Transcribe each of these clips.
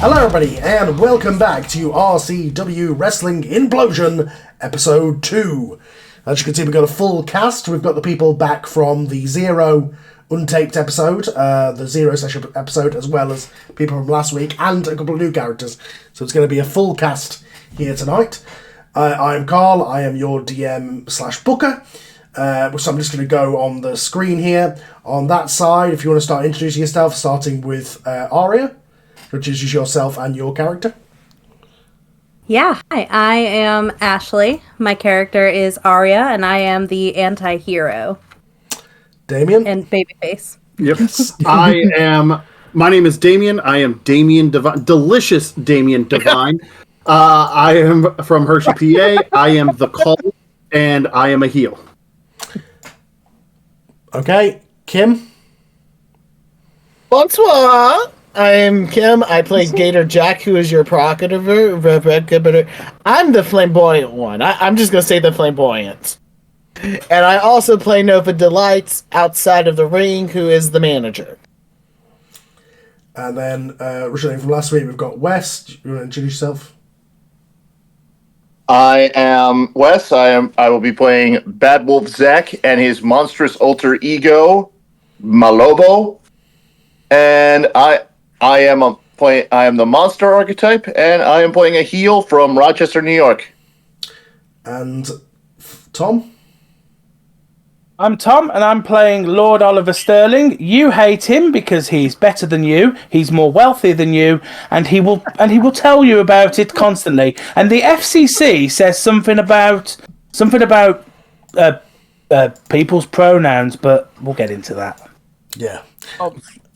Hello everybody, and welcome back to RCW Wrestling Implosion, Episode 2. As you can see, we've got a full cast. We've got the people back from the Zero untaped episode, the Zero session episode, as well as people from last week, and a couple of new characters. So it's going to be a full cast here tonight. I'm Carl, I am your DM/Booker. So I'm just going to go on the screen here. On that side, if you want to start introducing yourself, starting with Aria. Introduce yourself and your character. Yeah, hi, I am Ashley. My character is Aria, and I am the anti-hero. Damien? And Babyface. Yep. My name is Damien. I am Damien Divine. Delicious Damien Divine. I am from Hershey, PA. I am the Cult, and I am a heel. Okay, Kim? Bonsoir! I am Kim. I play Gator Jack, who is your provocateur. I'm the flamboyant one. I'm just going to say the flamboyant. And I also play Nova Delights outside of the ring, who is the manager. And then, originally from last week, we've got Wes. You want to introduce yourself? I am Wes. I will be playing Bad Wolf Zach and his monstrous alter ego, Malobo. And I am the monster archetype, and I am playing a heel from Rochester, New York. And Tom? I'm Tom, and I'm playing Lord Oliver Sterling. You hate him because he's better than you, he's more wealthy than you, and he will tell you about it constantly. And the FCC says something about people's pronouns, but we'll get into that. Yeah.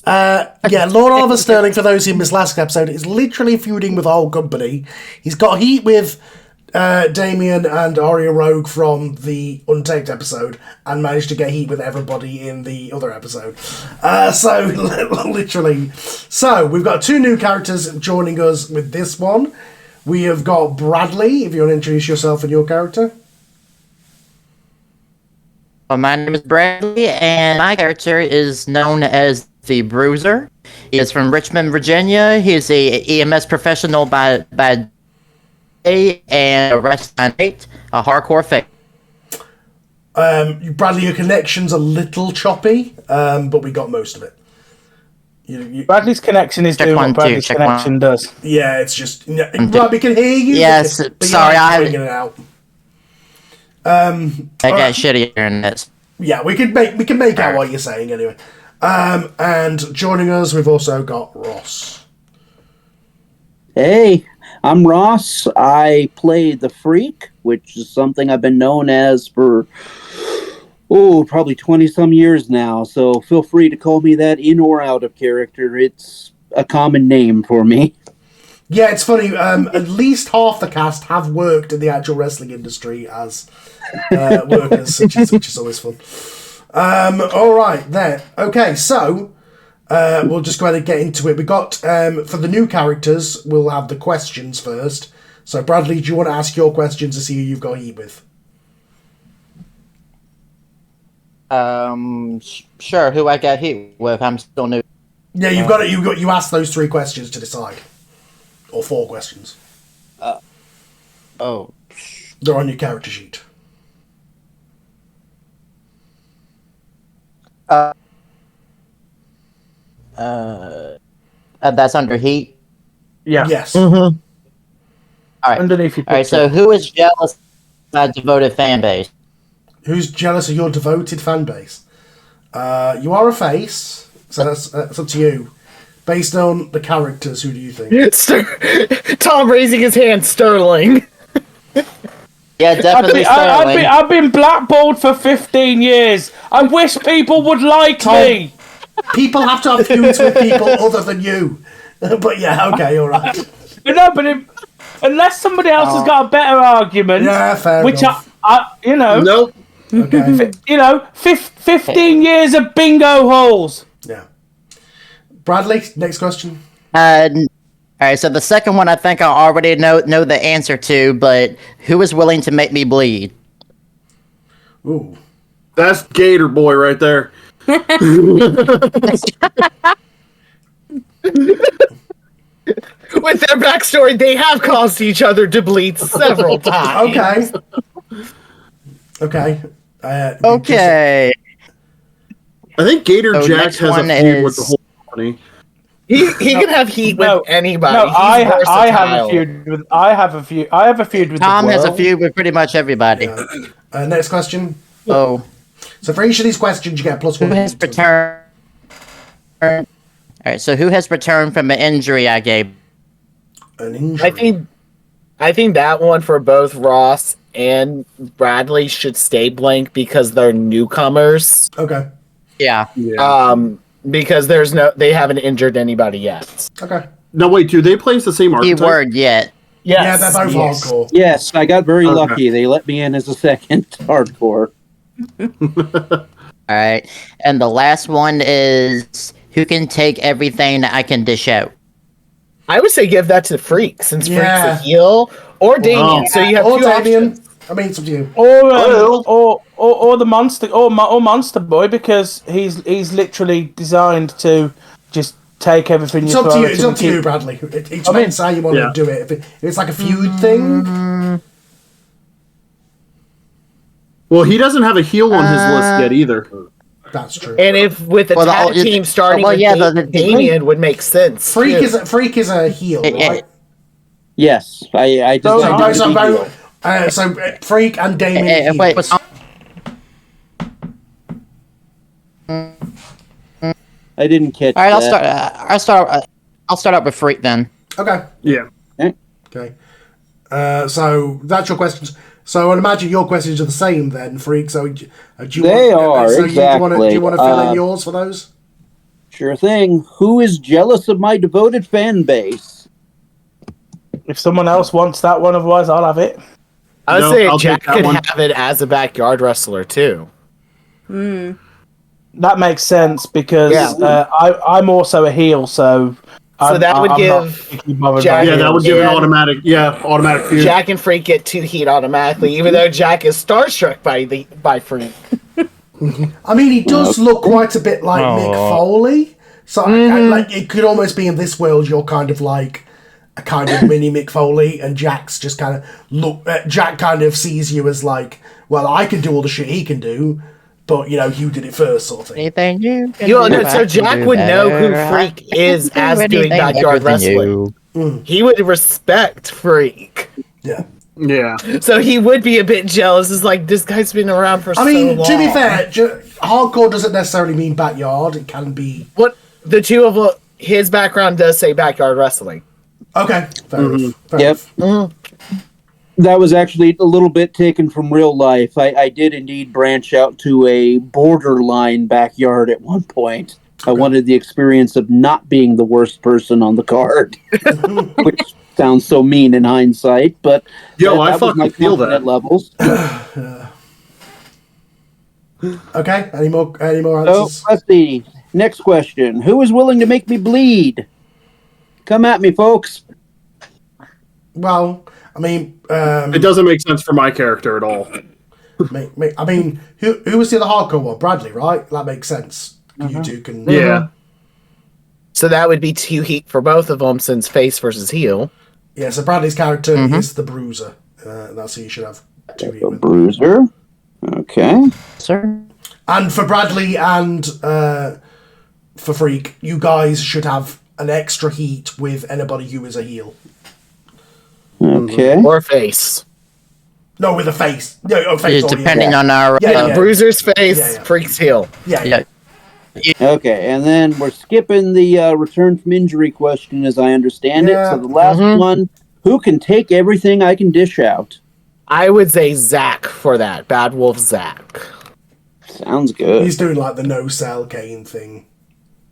Lord Oliver Sterling, for those who missed last episode, is literally feuding with the whole company. He's got heat with Damien and Aria Rogue from the untaped episode, and managed to get heat with everybody in the other episode. Literally. So, we've got two new characters joining us with this one. We have got Bradley, if you want to introduce yourself and your character. Well, my name is Bradley, and my character is known as the Bruiser. He is from Richmond, Virginia. He's a EMS professional by day and a wrestling mate, a hardcore fan. Bradley, your connection's a little choppy, but we got most of it. Bradley's connection is doing what Bradley's connection does. Yeah, it's just... Bradley can hear you. Yes, sorry, I... it out. I got shitty internet. Yeah, we can make out what you're saying anyway. And joining us, we've also got Ross. Hey, I'm Ross. I play the Freak, which is something I've been known as for, probably 20-some years now. So feel free to call me that in or out of character. It's a common name for me. Yeah, it's funny. At least half the cast have worked in the actual wrestling industry as workers, which is always fun. All right, there. Okay, so we'll just go ahead and get into it. We got, for the new characters, we'll have the questions first. So, Bradley, do you want to ask your questions to see who you've got heat with? Sure, who I got heat with, I'm still new. Yeah, you asked those 3 questions to decide. Or 4 questions. They're on your character sheet. That's under heat? Yeah. Yes. Mm-hmm. Alright. Underneath your picture. Alright, so who is jealous of my devoted fan base? Who's jealous of your devoted fan base? You are a face, so that's up to you. Based on the characters, who do you think? Tom raising his hand, Sterling. Yeah, definitely Sterling. I've been blackballed for 15 years. I wish people would like me. People have to have feuds with people other than you. But yeah, okay, all right. No, but unless somebody else has got a better argument, yeah, fair which enough. Nope. Okay. 15 years of bingo halls. Yeah. Bradley, next question. Alright, so the second one I think I already know the answer to, but who is willing to make me bleed? Ooh. That's Gator Boy right there. With their backstory, they have caused each other to bleed several times. Okay. Okay. I think Gator So Jack next has a one feud with the is- whole company. He can have heat with anybody. No, He's I have versatile. a feud with. I have a feud with. Tom the has a world. feud with pretty much everybody. Next question. Oh, So for each of these questions, you get +1. who has returned? All right. So who has returned from an injury I gave? An injury. I think that one for both Ross and Bradley should stay blank because they're newcomers. Okay. Yeah. Because they haven't injured anybody yet. Okay. No, wait, do they play as the same archetype? Keyword yet. Yes, Yeah, they're both hardcore. Yes, I got very Okay. lucky. They let me in as a second hardcore. All right. And the last one is who can take everything that I can dish out. I would say give that to Freak since Yeah. Freak's a heel, or Damien. Oh. So you have Or two Damien. options. I mean, it's up to you. Or the monster or Monster Boy because he's literally designed to just take everything. It's you up to throw you. at It's him up to and you, keep- Bradley. It I depends how you want Yeah. to do it. If it's like a feud thing, Well, he doesn't have a heel on his list yet either. that's true. And if with the Well, tag team starting with Damien would make sense. Freak too. is a heel, right? Yes, I So, decided so, to be heel. Freak and Damien. Eh, wait, heels. I didn't catch All right. that. I'll start out with Freak then. Okay. Yeah. Okay. So that's your questions. So I'd imagine your questions are the same then, Freak. So do you They want, are, so exactly. Do you want to fill in yours for those? Sure thing. Who is jealous of my devoted fan base? If someone else wants that one, otherwise I'll have it. I would No, say I'll Jack take that could one. have it as a backyard wrestler too. That makes sense because Yeah. I'm also a heel, so. That would I'm give not particularly bothered Jack- by Yeah, that would give an And- automatic feud. Jack and Freak get 2 heat automatically, even though Jack is starstruck by Freak. I mean, he does look quite a bit like Mick Foley. So like it could almost be in this world you're kind of like a kind of mini Mick Foley, and Jack's just kind of Jack kind of sees you as like, well, I can do all the shit he can do, but you did it first, sort of thing. Anything you can So do, I can Jack do would know better. who Freak is do as doing anything backyard better than wrestling. you. He would respect Freak. Yeah. Yeah. So he would be a bit jealous. It's like, this guy's been around for so I long. mean, to be fair, hardcore doesn't necessarily mean backyard. It can be. What the two of his background does say backyard wrestling. Okay. Fair enough. Fair Yep. enough. That was actually a little bit taken from real life. I did indeed branch out to a borderline backyard at one point. I wanted the experience of not being the worst person on the card, which sounds so mean in hindsight, but Yo, I that was my fucking feel that. confident levels. Okay. Any more So answers? let's see. Next question: who is willing to make me bleed? Come at me, folks. Well, I mean, It doesn't make sense for my character at all. I mean, who was the other hardcore one? Bradley, right? That makes sense. You two can. Yeah. So that would be 2 heat for both of them since face versus heel. Yeah. So Bradley's character is the Bruiser. That's who you should have 2 heat A with. bruiser. Okay. Sir? And for Bradley and for Freak, you guys should have an extra heat with anybody who is a heel. Okay. Or face. No, with a face. No, a face. already, Depending yeah. on our. Yeah. Bruiser's face, Yeah. Freak's heel. Yeah. Yeah. Okay, and then we're skipping the return from injury question, as I understand Yeah. it. So the last one: who can take everything I can dish out? I would say Zach for that. Bad Wolf Zach. Sounds good. He's doing like the no sell Kane thing.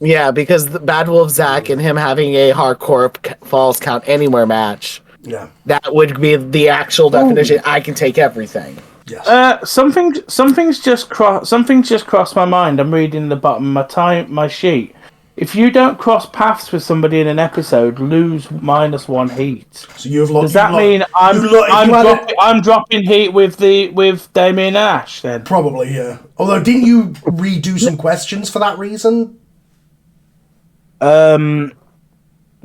Yeah, because the Bad Wolf Zach and him having a hardcore falls count anywhere match. Yeah. That would be the actual definition. I can take everything. Yes. Something's just crossed my mind. I'm reading the bottom of my sheet. If you don't cross paths with somebody in an episode, lose -1 heat. So you've lost. Does that mean I'm dropping heat with Damien and Ash then? Probably, yeah. Although, didn't you redo some questions for that reason?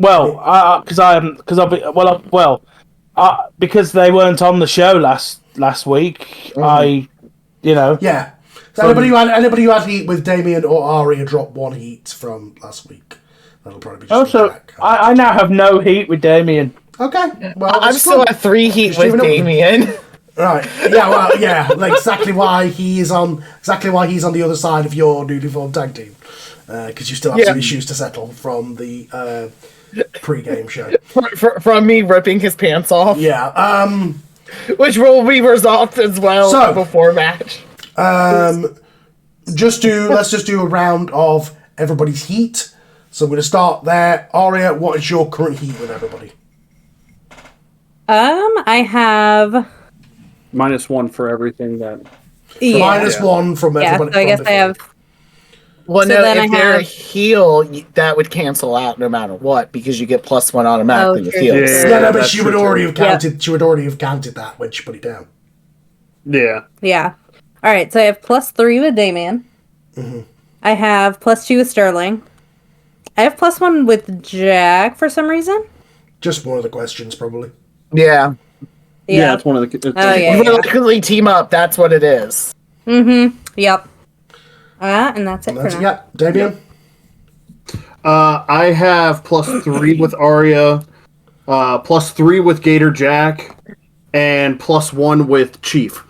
Well, because they weren't on the show last week, Yeah. So anybody who had heat with Damien or Aria drop 1 heat from last week. That'll probably be just Jack. I now have no heat with Damien. Okay. Well, I'm still at 3 heat with Damien. Right. Yeah. Well. Yeah. Like exactly why he's on the other side of your newly formed tag team, because you still have some issues to settle from the pre-game show. From me ripping his pants off. Yeah. Which will be resolved as well before match. Let's just do a round of everybody's heat. So I'm going to start there. Aria, what is your current heat with everybody? I have -1 for everything then. Yeah. -1 from everybody. So I guess I have. Well, So no, then if you're a heel, that would cancel out no matter what because you get +1 automatically with heels. Yeah, but she would already have counted. She would already have counted that when she put it down. Yeah. Yeah. All right. So I have +3 with Damien. Mm-hmm. I have +2 with Sterling. I have +1 with Jack for some reason. Just one of the questions, probably. Yeah. Yeah, it's one of the. You really team up. That's what it is. Mm-hmm. Yep. And that's it for now. Yeah, Damien? I have +3 with Aria, +3 with Gator Jack, and +1 with Chief.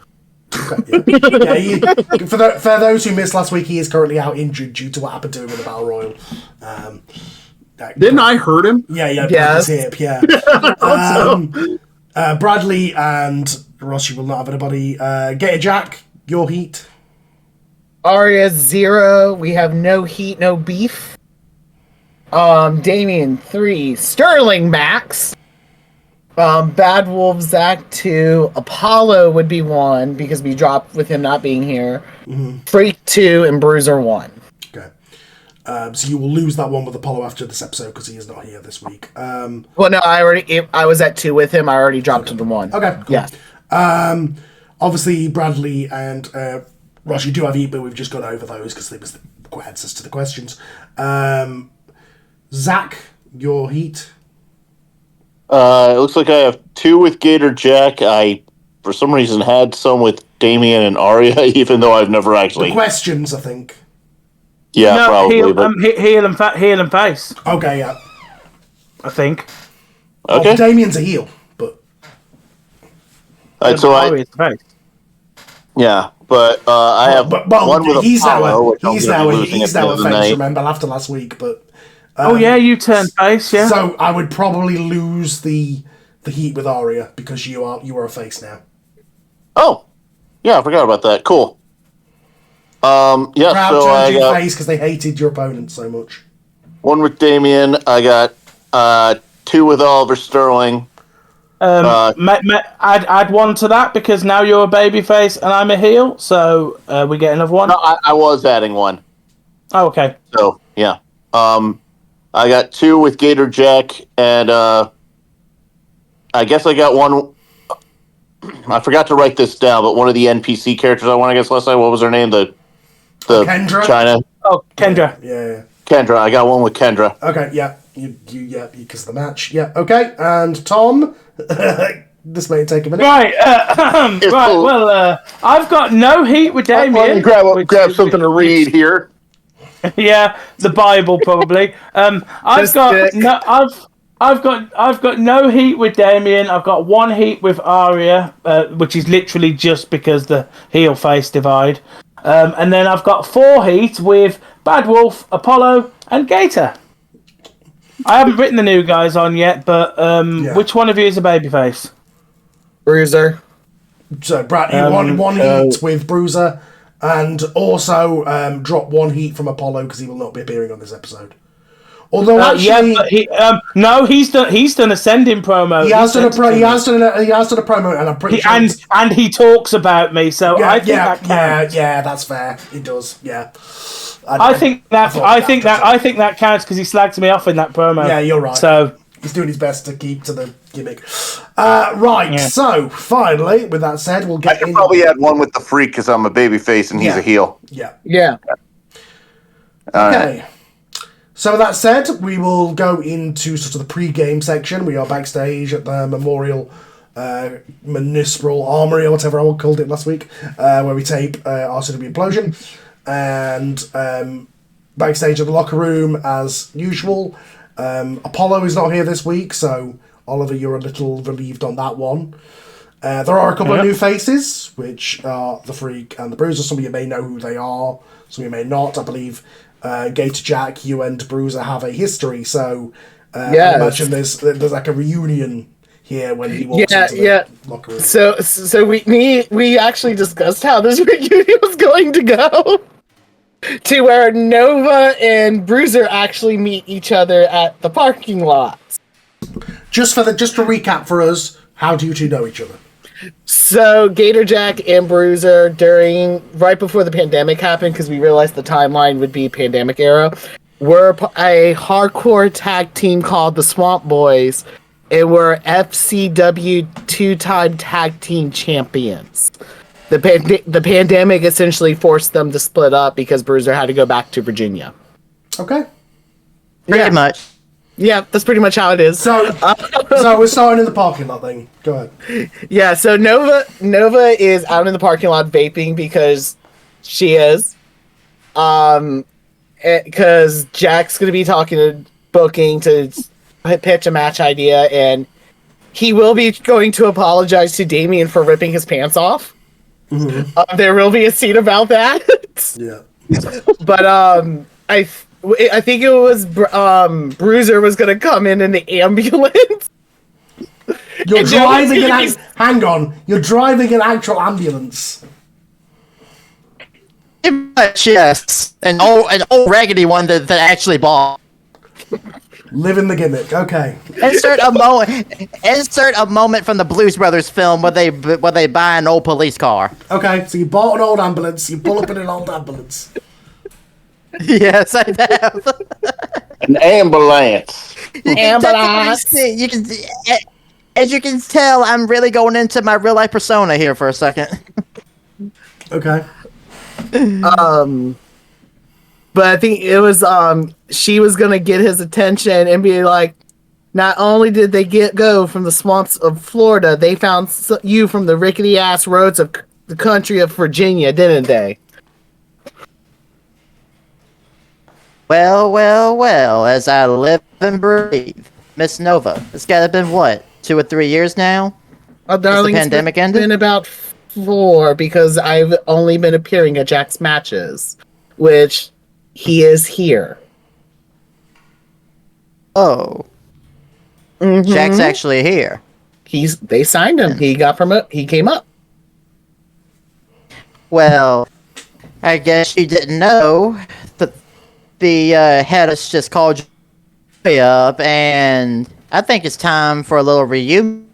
Okay, for those who missed last week, he is currently out injured due to what happened to him in the Battle Royal. Didn't I hurt him? Yeah, Yes. his hip, yeah. Bradley and Ross, you will not have anybody. Gator Jack, your heat. Aria 0. We have no heat, no beef. Damien 3. Sterling max. Bad Wolf Zach 2. Apollo would be 1 because we dropped with him not being here. Mm-hmm. Freak 2 and Bruiser 1. Okay. So you will lose that one with Apollo after this episode because he is not here this week. Well, no, I was at 2 with him. I already dropped to the 1. Okay. Cool. Yeah. Obviously, Bradley and Ross, you do have heat, but we've just gone over those because it was the answers to the questions. Zach, your heat. It looks like I have 2 with Gator Jack. I, for some reason, had some with Damien and Aria, even though I've never actually. The questions, I think. Yeah, no, probably. Heel and face. Okay, yeah. I think. Okay. Damien's a heel, but. Yeah, but I have one with Apollo. He's now a face. Remember after last week, but. You turned face. Yeah. So I would probably lose the heat with Aria because you are a face now. Oh, yeah, I forgot about that. Cool. Crowd so I turned you got face because they hated your opponent so much. 1 with Damien. I got 2 with Oliver Sterling. Add 1 to that because now you're a babyface and I'm a heel, so we get another 1. No, I was adding 1. Oh, okay. So yeah, I got 2 with Gator Jack, and I guess I got 1. I forgot to write this down, but one of the NPC characters I won, I guess last night. What was her name? The Kendra? China. Oh, Kendra. Yeah. Kendra. I got 1 with Kendra. Okay. Yeah. You because of the match. Yeah. Okay. And Tom. This may take a minute. Right. Well, I've got no heat with Damien. Grab something to read here. Yeah, the Bible probably. I've got no heat with Damien. I've got 1 heat with Aria, which is literally just because the heel face divide. And then I've got 4 heat with Bad Wolf, Apollo, and Gator. I haven't written the new guys on yet, but which one of you is a babyface? Bruiser. So Brad, you won 1 heat with Bruiser, and also drop 1 heat from Apollo because he will not be appearing on this episode. Although actually, he's done a send-in promo. He has done a promo, and I'm pretty sure. And he talks about me, so I think that counts. Yeah, that's fair. It does. Yeah. I think that counts because he slagged me off in that promo. Yeah, you're right. So he's doing his best to keep to the gimmick. Right. Yeah. So finally, with that said, we'll get. I could probably add 1 with the Freak because I'm a babyface and he's a heel. Yeah. Yeah. Okay. So with that said, we will go into sort of the pre-game section. We are backstage at the Memorial Municipal Armory, or whatever I called it last week, where we tape RCW Implosion. And backstage at the locker room, as usual. Apollo is not here this week, so Oliver, you're a little relieved on that one. There are a couple of new faces, which are the Freak and the Bruiser. Some of you may know who they are, some of you may not. I believe Gator Jack, you and Bruiser have a history, so I imagine there's like a reunion here when he walks into the locker room. So we actually discussed how this reunion was going to go. To where Nova and Bruiser actually meet each other at the parking lot. Just to recap for us, how do you two know each other? So Gator Jack and Bruiser right before the pandemic happened, because we realized the timeline would be pandemic era, were a hardcore tag team called the Swamp Boys, and were FCW 2-time tag team champions. The pandemic essentially forced them to split up because Bruiser had to go back to Virginia. Okay. Pretty much. Yeah, that's pretty much how it is. So we're starting in the parking lot then. Go ahead. Yeah, so Nova is out in the parking lot vaping because she is. Because Jack's going to be booking to pitch a match idea, and he will be going to apologize to Damien for ripping his pants off. Mm-hmm. There will be a scene about that. Yeah. But I think it was Bruiser was gonna come in the ambulance. You're driving hang on. You're driving an actual ambulance. Pretty much, yes. An old raggedy one that actually bought. Living the gimmick. Okay. Insert a moment from the Blues Brothers film where they buy an old police car. Okay, so you bought an old ambulance. You pull up in an old ambulance. Yes, I have. An ambulance. Ambulance. You can, as you can tell, I'm really going into my real life persona here for a second. Okay. But I think it was she was gonna get his attention and be like, not only did they go from the swamps of Florida, they found you from the rickety ass roads of the country of Virginia, didn't they? Well, as I live and breathe, Miss Nova. It's gotta been what, 2 or 3 years now? Oh, darling, the pandemic it's ended? been about 4 because I've only been appearing at Jack's matches, which he is here. Oh. Mm-hmm. Jack's actually here. They signed him. He got promoted. He came up. Well, I guess you didn't know that the head has just called you up, and I think it's time for a little reunion.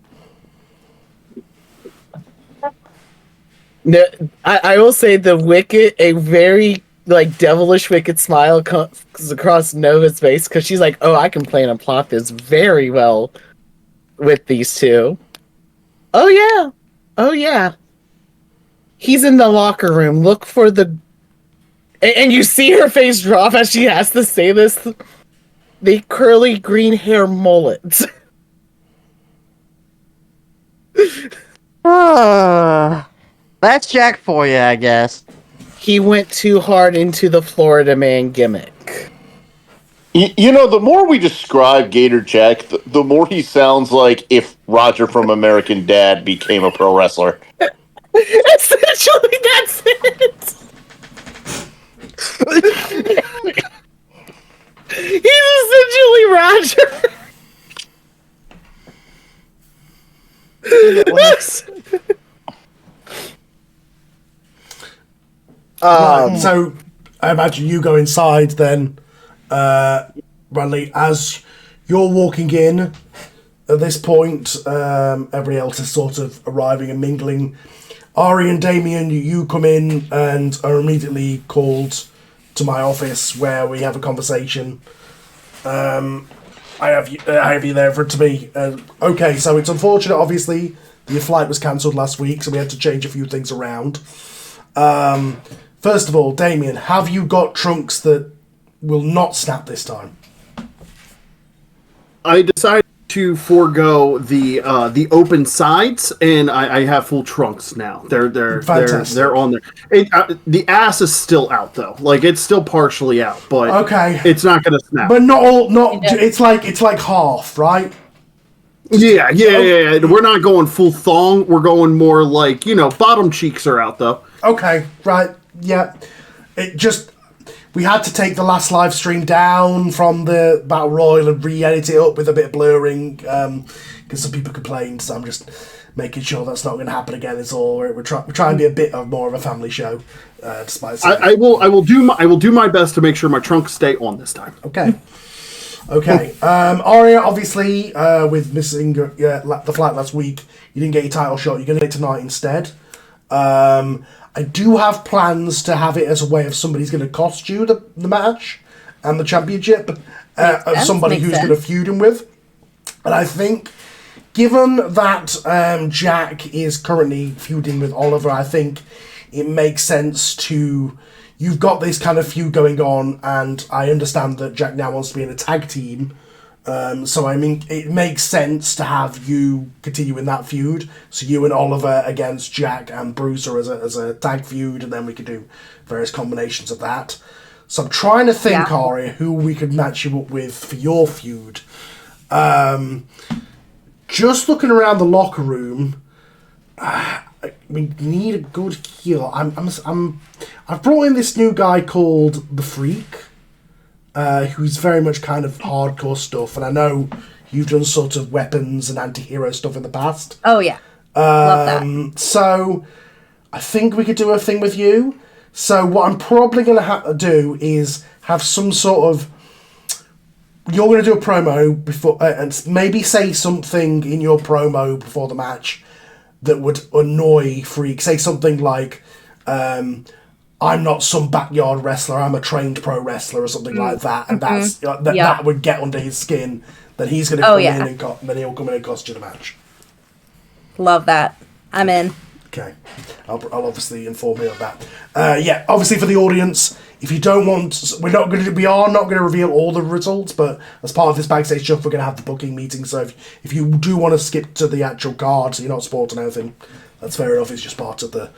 No, I will say a very devilish wicked smile comes across Nova's face because she's like, oh, I can plan and plot this very well with these two. Oh yeah. He's in the locker room. Look for the... And you see her face drop as she has to say this. The curly green hair mullet. That's Jack for you, I guess. He went too hard into the Florida man gimmick. You know, the more we describe Gator Jack, the more he sounds like if Roger from American Dad became a pro wrestler. Essentially, that's it. He's essentially Roger. So I imagine you go inside then, Bradley, as you're walking in. At this point, everybody else is sort of arriving and mingling. Ari and Damien, you come in and are immediately called to my office where we have a conversation. I have you there for it to be. Okay, so it's unfortunate, obviously, your flight was cancelled last week, so we had to change a few things around. First of all, Damien, have you got trunks that will not snap this time? I decided to forego the open sides, and I have full trunks now. Fantastic. They're on there. The ass is still out though, like it's still partially out, but Okay. it's not gonna snap. But not all. Not. It's like half, right? Yeah. We're not going full thong. We're going more like bottom cheeks are out though. Okay. Right. Yeah. It just. We had to take the last live stream down from the Battle Royal and re-edit it up with a bit of blurring because some people complained. So I'm just making sure that's not going to happen again. It's all we're trying to be a bit of more of a family show. Despite I will do my best to make sure my trunks stay on this time. Okay. Aria, obviously, with missing the flight last week, you didn't get your title shot. You're going to get it tonight instead. I do have plans to have it as a way of somebody's going to cost you the match and the championship of somebody who's going to feud him with. And I think, given that Jack is currently feuding with Oliver, I think it makes sense to... You've got this kind of feud going on, and I understand that Jack now wants to be in a tag team. So, I mean, it makes sense to have you continue in that feud. So you and Oliver against Jack and Bruiser as a tag feud, and then we could do various combinations of that. So I'm trying to think, Aria, who we could match you up with for your feud. Just looking around the locker room, we need a good heel. I've brought in this new guy called The Freak. Who's very much kind of hardcore stuff, and I know you've done sort of weapons and anti-hero stuff in the past. Oh, yeah. Love that. So, I think we could do a thing with you. So, what I'm probably going to have to do is have some sort of... You're going to do a promo before, and maybe say something in your promo before the match that would annoy Freak. Say something like... I'm not some backyard wrestler, I'm a trained pro wrestler or something like that, and that would get under his skin. Then he's going to come in and then he'll come in and cost you the match. Love that. I'm in. Okay. I'll obviously inform you of that. Obviously for the audience, if you don't want... We are not going to reveal all the results, but as part of this backstage stuff, we're going to have the booking meeting, so if you do want to skip to the actual card, so you're not supporting anything, that's fair enough, it's just part of the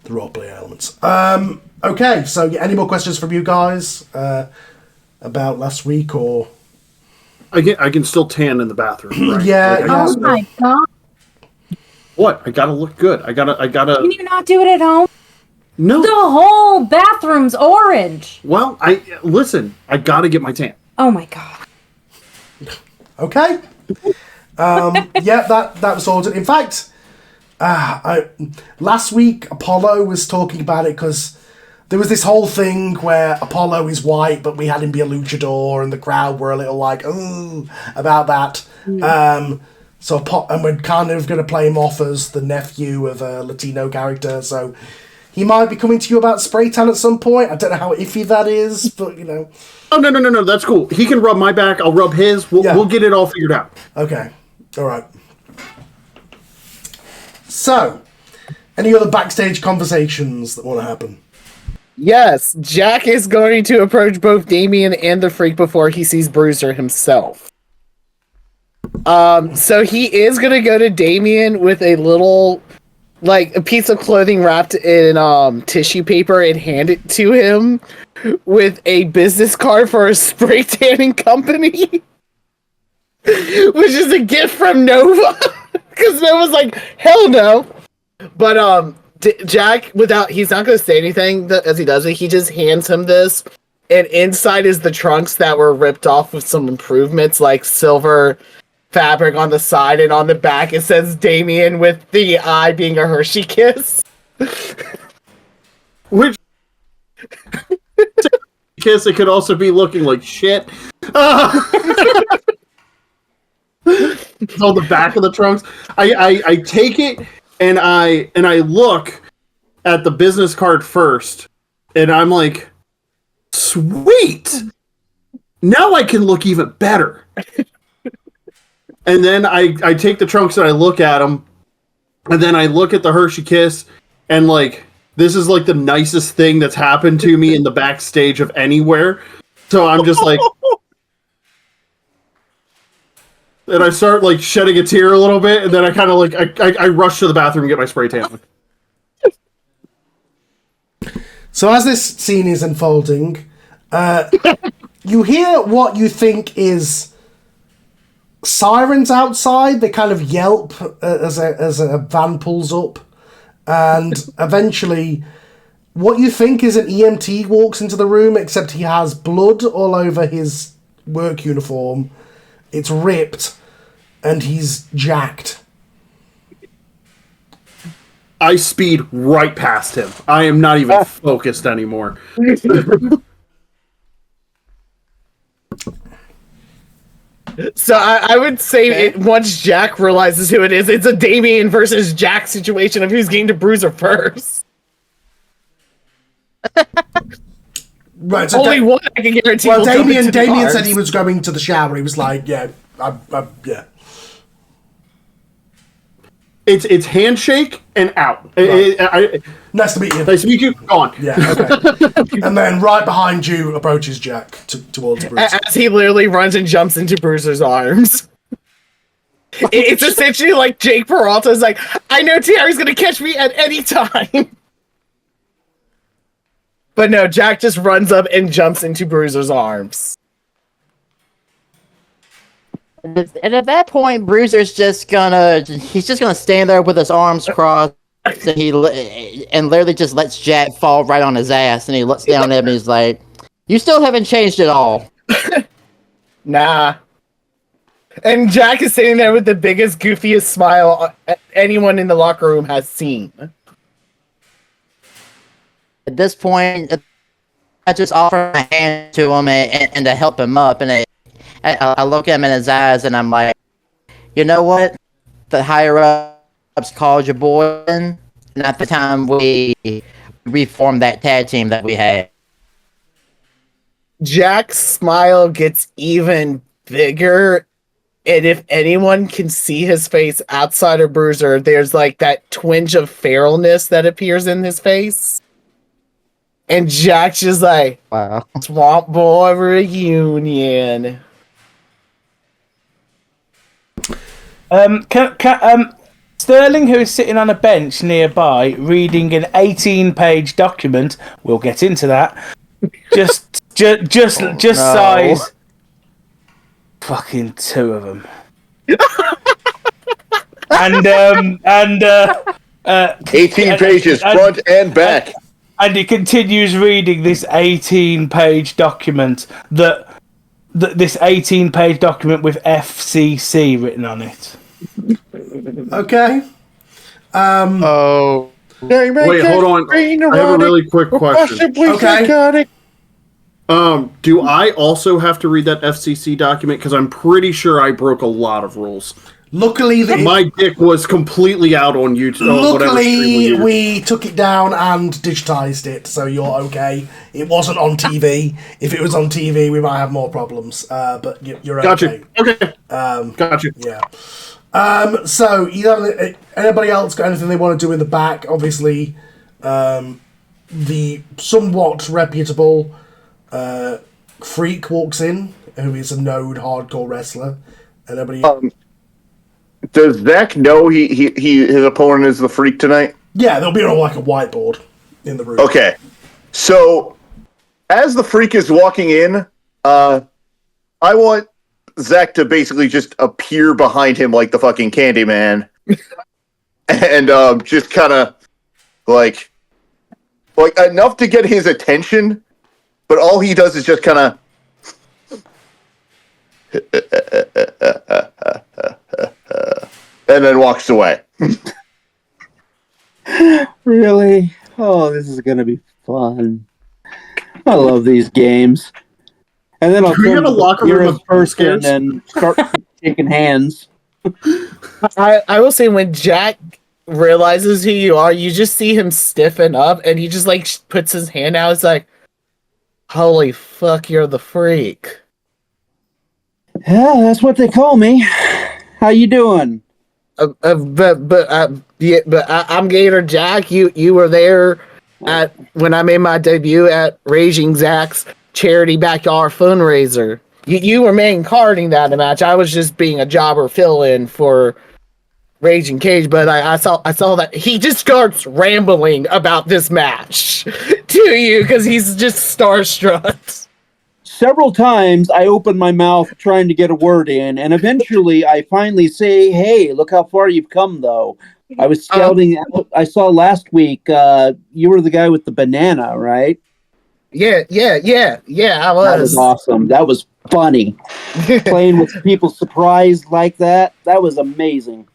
roleplay elements. Okay, so any more questions from you guys about last week, or... I can still tan in the bathroom, right? Oh my god. What? I gotta look good. I gotta... Can you not do it at home? No. The whole bathroom's orange. Well, listen, I gotta get my tan. Oh my god. Okay. That was sorted. In fact... last week Apollo was talking about it because there was this whole thing where Apollo is white but we had him be a luchador and the crowd were a little like ooh about that. And we're kind of going to play him off as the nephew of a Latino character, so he might be coming to you about spray tan at some point. I don't know how iffy that is, but Oh no, that's cool. He can rub my back, I'll rub his. We'll get it all figured out. Okay, all right. So, any other backstage conversations that want to happen? Yes, Jack is going to approach both Damien and the Freak before he sees Bruiser himself. So he is going to go to Damien with a little, like, a piece of clothing wrapped in tissue paper and hand it to him with a business card for a spray tanning company, which is a gift from Nova. Because Nova's like, hell no. But Jack, he's not going to say anything as he does it. He just hands him this. And inside is the trunks that were ripped off with some improvements, like silver fabric on the side. And on the back, it says Damien with the eye being a Hershey kiss. Which kiss, it could also be looking like shit. It's on the back of the trunks. I take it and I look at the business card first, and I'm like, sweet! Now I can look even better. And then I take the trunks and I look at them, and then I look at the Hershey Kiss, and like, this is like the nicest thing that's happened to me in the backstage of anywhere. So I'm just like... and I start like shedding a tear a little bit, and then I kind of like I rush to the bathroom and get my spray tan. So as this scene is unfolding, you hear what you think is sirens outside. They kind of yelp as a van pulls up, and eventually what you think is an EMT walks into the room, except he has blood all over his work uniform. It's ripped, and he's jacked. I speed right past him. I am not even focused anymore. So I would say once Jack realizes who it is, it's a Damien versus Jack situation of who's getting to Bruiser first. Right, so Only one I can guarantee. Well, will jump into the Damien arms. said he was going to the shower. He was like, yeah, yeah. It's handshake and out. Right. Nice to meet you. Nice to meet you. Gone. Yeah, okay. And then right behind you approaches Jack towards Bruiser. As he literally runs and jumps into Bruiser's arms. It's essentially like Jake Peralta's like, I know Terry's gonna catch me at any time. But no, Jack just runs up and jumps into Bruiser's arms. And at that point, Bruiser's just gonna stand there with his arms crossed, and literally just lets Jack fall right on his ass, and he looks down at him and he's like, "You still haven't changed at all." Nah. And Jack is sitting there with the biggest, goofiest smile anyone in the locker room has seen. At this point, I just offer my hand to him and to help him up, and I look at him in his eyes, and I'm like, you know what? The higher ups called your boy in, and at the time we reformed that tag team that we had. Jack's smile gets even bigger, and if anyone can see his face outside of Bruiser, there's like that twinge of feralness that appears in his face. And Jack's just like, Wow. Swamp Boy reunion. Sterling, who is sitting on a bench nearby reading an 18-page document, we'll get into that. Just sighs. Fucking two of them. and 18 pages, front and back. And he continues reading this 18-page document this 18-page document with FCC written on it. Okay. Oh. Wait, hold on. I have a really quick question. Okay. Do I also have to read that FCC document? Because I'm pretty sure I broke a lot of rules. Luckily, my dick was completely out on YouTube. Luckily, we took it down and digitized it, so you're okay. It wasn't on TV. If it was on TV, we might have more problems. But you're okay. Gotcha. Okay. Gotcha. Yeah. So, anybody else got anything they want to do in the back? Obviously, the somewhat reputable Freak walks in, who is a known hardcore wrestler. Anybody? Does Zach know his opponent is the Freak tonight? Yeah, there'll be on like a whiteboard in the room. Okay. So, as the Freak is walking in, I want Zach to basically just appear behind him like the fucking Candyman. And just kind of like enough to get his attention, but all he does is just kind of and then walks away. Really? Oh, this is gonna be fun. I love these games. And then I'll turn to the nearest person and start shaking hands. I will say, when Jack realizes who you are, you just see him stiffen up, and he just like puts his hand out. It's like, holy fuck, you're the Freak. Yeah, that's what they call me. How you doing? But I'm Gator Jack. You were there when I made my debut at Raging Zach's charity backyard fundraiser. You were main carding that match. I was just being a jobber fill-in for Raging Cage, but I saw that he just starts rambling about this match to you because he's just starstruck. Several times I open my mouth trying to get a word in, and eventually I finally say, "Hey, look how far you've come, though." I was scouting. I saw last week you were the guy with the banana, right? Yeah, I was. That was awesome. That was funny. Playing with people surprised like that was amazing.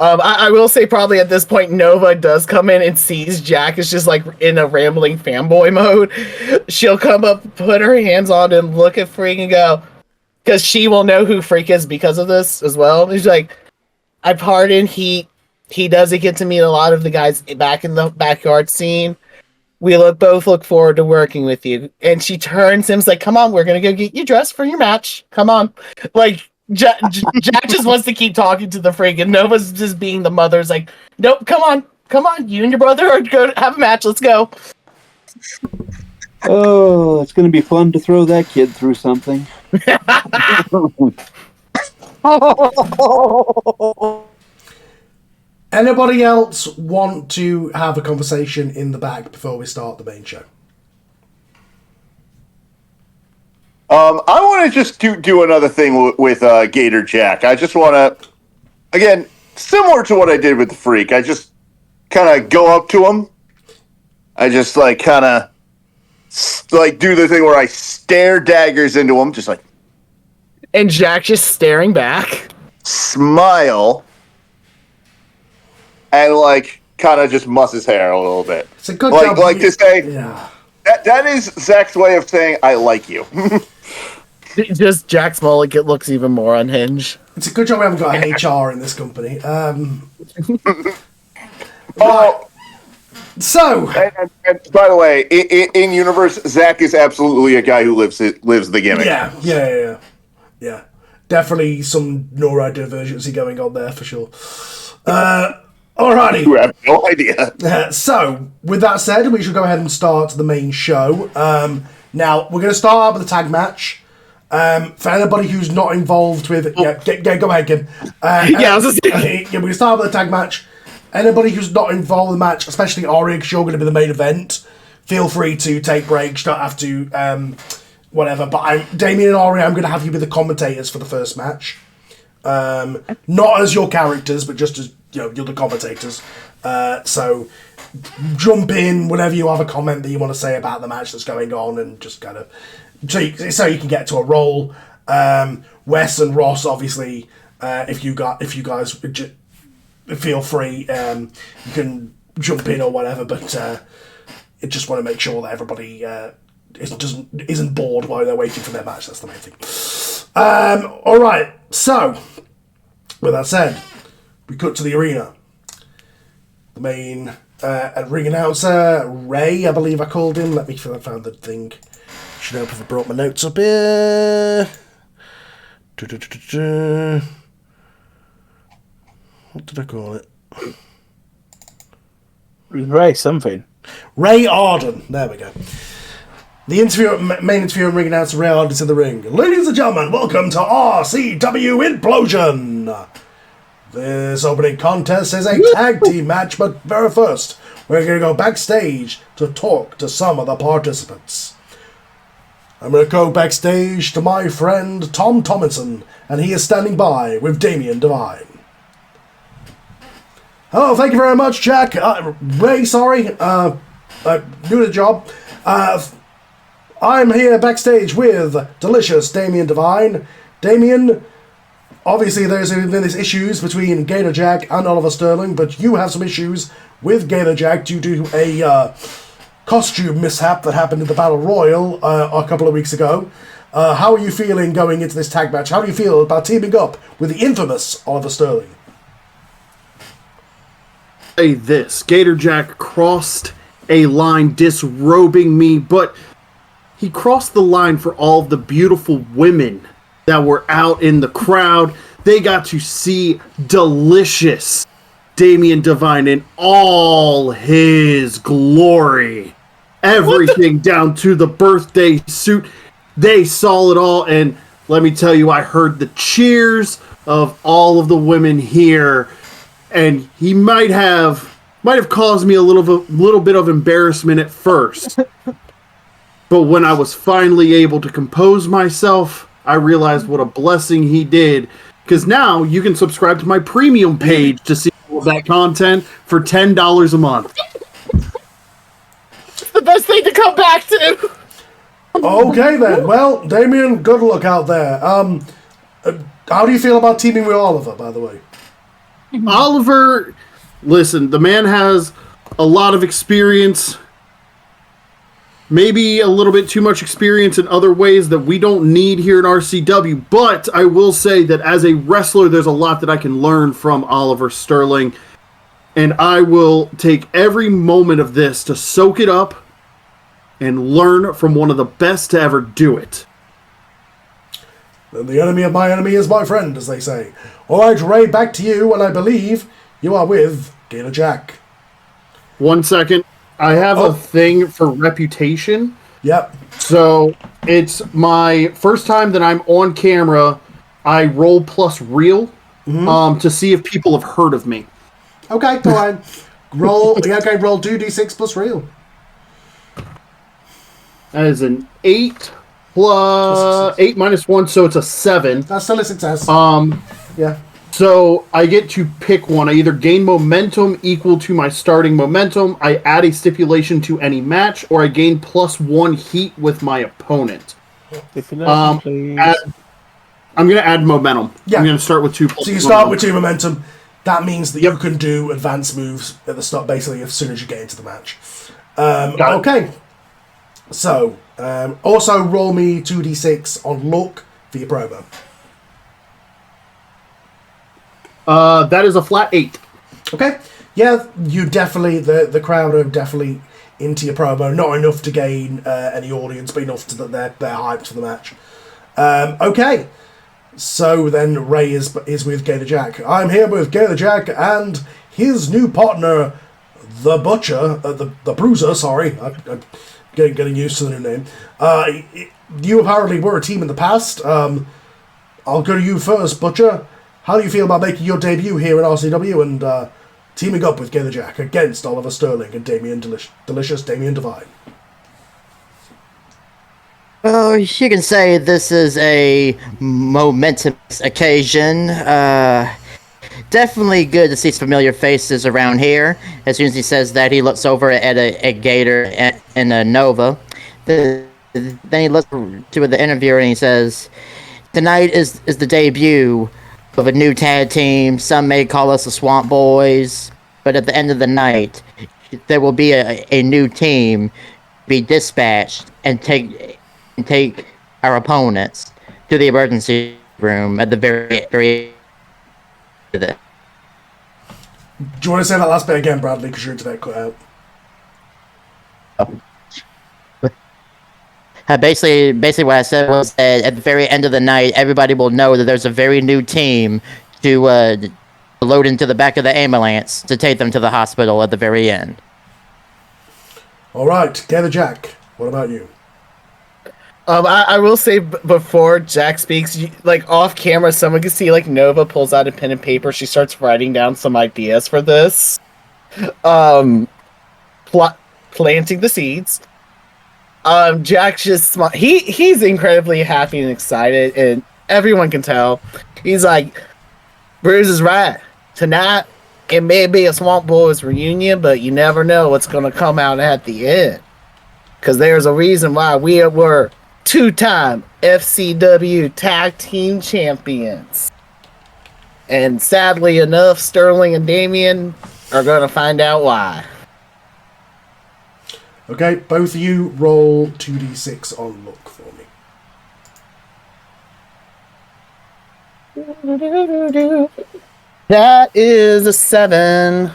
I will say probably at this point Nova does come in and sees Jack is just like in a rambling fanboy mode. She'll come up, put her hands on him, look at Freak and go, because she will know who Freak is because of this as well. He's like, I pardon, he doesn't get to meet a lot of the guys back in the backyard scene. We both look forward to working with you. And she turns him's like, come on, we're gonna go get you dressed for your match. Come on. Like Jack just wants to keep talking to the Freak, and Nova's just being the mother's like, nope, come on, you and your brother are going to have a match, let's go. Oh, it's going to be fun to throw that kid through something. Anybody else want to have a conversation in the back before we start the main show? I want to just do another thing with Gator Jack. I just want to, again, similar to what I did with the Freak. I just kind of go up to him. I just kind of do the thing where I stare daggers into him, just like. And Jack just staring back. Smile. And kind of just muss his hair a little bit. It's a good job. To say, yeah. That is Zach's way of saying I like you. Just Jack's mullet looks even more unhinged. It's a good job we haven't got an HR in this company. Oh, so. And by the way, in universe, Zach is absolutely a guy who lives the gimmick. Yeah. Definitely some neurodivergency going on there for sure. Alrighty. You have no idea. So, with that said, we should go ahead and start the main show. Now, we're going to start out with a tag match. For anybody who's not involved with... go ahead, Kim. I was just saying. We're going to start with a tag match. Anybody who's not involved in the match, especially Aria, because you're going to be the main event, feel free to take breaks. You don't have to... whatever. But Damien and Aria, I'm going to have you be the commentators for the first match. Not as your characters, but just as... you're the commentators. So jump in whenever you have a comment that you want to say about the match that's going on, and just kind of so you can get to a roll. Wes and Ross, obviously, if you guys feel free, you can jump in or whatever. But I just want to make sure that everybody isn't bored while they're waiting for their match. That's the main thing. All right. So with that said, we cut to the arena. The main ring announcer, Ray, I believe I called him. Let me find the thing. Should hope if I brought my notes up here. What did I call it? Ray something. Ray Arden. There we go. The main interview and ring announcer, Ray Arden, is in the ring. Ladies and gentlemen, welcome to RCW Implosion. This opening contest is a tag team match, but first, we're going to go backstage to talk to some of the participants. I'm going to go backstage to my friend Tom Tomlinson, and he is standing by with Damien Devine. Oh, thank you very much, Jack. Ray, sorry. New to the job. I'm here backstage with delicious Damien Devine. Damien... obviously, there's been these issues between Gator Jack and Oliver Sterling, but you have some issues with Gator Jack due to a costume mishap that happened in the Battle Royal a couple of weeks ago. How are you feeling going into this tag match? How do you feel about teaming up with the infamous Oliver Sterling? Say this, Gator Jack crossed a line disrobing me, but he crossed the line for all of the beautiful women that were out in the crowd. They got to see delicious Damien Devine in all his glory. Everything down to the birthday suit. they saw it all, and let me tell you, I heard the cheers of all of the women here, and he might have caused me a little bit of embarrassment at first. But when I was finally able to compose myself, I realized what a blessing he did. Because now you can subscribe to my premium page to see all of that content for $10 a month. The best thing to come back to. Okay then. Well, Damien, good luck out there. How do you feel about teaming with Oliver, by the way? Oliver, listen, the man has a lot of experience. Maybe a little bit too much experience in other ways that we don't need here in RCW. But I will say that as a wrestler, there's a lot that I can learn from Oliver Sterling. And I will take every moment of this to soak it up and learn from one of the best to ever do it. And the enemy of my enemy is my friend, as they say. All right, Ray, back to you, and I believe you are with Gator Jack. 1 second. I have a thing for reputation. Yep. So it's my first time that I'm on camera. I roll plus real to see if people have heard of me. Okay, go on. Roll 2d6 plus real. That is an 8 plus 8 minus 1, so it's a 7. That's still a success. Yeah. So I get to pick one. I either gain momentum equal to my starting momentum, I add a stipulation to any match, or I gain +1 heat with my opponent. Stipulation, please. I'm going to add momentum. Yeah. I'm going to start with 2 plus So you start with 2 momentum. That means that you can do advanced moves at the start, basically, as soon as you get into the match. Okay. So, also roll me 2d6 on luck for your promo. That is a flat 8. Okay. Yeah, you definitely, the crowd are definitely into your promo. Not enough to gain any audience, but enough to that they're hyped for the match. Okay. So then Ray is with Gator Jack. I'm here with Gator Jack and his new partner, the Butcher, the Bruiser, sorry. I'm getting used to the new name. You apparently were a team in the past. I'll go to you first, Butcher. How do you feel about making your debut here in RCW and teaming up with Gator Jack against Oliver Sterling and Damien Delicious Damien Divine? Well, you can say this is a momentous occasion. Definitely good to see some familiar faces around here. As soon as he says that, he looks over at a Gator and a Nova. Then he looks to the interviewer and he says, "Tonight is the debut of a new tag team. Some may call us the Swamp Boys, but at the end of the night, there will be a new team be dispatched and take our opponents to the emergency room at the very end of it." Do you want to say that last bit again, Bradley, because your internet cut out? Basically what I said was that at the very end of the night, everybody will know that there's a very new team to load into the back of the ambulance to take them to the hospital at the very end. All right, Gator Jack, what about you? I will say before Jack speaks, like off camera, someone can see like Nova pulls out a pen and paper. She starts writing down some ideas for this. Planting the seeds. Jack's just he's incredibly happy and excited, and everyone can tell. He's like, Bruce is right. Tonight, it may be a Swamp Boys reunion, but you never know what's going to come out at the end. Because there's a reason why we were 2-time FCW Tag Team Champions. And sadly enough, Sterling and Damien are going to find out why. Okay, both of you roll 2d6 on luck for me. That is a 7.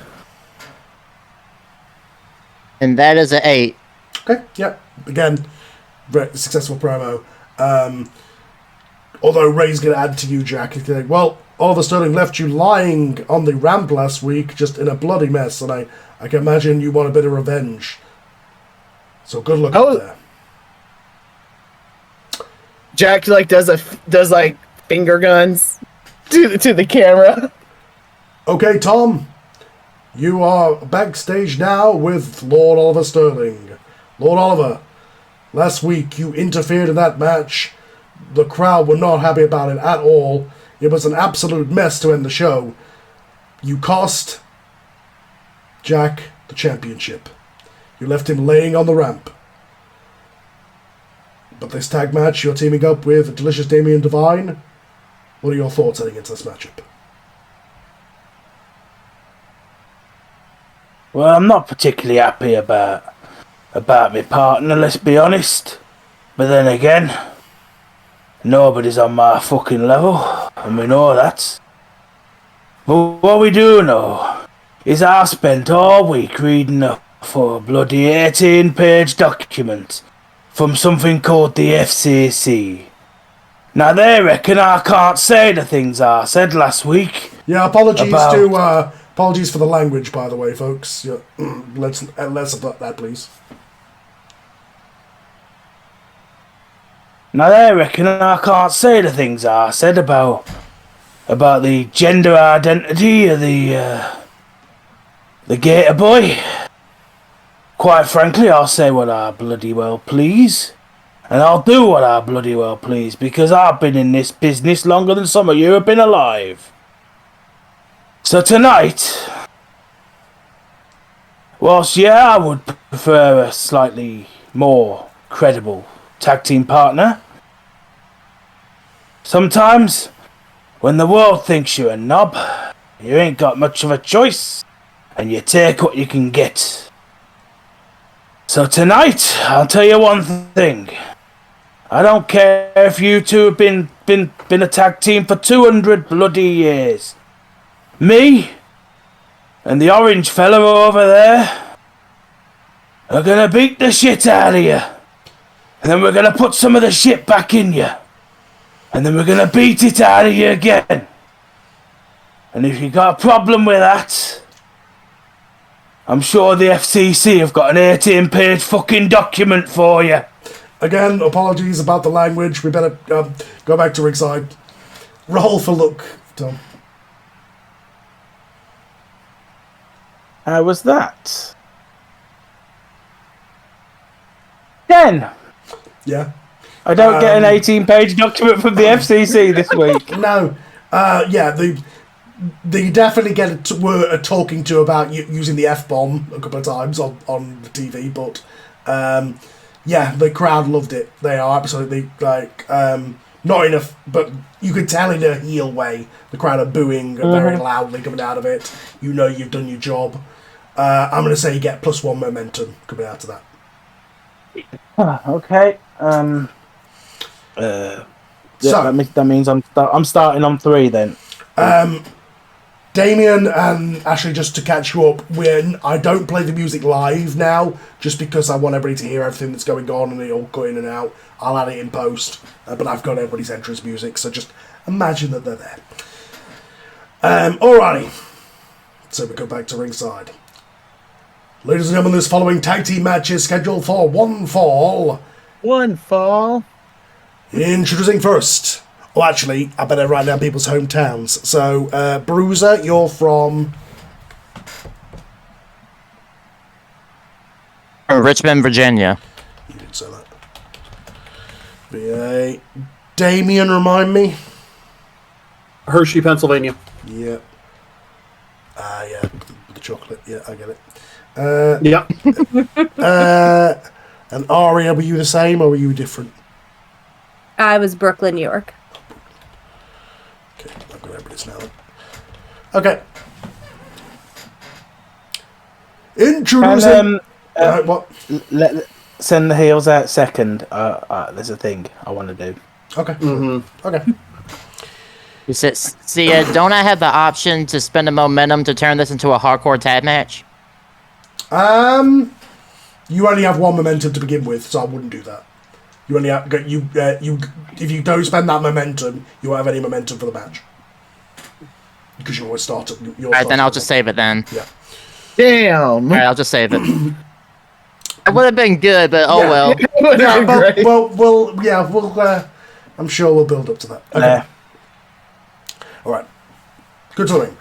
And that is an 8. Okay, yep. Again, very successful promo. Although Ray's going to add to you, Jack. He's going to, well, Oliver Sterling left you lying on the ramp last week, just in a bloody mess, and I can imagine you want a bit of revenge. So good luck up there. Jack does like finger guns to the camera. Okay, Tom, you are backstage now with Lord Oliver Sterling. Lord Oliver, last week you interfered in that match. The crowd were not happy about it at all. It was an absolute mess to end the show. You cost Jack the championship. You left him laying on the ramp. But this tag match, you're teaming up with Delicious Damien Divine. What are your thoughts heading into this matchup? Well, I'm not particularly happy about my partner, let's be honest. But then again, nobody's on my fucking level, and we know that. But what we do know is I spent all week reading up for a bloody 18-page document from something called the FCC. Now they reckon I can't say the things I said last week. Yeah, apologies for the language, by the way, folks. Yeah, let's about that, please. Now they reckon I can't say the things I said about the gender identity of the Gator Boy. Quite frankly, I'll say what I bloody well please. And I'll do what I bloody well please, because I've been in this business longer than some of you have been alive. So tonight, whilst yeah, I would prefer a slightly more credible tag team partner, sometimes when the world thinks you're a knob, you ain't got much of a choice, and you take what you can get. So tonight, I'll tell you one thing. I don't care if you two have been a tag team for 200 bloody years. Me and the orange fella over there are gonna beat the shit out of you. And then we're gonna put some of the shit back in you. And then we're gonna beat it out of you again. And if you got a problem with that, I'm sure the FCC have got an 18-page fucking document for you. Again, apologies about the language. We better go back to ringside. Roll for look, Tom. How was that? 10. Yeah. I don't get an 18-page document from the FCC this week. No. Yeah, they definitely were talking to about using the F-bomb a couple of times on the TV, but yeah, the crowd loved it. They are absolutely, not enough, but you could tell in a heel way, the crowd are booing very loudly coming out of it. You know you've done your job. I'm going to say you get +1 momentum coming out of that. Okay. So that means I'm starting on 3 then. Damien and Ashley, just to catch you up, I don't play the music live now, just because I want everybody to hear everything that's going on and it'll go in and out. I'll add it in post, but I've got everybody's entrance music, so just imagine that they're there. Alrighty. So we go back to ringside. Ladies and gentlemen, this following tag team match is scheduled for one fall. One fall. Introducing first. Well, actually, I better write down people's hometowns. So, Bruiser, you're from... Richmond, Virginia. You didn't say that. VA. Damien, remind me. Hershey, Pennsylvania. Yeah. Yeah. The chocolate. Yeah, I get it. Yep. And Aria, were you the same or were you different? I was Brooklyn, New York. Okay, I've got everybody's now. Okay. Introducing... what? Send the heels out second. There's a thing I want to do. Okay. Mm-hmm. Okay. You said, see, don't I have the option to spend the momentum to turn this into a hardcore tag match? You only have 1 momentum to begin with, so I wouldn't do that. You only have if you don't spend that momentum, you won't have any momentum for the match because you always start at. Alright, then I'll just save it then. Yeah. Damn. Alright, I'll just save it. It would have been good, but oh well. I'm sure we'll build up to that. Okay. Nah. All right. Good talking.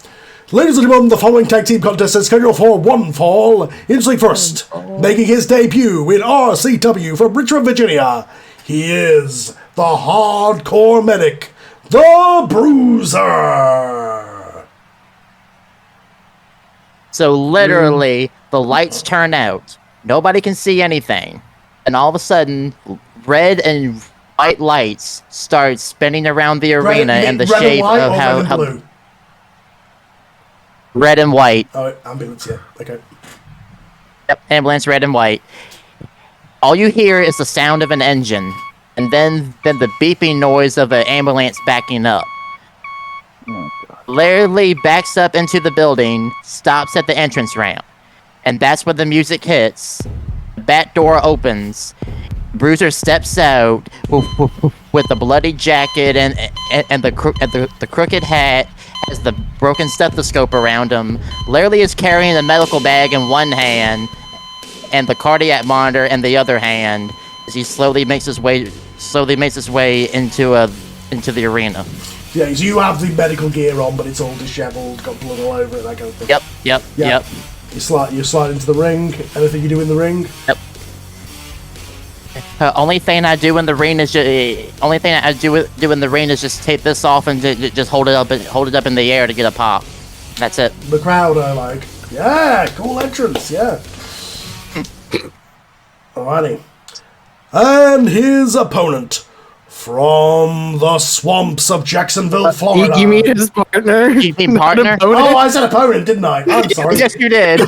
Ladies and gentlemen, the following tag team contest is scheduled for one fall. Instantly first, making his debut in RCW from Richmond, Virginia, he is the hardcore medic, the Bruiser. So literally, the lights turn out. Nobody can see anything. And all of a sudden, red and white lights start spinning around the arena in the red shape and white of or how... red and blue? Red and white. Oh, ambulance, yeah. Okay. Yep, ambulance, red and white. All you hear is the sound of an engine, and then the beeping noise of an ambulance backing up. Larry backs up into the building, stops at the entrance ramp, and that's when the music hits. The back door opens. Bruiser steps out with the bloody jacket and the crooked hat. Has the broken stethoscope around him. Larry is carrying a medical bag in one hand and the cardiac monitor in the other hand as he slowly makes his way into the arena. Yeah, so you have the medical gear on, but it's all disheveled, got blood all over it, that kind of thing. Yep. You slide into the ring. Anything you do in the ring? Yep. Only thing I do in the ring is just take this off and just hold it up in the air to get a pop. That's it. The crowd are like, yeah, cool entrance, yeah. Alrighty. And his opponent from the swamps of Jacksonville, Florida. You mean his partner? You mean partner? Oh, I said opponent, didn't I? I'm sorry. Yes, you did.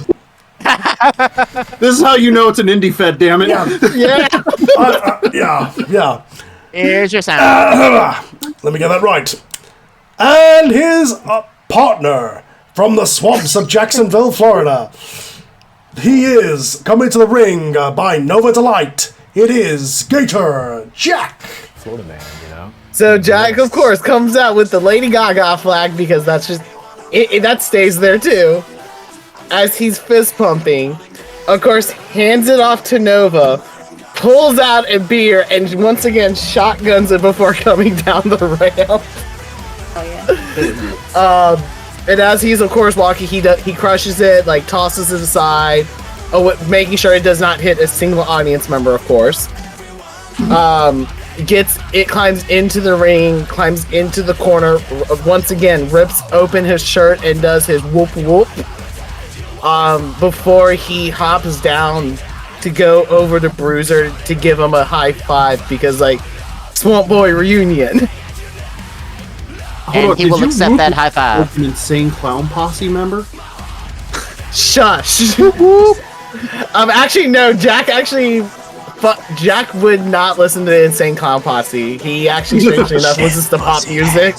This is how you know it's an indie fed, damn it. Yeah. Here's your sound. Let me get that right. And his partner from the swamps of Jacksonville, Florida. He is coming to the ring by Nova Delight. It is Gator Jack. Florida man, you know. So Jack, of course, comes out with the Lady Gaga flag because that's just that stays there too. As he's fist pumping, of course, hands it off to Nova, pulls out a beer, and once again shotguns it before coming down the ramp. Oh yeah. And as he's of course walking, he crushes it, like tosses it aside, making sure it does not hit a single audience member, of course. Climbs into the ring, climbs into the corner, once again rips open his shirt and does his whoop whoop. Before he hops down to go over to Bruiser to give him a high five because, like, Swamp Boy reunion. And he will accept that high five. An insane clown posse member? Shush. Actually, no. Jack would not listen to the Insane Clown Posse. He actually, strangely enough, listens to pop music.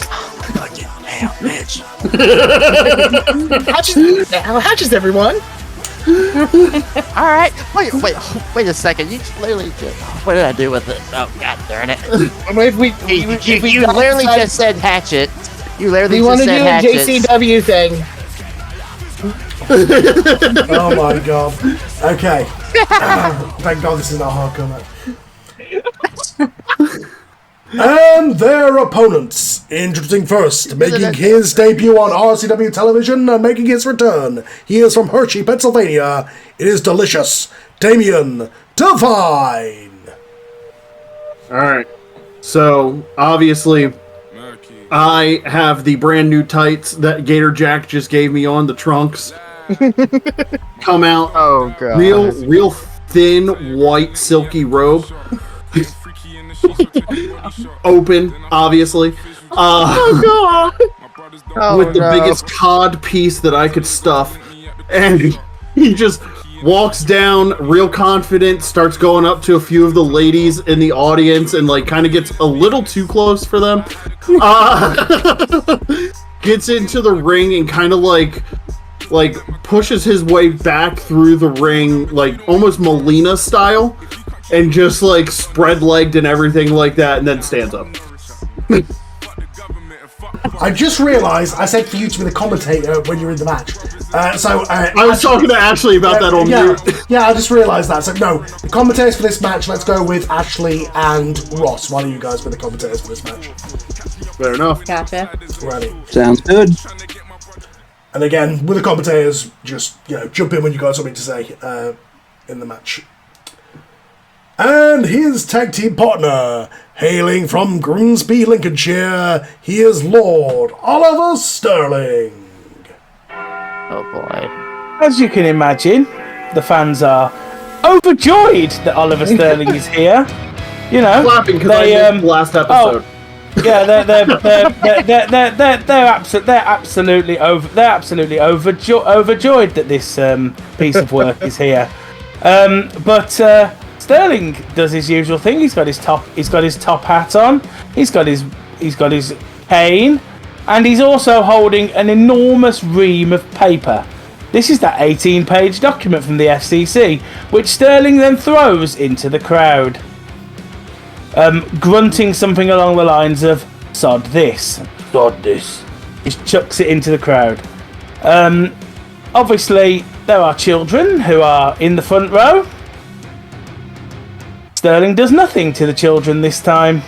Damn, bitch. Hatches, everyone. All right. Wait a second. You literally just... What did I do with it? Oh, god darn it. You literally just said hatchet. You literally just said hatchet. You want to do a JCW thing. Oh my god. Okay. Thank god this is not hardcore match. And their opponents. Introducing first, making his debut on RCW television and making his return. He is from Hershey, Pennsylvania. It is Delicious Damien Divine. Alright. So, obviously, I have the brand new tights that Gator Jack just gave me on, the trunks. Come out. Oh, God. Real thin, white, silky robe. Open, obviously. With the biggest cod piece that I could stuff. And he just walks down real confident, starts going up to a few of the ladies in the audience and like kind of gets a little too close for them. Gets into the ring and kind of like pushes his way back through the ring, like almost Molina style, and just like spread legged and everything like that, and then stands up. I just realised I said for you to be the commentator when you're in the match. I was talking to Ashley about that on mute. Yeah, I just realised that. So, no, the commentators for this match, let's go with Ashley and Ross. Why don't you guys be the commentators for this match? Fair enough. Gotcha. Ready. Sounds good. And again, with the commentators, just, jump in when you got something to say in the match. And his tag team partner, hailing from Grimsby, Lincolnshire, he is Lord Oliver Sterling. Oh boy. As you can imagine, the fans are overjoyed that Oliver Sterling is here. You know, Clapping because I missed the last episode. Yeah, they're absolutely overjoyed that this piece of work is here. But Sterling does his usual thing. He's got his top hat on. He's got his cane, and he's also holding an enormous ream of paper. This is that 18-page document from the FCC, which Sterling then throws into the crowd, grunting something along the lines of "Sod this, sod this." He chucks it into the crowd. Obviously, there are children who are in the front row. Sterling does nothing to the children this time.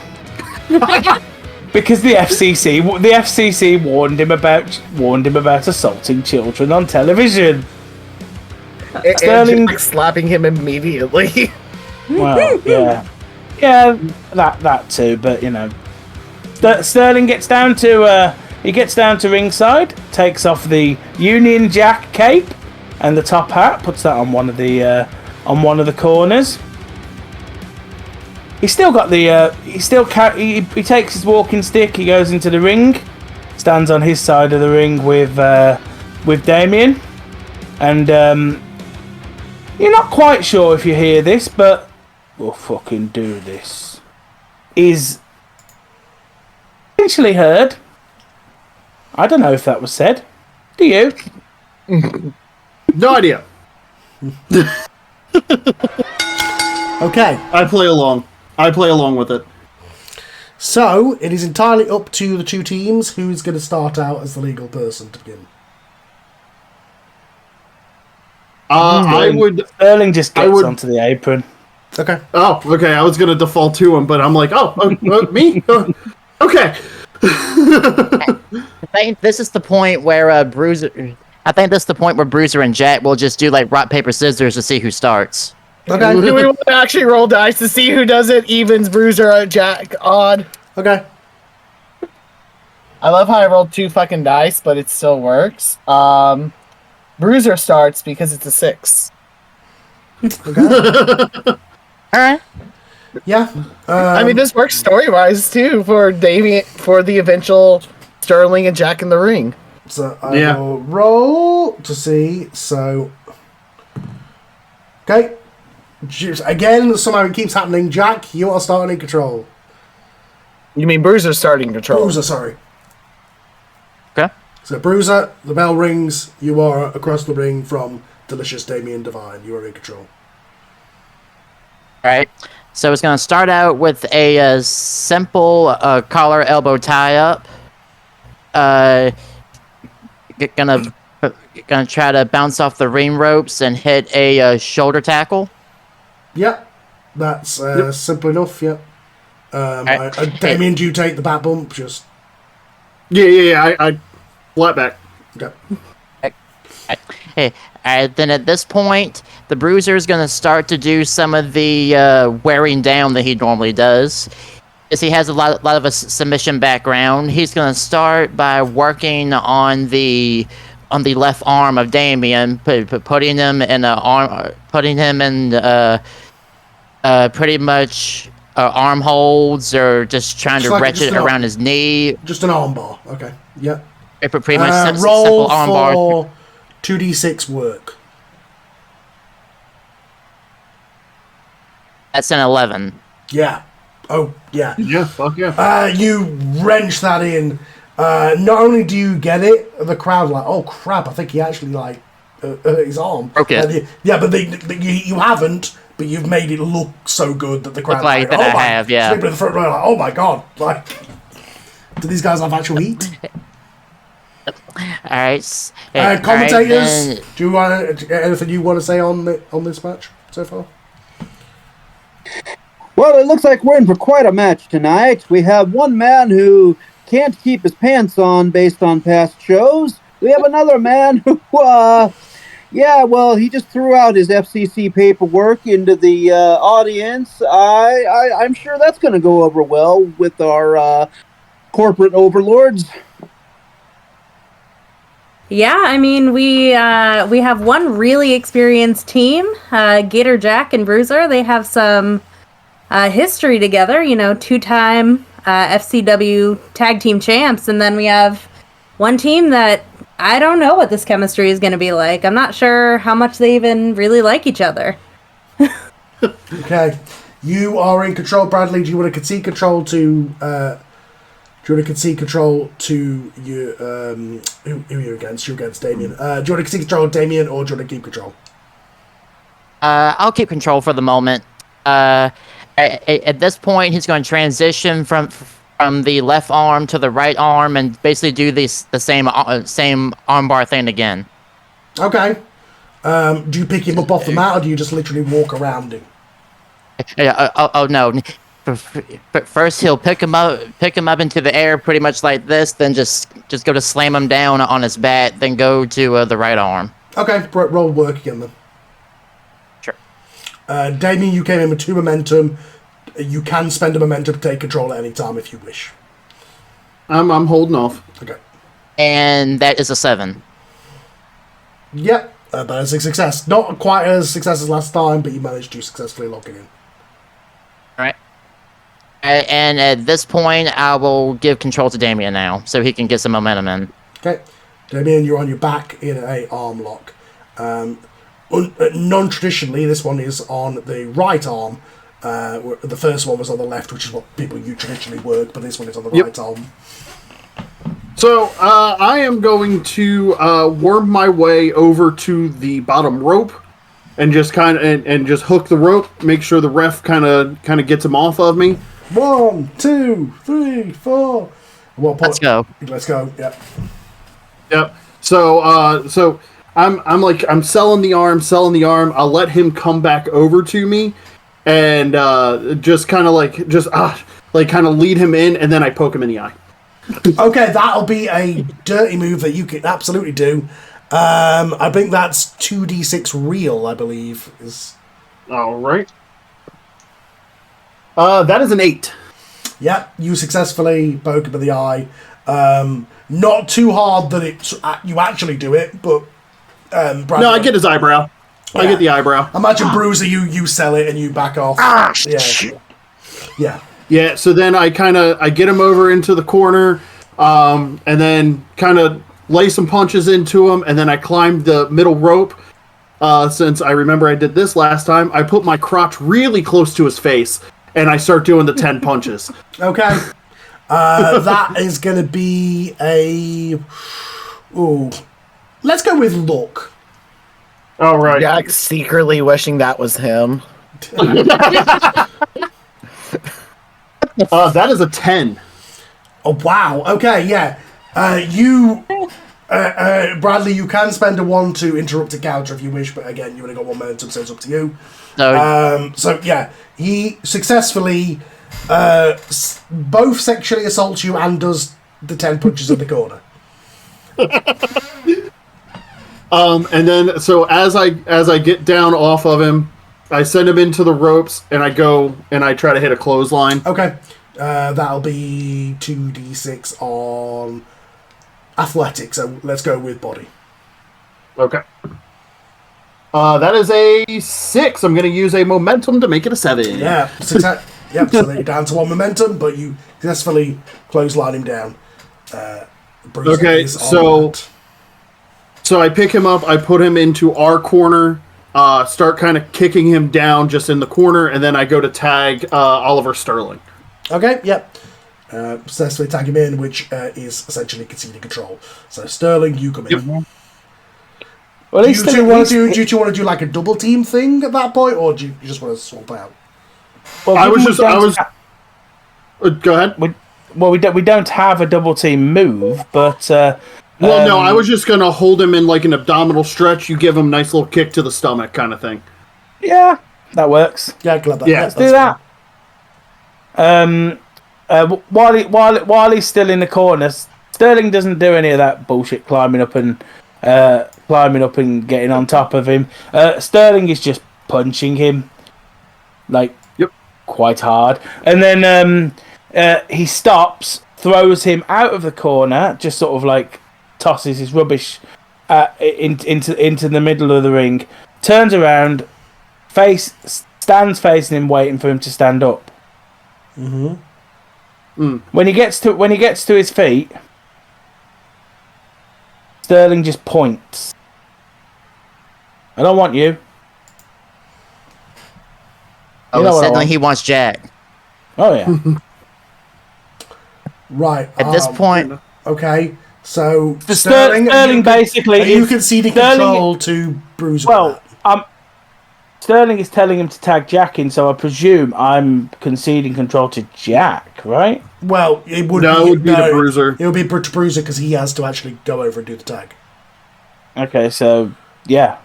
Because the FCC warned him about assaulting children on television. Sterling slapping him immediately. Well, yeah, that too. But Sterling gets down to ringside, takes off the Union Jack cape and the top hat, puts that on one of the corners. He's still got the. He takes his walking stick. He goes into the ring, stands on his side of the ring with Damien, and you're not quite sure if you hear this, but we'll fucking do this. Is eventually heard. I don't know if that was said. Do you? No idea. Okay. I play along with it. So, it is entirely up to the two teams who's going to start out as the legal person to begin. Sterling just gets onto the apron. Okay. Oh, okay. I was going to default to him, but I'm like, me? Okay. I think this is the point where Bruiser and Jack will just do like rock, paper, scissors to see who starts. Okay. Do we want to actually roll dice to see who does it? Evens, Bruiser, Jack, odd. Okay. I love how I rolled 2 fucking dice, but it still works. Bruiser starts because it's a 6. Okay. Alright. Yeah. I mean, this works story-wise, too, for Damien, for the eventual Sterling and Jack in the ring. So I will roll to see. So, okay. Again, somehow it keeps happening. Jack, you are starting control. You mean Bruiser starting control? Bruiser, sorry. Okay. So, Bruiser, the bell rings. You are across the ring from Delicious Damien Divine. You are in control. Alright. So it's going to start out with a simple collar elbow tie-up. Gonna try to bounce off the ring ropes and hit a shoulder tackle. Yep. That's simple enough, yep. Right. Damien, do you take the back bump? Just... Yeah. I flat back. Okay. Hey, then at this point, the Bruiser is going to start to do some of the wearing down that he normally does. As he has a lot of a submission background, he's going to start by working on the left arm of Damien, putting him in pretty much arm holds, or just trying to wrench it around his knee. Just an arm bar. Okay. Yep. Pretty much roll simple arm bar. for 2d6 work. That's an 11. Yeah. Oh, yeah. Yeah, fuck yeah. You wrench that in. Not only do you get it, the crowd like, oh crap, I think he actually hurt his arm. Okay. Yeah, but you haven't, but you've made it look so good that the crowd like that I have, yeah. People in the front row are like, oh my god, like, do these guys have actual heat? right. Commentators, Then, do you want anything you want to say on this match so far? Well, it looks like we're in for quite a match tonight. We have one man who can't keep his pants on based on past shows. We have another man who, he just threw out his FCC paperwork into the audience. I'm sure that's going to go over well with our corporate overlords. Yeah, I mean, we have one really experienced team, Gator Jack and Bruiser. They have some history together, two-time FCW tag team champs, and then we have one team that I don't know what this chemistry is going to be like. I'm not sure how much they even really like each other. Okay, you are in control, Bradley. Do you want to concede control to? Do you want to concede control to you? Who are you against? You're against Damien. Do you want to concede control of Damien, or do you want to keep control? I'll keep control for the moment. At this point, he's going to transition from the left arm to the right arm and basically do the same armbar thing again. Okay. Do you pick him up off the mat, or do you just literally walk around him? No. But first, he'll pick him up into the air, pretty much like this. Then just go to slam him down on his back. Then go to the right arm. Okay, roll work again then. Sure. Damien, you came in with 2 momentum. You can spend a momentum to take control at any time if you wish. I'm holding off. Okay. And that is a 7. Yep, that is a success. Not quite as success as last time, but you managed to successfully lock it in. All right. And at this point, I will give control to Damien now, so he can get some momentum in. Okay. Damien, you're on your back in a arm lock. Non-traditionally, this one is on the right arm. The first one was on the left, which is what people traditionally work, but this one is on the right arm. So I am going to worm my way over to the bottom rope and just and just hook the rope. Make sure the ref kind of gets him off of me. 1, 2, 3, 4. Let's go. Let's go. Yep. Yep. So I'm selling the arm. I'll let him come back over to me, and just kind of lead him in, and then I poke him in the eye. Okay, that'll be a dirty move that you can absolutely do. I think that's 2d6 real, I believe. All right. That is an 8. Yep, you successfully poke him in the eye. Not too hard that you actually do it, but Bradley, no, I get his eyebrow. Yeah. I get the eyebrow. Imagine Bruiser, you sell it and you back off. Yeah. So then I get him over into the corner, and then kind of lay some punches into him, and then I climb the middle rope. Since I remember I did this last time, I put my crotch really close to his face, and I start doing the 10 punches. Okay. That is going to be a... Ooh. Let's go with luck. All right. Jack secretly wishing that was him. That is a 10. Oh, wow. Okay, yeah. Bradley, you can spend a 1 to interrupt a counter if you wish, but again, you only got 1 momentum, so it's up to you. No. So, yeah, he successfully both sexually assaults you and does the 10 punches in the corner. And then, so as I get down off of him, I send him into the ropes, and I go and I try to hit a clothesline. Okay. That'll be 2d6 on athletics, so let's go with body. Okay. That is a 6. I'm going to use a momentum to make it a 7. Yeah. Yep, so then you're down to 1 momentum, but you successfully clothesline him down. Okay, so I pick him up, I put him into our corner, start kind of kicking him down just in the corner, and then I go to tag Oliver Sterling. Okay, yep. Successfully tag him in, which is essentially conceding control. So Sterling, you come in. Well, at least do you want to do like a double team thing at that point, or do you just want to swap out? Well, go ahead. We don't have a double team move, but Well, no, I was just gonna hold him in like an abdominal stretch. You give him a nice little kick to the stomach, kind of thing. Yeah, that works. Yeah, glad that. Yeah, Let's do that. While he's still in the corner, Sterling doesn't do any of that bullshit climbing up and getting on top of him. Sterling is just punching him, like quite hard, and then he stops, throws him out of the corner, just sort of like tosses his rubbish into the middle of the ring, turns around, stands facing him, waiting for him to stand up. When he gets to his feet, Sterling just points. I don't want you. Suddenly he wants Jack. Oh yeah. Right. At this point, Okay. So Sterling basically you is conceding Sterling, control to Bruiser. well, Sterling is telling him to tag Jack in, so I presume I'm conceding control to Jack, right? well, it would be the Bruiser. It would be to Bruiser because he has to actually go over and do the tag. Okay, so yeah.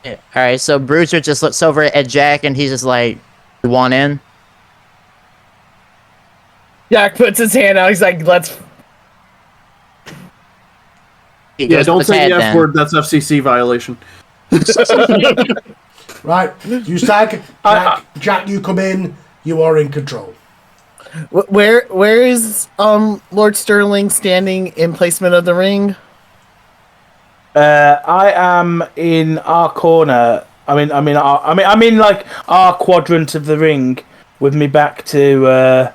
all right. So Bruiser just looks over at Jack, and he's just like, "You want in?" Jack puts his hand out. He's like, let's. He Yeah, goes don't with say Ted the F then. word. That's FCC violation. Right. You tag. Jack, you come in. You are in control. Where is Lord Sterling standing in placement of the ring? I am in our corner. I mean, like our quadrant of the ring, with my back to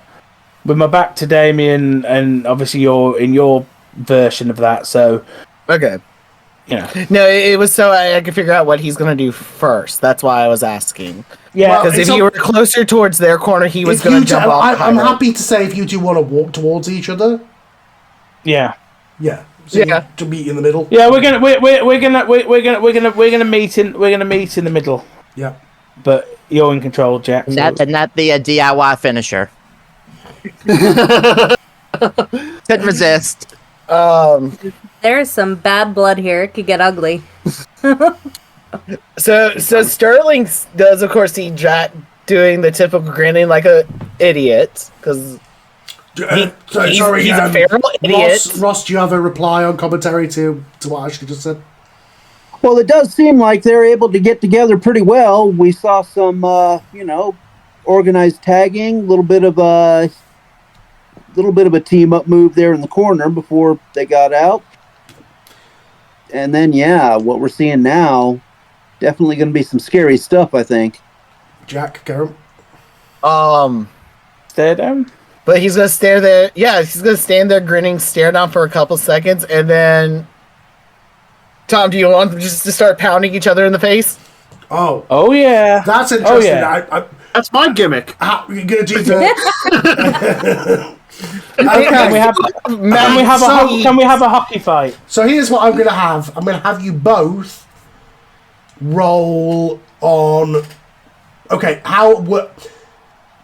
Damien, and obviously you're in your version of that. So, Okay. you know, No, it was so I could figure out what he's gonna do first. That's why I was asking. yeah. Well, Because if it's you were closer towards their corner, he was If gonna you jump two- off. I'm happy to say if you two want to walk towards each other. yeah. Yeah. So Yeah. to meet in the middle. Yeah, we're gonna meet in the middle. Yeah. But you're in control, Jack. So. Not the DIY finisher. Couldn't resist. There's some bad blood here. It could get ugly. So Sterling does, of course, see Jack doing the typical grinning like a idiot because Sorry, he's a feral idiot. Ross, do you have a reply on commentary to what Ashley just said? Well, it does seem like they're able to get together pretty well. We saw some, organized tagging, a little bit of a team up move there in the corner before they got out. And then, yeah, what we're seeing now, definitely going to be some scary stuff, I think. Jack, Karen? Stare down. But he's gonna stare there. Yeah, he's gonna stand there grinning, stare down for a couple seconds, and then. Tom, do you want them just to start pounding each other in the face? Oh yeah. That's interesting. Oh, yeah. That's my gimmick. You're gonna do that. Can we have a hockey fight? So here's what I'm gonna have. I'm gonna have you both roll on. Okay,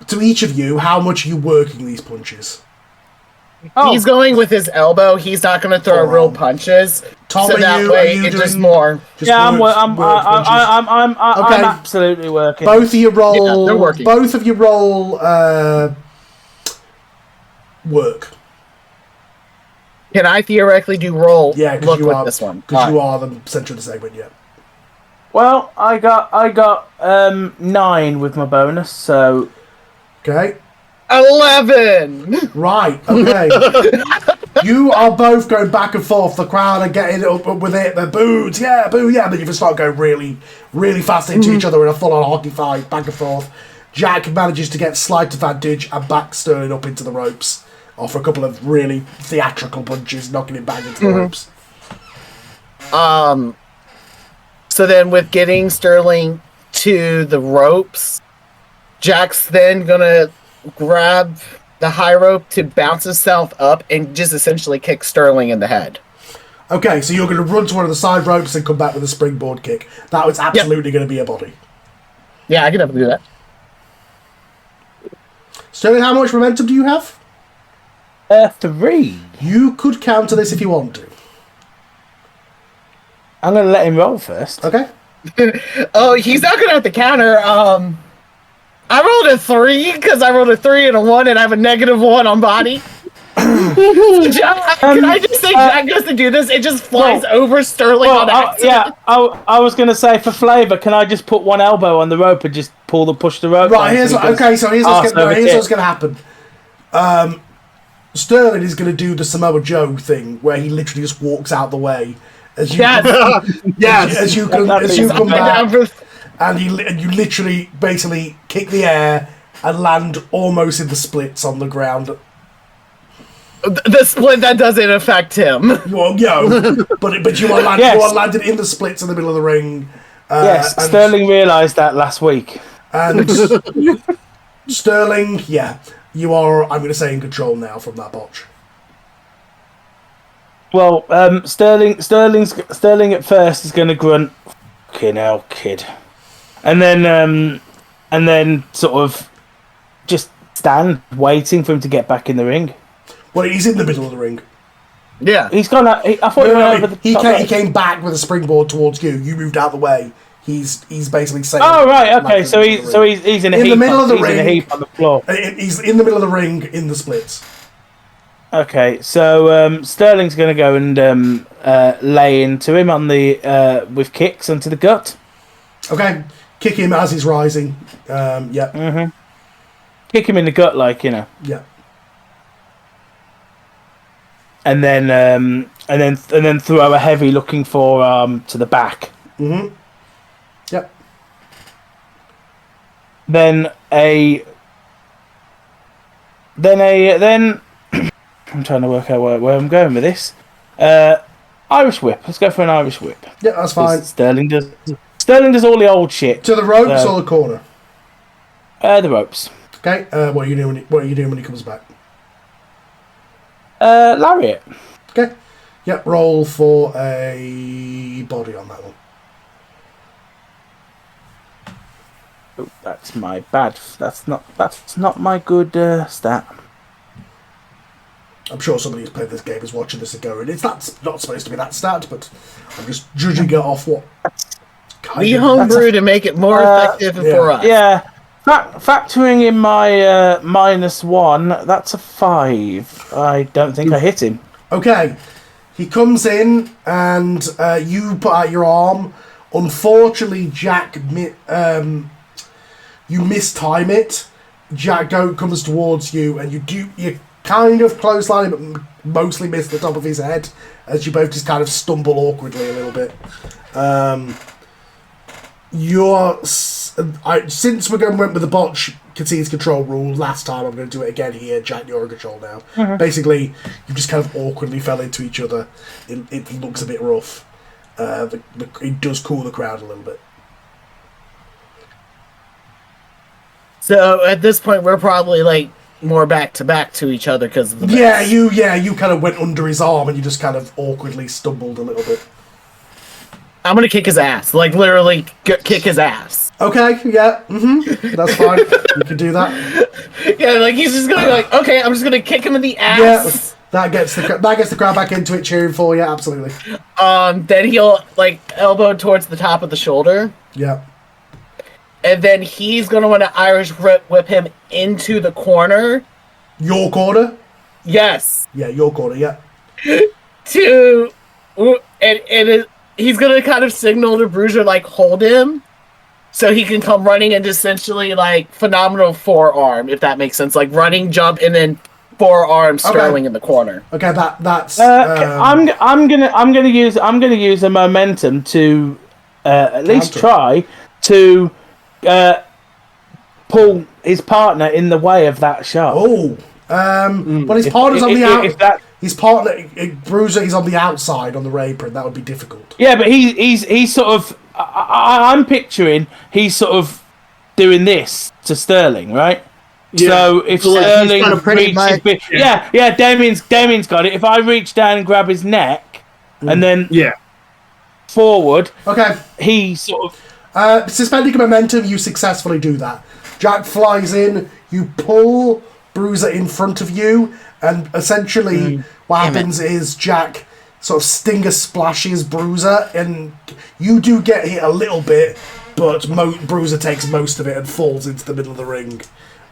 to each of you, how much are you working these punches? He's going with his elbow. He's not going to throw real punches. Tom, so that way, it's just more. I'm absolutely working. Both of you roll. Yeah, they're working. Both of you roll. Work. Can I theoretically do roll? Yeah, look because with this one. Because you are the center of the segment. Yeah. Well, I got 9 with my bonus, so Okay. 11. Right. Okay. You are both going back and forth. The crowd are getting up with it. The boos, yeah, boo, yeah. But you just start going really, really fast into each other in a full-on hockey fight, back and forth. Jack manages to get slight advantage and back Sterling up into the ropes off a couple of really theatrical punches, knocking him back into the ropes. So then, with getting Sterling to the ropes, Jack's then gonna grab the high rope to bounce himself up and just essentially kick Sterling in the head. Okay, so you're going to run to one of the side ropes and come back with a springboard kick. That was absolutely going to be a body. Yeah, I can definitely do that. Sterling, how much momentum do you have? 3. You could counter this if you want to. I'm going to let him roll first. Okay. Oh, he's not gonna have to counter. I rolled a 3 because I rolled a 3 and a 1, and I have a -1 on body. Jack, can I just say Jack goes to do this? It just flies over Sterling on accident. I was going to say for flavour, can I just put one elbow on the rope and just push the rope? Right, here's what's going to happen. Sterling is going to do the Samoa Joe thing, where he literally just walks out the way as you as you come back, and you literally basically kick the air and land almost in the splits on the ground. The split that doesn't affect him. Well, but you are landed in the splits in the middle of the ring. Yes, Sterling realised that last week. And Sterling, you are, I'm going to say, in control now from that botch. Well, Sterling at first is going to grunt, "Fucking hell, kid," and then sort of just stand waiting for him to get back in the ring. Well, he's in the middle of the ring. Yeah, he's gone. I thought he went over the he top. came back with a springboard towards you. You moved out of the way. He's basically saying. Oh right, okay. So he's in a heap. The middle of the ring. ring. In a heap on the floor. He's in the middle of the ring in the splits. Okay, so Sterling's going to go and lay into him on the with kicks onto the gut. Okay, kick him as he's rising. Yeah. Mm-hmm. Kick him in the gut, Yeah. And then throw a heavy looking forearm to the back. Mm-hmm. Yep. Then I'm trying to work out where I'm going with this. Irish whip. Let's go for an Irish whip. Yeah, that's fine. Sterling does all the old shit. To the ropes or the corner? The ropes. Okay. What are you doing when he comes back? Lariat. Okay. Yep. Roll for a body on that one. Oh, that's my bad. That's not my good stat. I'm sure somebody who's played this game is watching this and going, that's not supposed to be that stat, but I'm just judging it off what. We homebrew to make it more effective for us. Yeah. Factoring in my -1, that's a 5. I don't think I hit him. Okay. He comes in and you put out your arm. Unfortunately, Jack, you mistime it. Jack comes towards you and you kind of clothesline him, but mostly miss the top of his head as you both just kind of stumble awkwardly a little bit. Since we're went with the botch concedes control rule last time, I'm going to do it again here. Jack, you're in control now. Mm-hmm. Basically, you just kind of awkwardly fell into each other. It looks a bit rough. It does cool the crowd a little bit. So at this point, we're probably like more back to back to each other because of the mess. You kind of went under his arm and you just kind of awkwardly stumbled a little bit. I'm gonna kick his ass, like literally kick his ass. Okay, yeah, that's fine. You can do that. Yeah, like he's just gonna be like, okay, I'm just gonna kick him in the ass. Yeah, that gets the crowd back into it, cheering for you. Absolutely. Then he'll like elbow towards the top of the shoulder. Yeah. And then he's gonna want to Irish whip him into the corner. Your corner? Yes. Yeah, your corner. Yeah. He's gonna kind of signal to Bruiser like hold him, so he can come running and essentially like phenomenal forearm, if that makes sense. Like running, jump, and then forearm Sterling in the corner. Okay, that's. I'm gonna use a momentum to at least try to pull his partner in the way of that shot. Oh, well, his partner's on the out. His partner, Bruiser, he's on the outside on the apron. That would be difficult. Yeah, but he's sort of. I'm picturing he's sort of doing this to Sterling, right? Yeah. So if Sterling reaches, Damien's got it. If I reach down and grab his neck, and then forward, okay, he sort of suspending momentum. You successfully do that. Jack flies in. You pull Bruiser in front of you, and essentially what happens is Jack sort of stinger splashes Bruiser, and you do get hit a little bit, but Bruiser takes most of it and falls into the middle of the ring.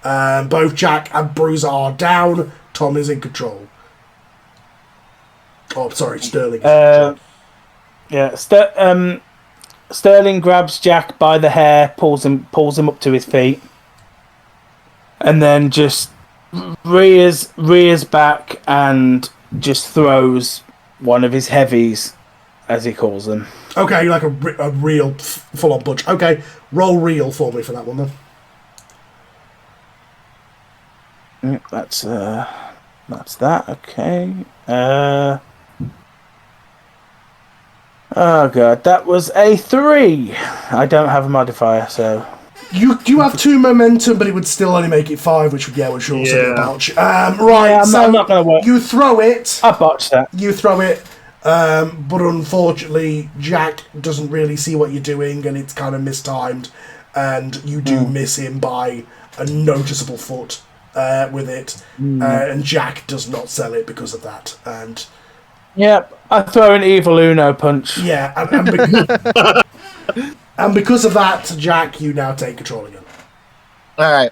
Both Jack and Bruiser are down. Tom is in control. Oh, sorry, Sterling. Sterling grabs Jack by the hair, pulls him up to his feet, and then just rears back and just throws one of his heavies, as he calls them. Okay, like a real full-on punch. Okay, roll real for me for that one then. That's that. Okay. Oh god, that was a 3. I don't have a modifier, so You have 2 momentum, but it would still only make it 5, which would also be a botch. Right, yeah, so I'm not gonna work. You throw it. I botched that. You throw it, but unfortunately, Jack doesn't really see what you're doing, and it's kind of mistimed, and you do miss him by a noticeable foot with it, and Jack does not sell it because of that. And yep, I throw an evil Uno punch. yeah, and because of that, Jack, you now take control again. All right.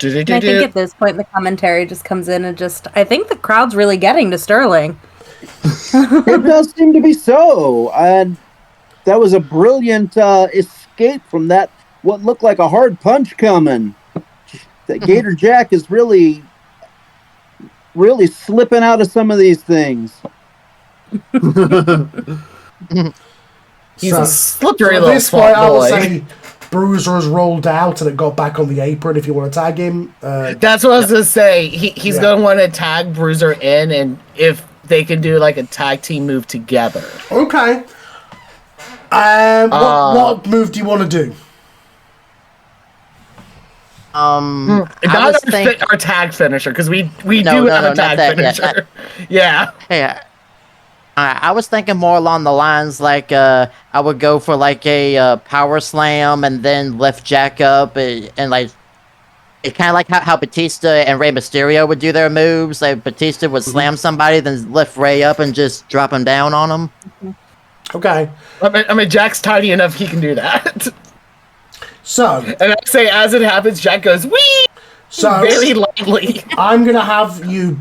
And I think at this point the commentary just comes in and I think the crowd's really getting to Sterling. It does seem to be so. And that was a brilliant escape from that, what looked like a hard punch coming. That Gator Jack is really slipping out of some of these things. He's a slippery at little this point, I will boy. say Bruiser has rolled out and it got back on the apron if you want to tag him. That's what I was going to say. He's going to want to tag Bruiser in, and if they can do like a tag team move together. Okay. What move do you want to do? Not our tag finisher, because we do have a tag finisher. Yeah. Yeah. I was thinking more along the lines like I would go for like a power slam and then lift Jack up and like it's kind of like how Batista and Rey Mysterio would do their moves. Like Batista would slam somebody, then lift Rey up and just drop him down on him. Okay. I mean, Jack's tiny enough he can do that. So, and I say as it happens, Jack goes wee. So very loudly. I'm gonna have you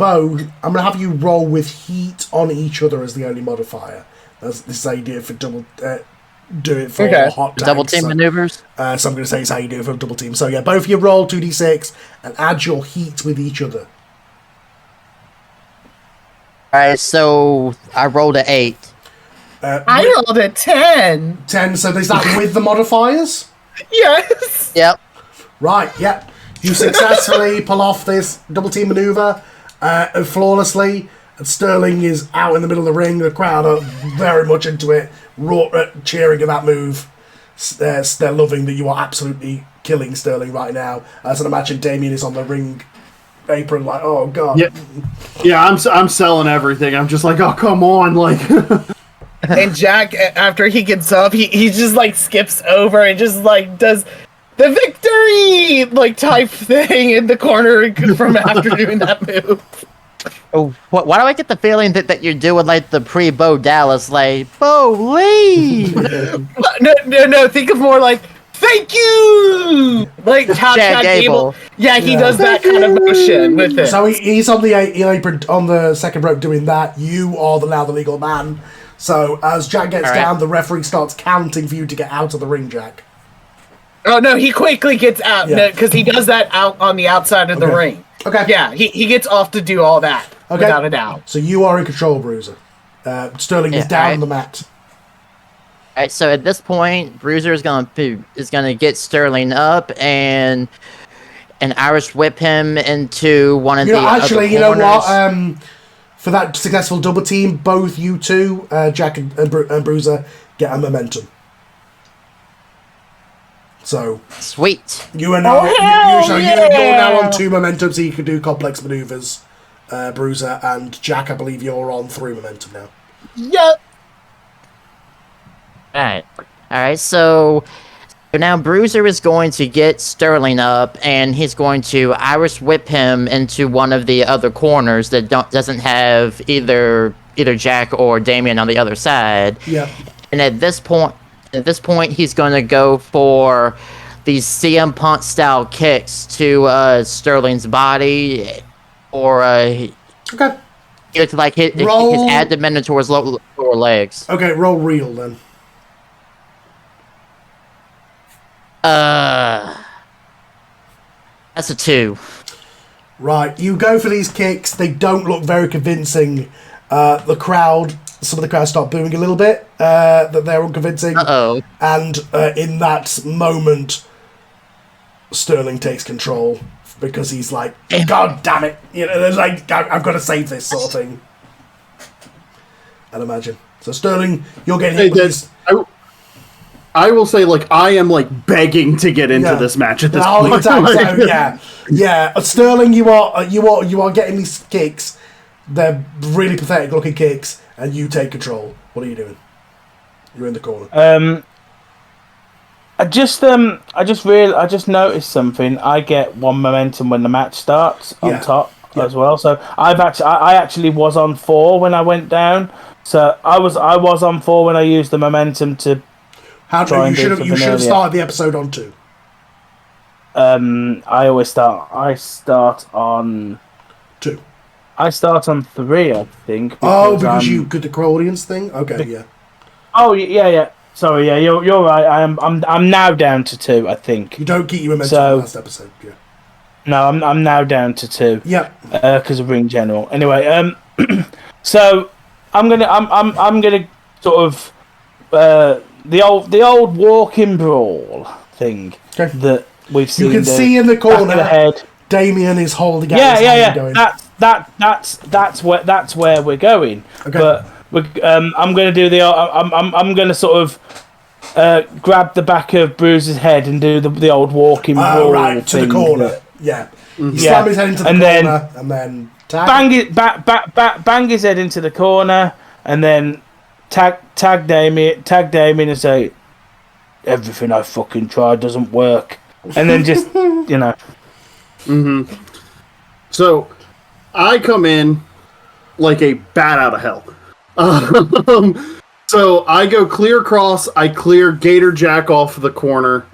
roll with heat on each other as the only modifier. That's this idea for double. Do it for hot tags. Double team maneuvers. So I'm going to say it's how you do it for double team. So yeah, both of you roll 2d6 and add your heat with each other. Alright, so I rolled an 8. I rolled a 10. 10, so is that with the modifiers? Yes. Yep. Right, yep. You successfully pull off this double team maneuver flawlessly. And Sterling is out in the middle of the ring. The crowd are very much into it, cheering at that move. They're loving that you are absolutely killing Sterling right now. As I imagine Damien is on the ring apron like, oh god. Yeah, I'm selling everything. I'm just like, oh come on, like. And Jack, after he gets up, he just like skips over and just like does the victory like type thing in the corner from after doing that move. Oh, why do I get the feeling that you're doing like the pre-Bo Dallas, like Bo Lee? No. Think of more like thank you, like how Chad Gable. Yeah, he does that kind of motion with it. So he's on the apron on the second rope doing that. You are now the legal man. So as Jack gets down, the referee starts counting for you to get out of the ring, Jack. Oh no, he quickly gets out because he does that out on the outside of the ring. Okay. Yeah, he gets off to do all that without a doubt. So you are in control, Bruiser. Sterling is down on the mat. Alright, so at this point, Bruiser is gonna get Sterling up and Irish whip him into one of the other corners. You know what? For that successful double team, both you two, Jack and Bruiser, get a momentum. So sweet. You are now you're now on 2 momentum, so you can do complex maneuvers. Bruiser and Jack, I believe you're on 3 momentum now. Yep. Alright, so So now Bruiser is going to get Sterling up, and he's going to Irish whip him into one of the other corners that doesn't have either Jack or Damien on the other side. Yeah. And at this point, he's going to go for these CM Punk style kicks to Sterling's body, or Okay. it's like his abdomen and towards lower legs. Okay, roll real then. That's a 2. Right, you go for these kicks. They don't look very convincing. Some of the crowd start booing a little bit. That they're unconvincing. Uh-oh. And in that moment, Sterling takes control because he's like, "God damn it!" You know, there's like, "I've got to save this" sort of thing. I'd imagine. So Sterling, you're getting hit with these. I will say, like, I am like begging to get into this match at this point. Yeah. Sterling, you are getting these kicks. They're really pathetic looking kicks, and you take control. What are you doing? You're in the corner. I just noticed something. I get 1 momentum when the match starts on top as well. So I actually was on 4 when I went down. So I was on 4 when I used the momentum to. You should have started the episode on 2. I start on 2. I start on 3, I think. Because you did the audience thing. Okay, yeah. Oh yeah. Sorry, yeah, you're right. I'm now down to 2, I think. You don't keep your momentum in the last episode. Yeah. No, I'm now down to 2. Yeah. Because of Ring General. Anyway, so I'm gonna sort of the old walking brawl thing that we've seen. You can see in the corner. The head. Damien is holding out his hand going. That's where we're going. Okay. But I'm going to do I'm going to sort of grab the back of Bruiser's head and do the old walking brawl right to the corner. Yeah. You slam his head into the corner and then tag. Bang his head into the corner and then tag Damien and say, "Everything I fucking tried doesn't work," and then just So I come in like a bat out of hell. So I go clear across. I clear Gator Jack off the corner.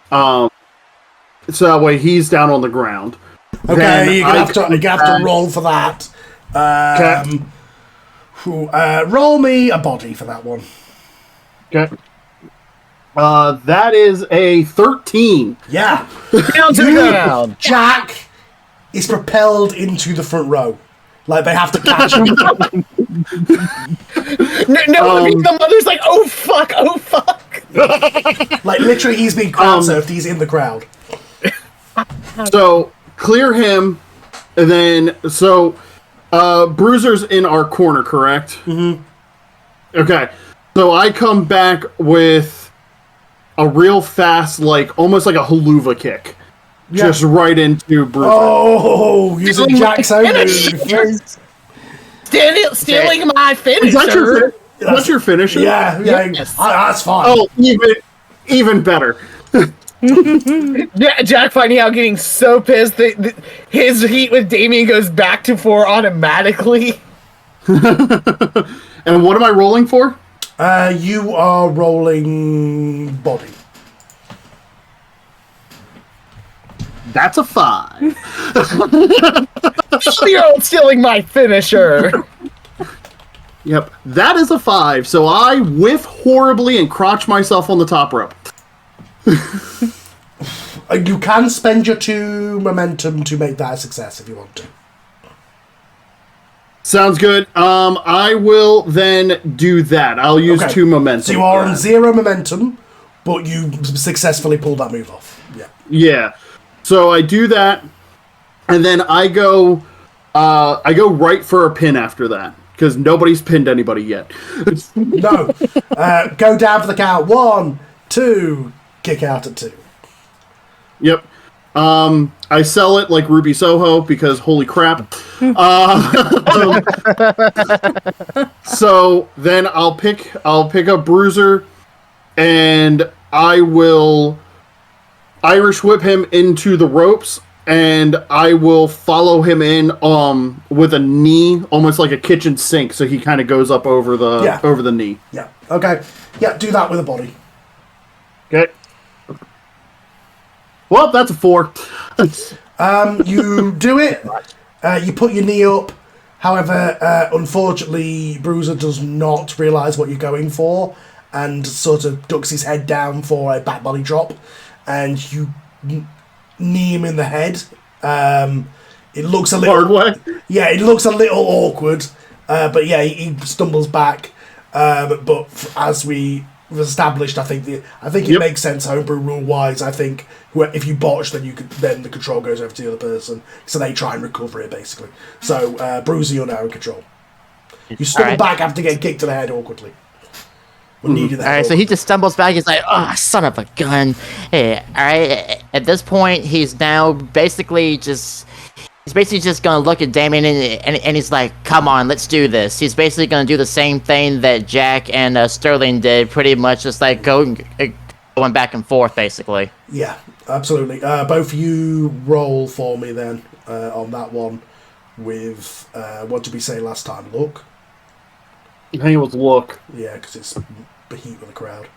So that way he's down on the ground. Okay, you're gonna have to roll for that. Roll me a body for that one. Okay. That is a 13. Yeah. Down to the ground. Jack is propelled into the front row. Like they have to catch him. The mother's like, "Oh fuck, oh fuck." Like literally he's being crowd surfed, he's in the crowd. So clear him, and then Bruiser's in our corner, correct? Mm-hmm. Okay. So I come back with a real fast, like almost like a haluva kick. Yeah. Just right into Bruiser. Oh, using Jack's own move. Stealing my finisher. That's your finisher? Yeah. Yes. That's fine. Oh, even better. Jack finding out, getting so pissed that his heat with Damien goes back to 4 automatically. And what am I rolling for? You are rolling body. That's a 5. You're stealing my finisher. Yep, that is a 5. So I whiff horribly and crotch myself on the top rope. You can spend your 2 momentum to make that a success if you want to. Sounds good. I will then do that. I'll use 2 momentum. So you are on 0 momentum, but you successfully pulled that move off. Yeah. Yeah. So I do that, and then I go right for a pin after that because nobody's pinned anybody yet. No. Go down for the count. 1, 2. Kick out at 2. Yep. I sell it like Ruby Soho because holy crap. So then I'll pick up Bruiser, and I will Irish whip him into the ropes, and I will follow him in with a knee, almost like a kitchen sink, so he kind of goes up over the knee. Yeah. Okay. Yeah, do that with a body. Okay. Well, that's a 4. You do it. You put your knee up. However, unfortunately, Bruiser does not realise what you're going for and sort of ducks his head down for a back body drop, and you knee him in the head. It looks a little... Hard way? Yeah, it looks a little awkward, but yeah, he stumbles back. But as we've established, I think it makes sense homebrew rule wise. I think if you botch, then the control goes over to the other person, so they try and recover it basically. So Bruiser, you're now in control. You stumble back after getting kicked to the head awkwardly. Alright, so he just stumbles back. He's like, "Oh, son of a gun!" Hey, alright. At this point, he's basically just gonna look at Damien and he's like, "Come on, let's do this." He's basically gonna do the same thing that Jack and Sterling did, pretty much just like going back and forth, basically. Yeah, absolutely. Both of you roll for me then on that one with what did we say last time? Look. I think it was look. Yeah, because it's the heat with the crowd.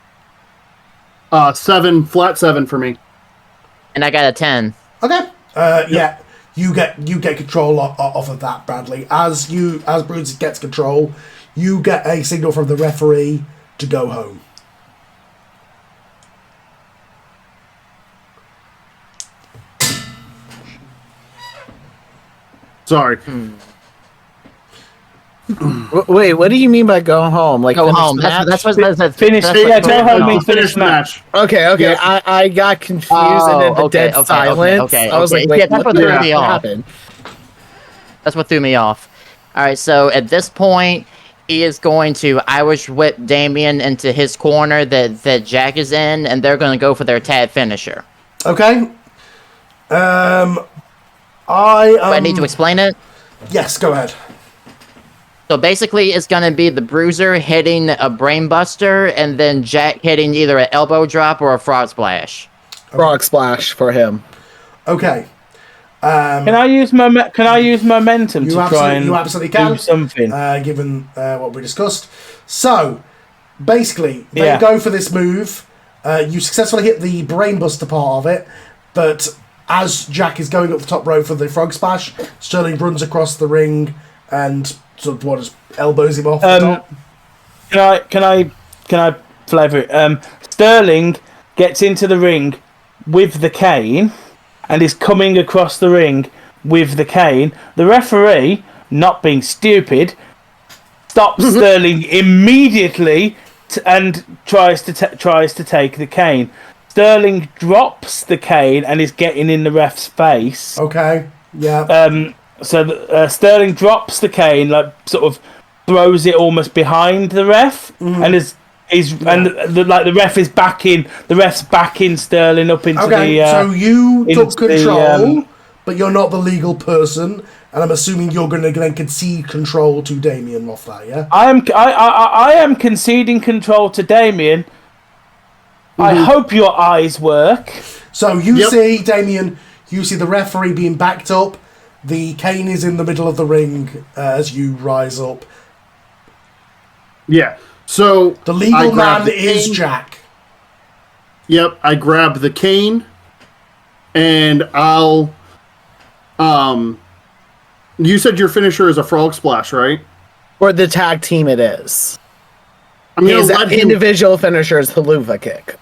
7, flat 7 for me. And I got a 10. Okay. Yeah, you get control off of that, Bradley. As Bruce gets control, you get a signal from the referee to go home. Sorry. Wait, what do you mean by go home? Like Go home. That's what Finish. Yeah, go home means Finish match. Okay. Yeah. I got confused and then the dead silence. I was like, wait, yeah, that's what threw me off. happened? That's what threw me off. All right, so at this point, he is going to Irish whip Damien into his corner that Jack is in, and they're going to go for their tag finisher. Okay. Do I need to explain it? Yes, go ahead. So basically, it's going to be the Bruiser hitting a Brainbuster, and then Jack hitting either an elbow drop or a frog splash. Frog splash for him. Okay. Can I use momentum to try and you absolutely can, do something? Given what we discussed. So, basically, they go for this move. You successfully hit the brainbuster part of it, but as Jack is going up the top rope for the frog splash, Sterling runs across the ring and sort of just elbows him off the top. Can I flavour it? Sterling gets into the ring with the cane and is coming across the ring with the cane. The referee, not being stupid, stops Sterling immediately and tries to take the cane. Sterling drops the cane and is getting in the ref's face. Okay, yeah. So Sterling drops the cane, like sort of throws it almost behind the ref, and the ref is backing. The ref's backing Sterling up into the. So you took control, but you're not the legal person, and I'm assuming you're going to then concede control to Damien off that. Yeah. I am conceding control to Damien. I hope your eyes work. So you see Damien. You see the referee being backed up. The cane is in the middle of the ring as you rise up. Yeah. So the legal man is Jack. Yep, I grab the cane and I'll you said your finisher is a frog splash, right? For the tag team it is. I'm gonna His let him... individual finisher is Haluva kick.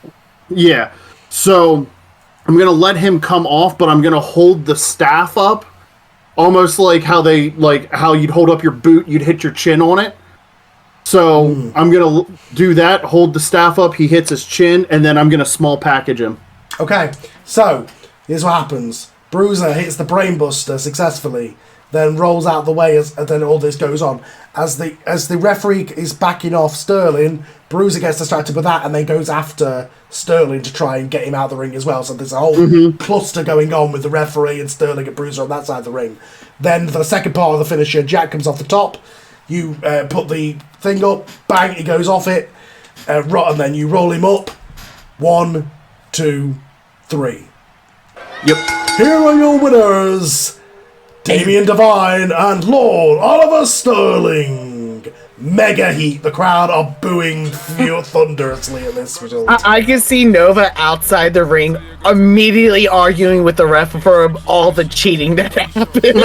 Yeah. So I'm gonna let him come off, but I'm gonna hold the staff up. Almost like how you'd hold up your boot, you'd hit your chin on it. So I'm going to do that, hold the staff up, he hits his chin, and then I'm going to small package him. Okay, so here's what happens. Bruiser hits the brainbuster successfully, then rolls out the way and then all this goes on. As the referee is backing off Sterling, Bruiser gets distracted with that and then goes after Sterling to try and get him out of the ring as well. So there's a whole cluster going on with the referee and Sterling and Bruiser on that side of the ring. Then for the second part of the finisher, Jack comes off the top. You put the thing up, bang, he goes off it, and then you roll him up. 1, 2, 3. Yep. Here are your winners, Damien Devine and Lord Oliver Sterling. Mega heat. The crowd are booing thunderously at this result. I can see Nova outside the ring immediately arguing with the ref for all the cheating that happened.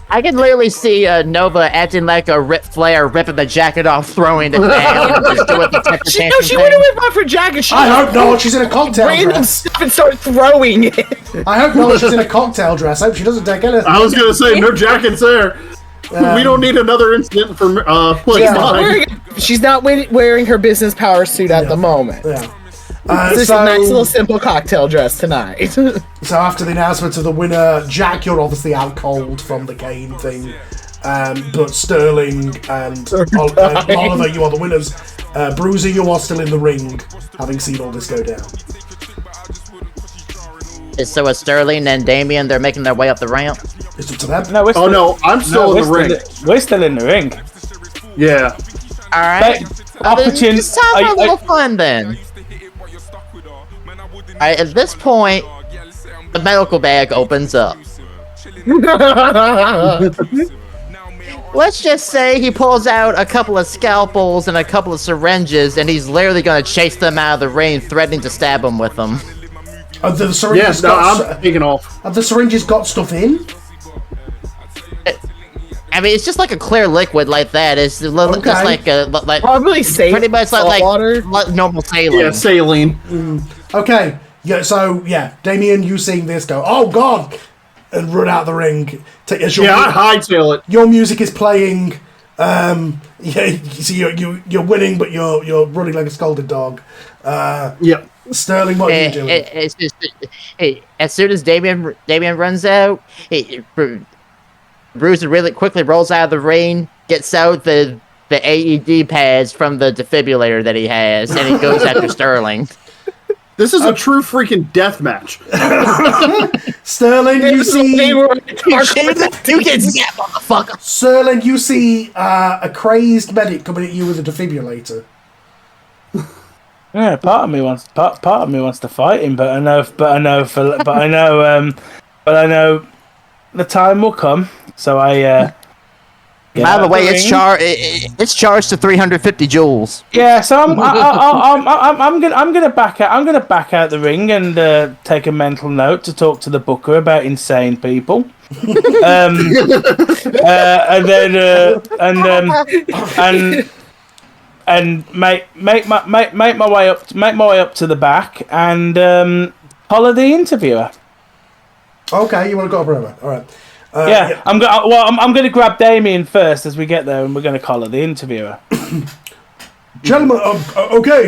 I can literally see Nova acting like a Ric Flair, ripping the jacket off, throwing it down, just doing the temper she tantrum wouldn't thing. whip off her jacket. She I hope not. She's in a cocktail random dress. stuff and start throwing it. I hope not. She's in a cocktail dress. I hope she doesn't take anything. I was gonna say no jackets there. We don't need another incident for She's not wearing her business power suit at the moment. Yeah. This is a nice little simple cocktail dress tonight. So after the announcement of the winner, Jack, you're obviously out cold from the cane thing. But Sterling and Oliver, you are the winners. Bruiser, you are still in the ring, having seen all this go down. So is Sterling and Damien, they're making their way up the ramp? It's up to them. No, I'm still in the ring. We're still in the ring. Yeah. Alright. Opportunity. Just have a little fun then. Alright, at this point, the medical bag opens up. Let's just say he pulls out a couple of scalpels and a couple of syringes, and he's literally going to chase them out of the ring, threatening to stab them with them. The syringes I'm taking off. Have the syringes got stuff in? I mean, it's just like a clear liquid like that. It's just like probably safe. Pretty much like water, like normal saline. Yeah, saline. Okay. Yeah. So yeah, Damien, you seeing this go? Oh God! And run out the ring. I hightail it. Your music is playing. So you're winning, but you're running like a scolded dog. Yep. Sterling, what are you doing? It's just, as soon as Damien runs out, Bruiser really quickly rolls out of the ring, gets out the AED pads from the defibrillator that he has, and he goes after Sterling. This is a true freaking death match. Sterling, you see... You get zapped, motherfucker! Sterling, you see a crazed medic coming at you with a defibrillator. Yeah, part of me wants to fight him, but I know the time will come. So I. By the way, it's charged to 350 joules. Yeah, so I'm gonna back out. I'm gonna back out the ring and take a mental note to talk to the booker about insane people. And make my way up to the back and follow the interviewer. Okay, you want to go up over? All right. Yeah, I'm going to grab Damien first as we get there, and we're going to collar the interviewer. Gentlemen,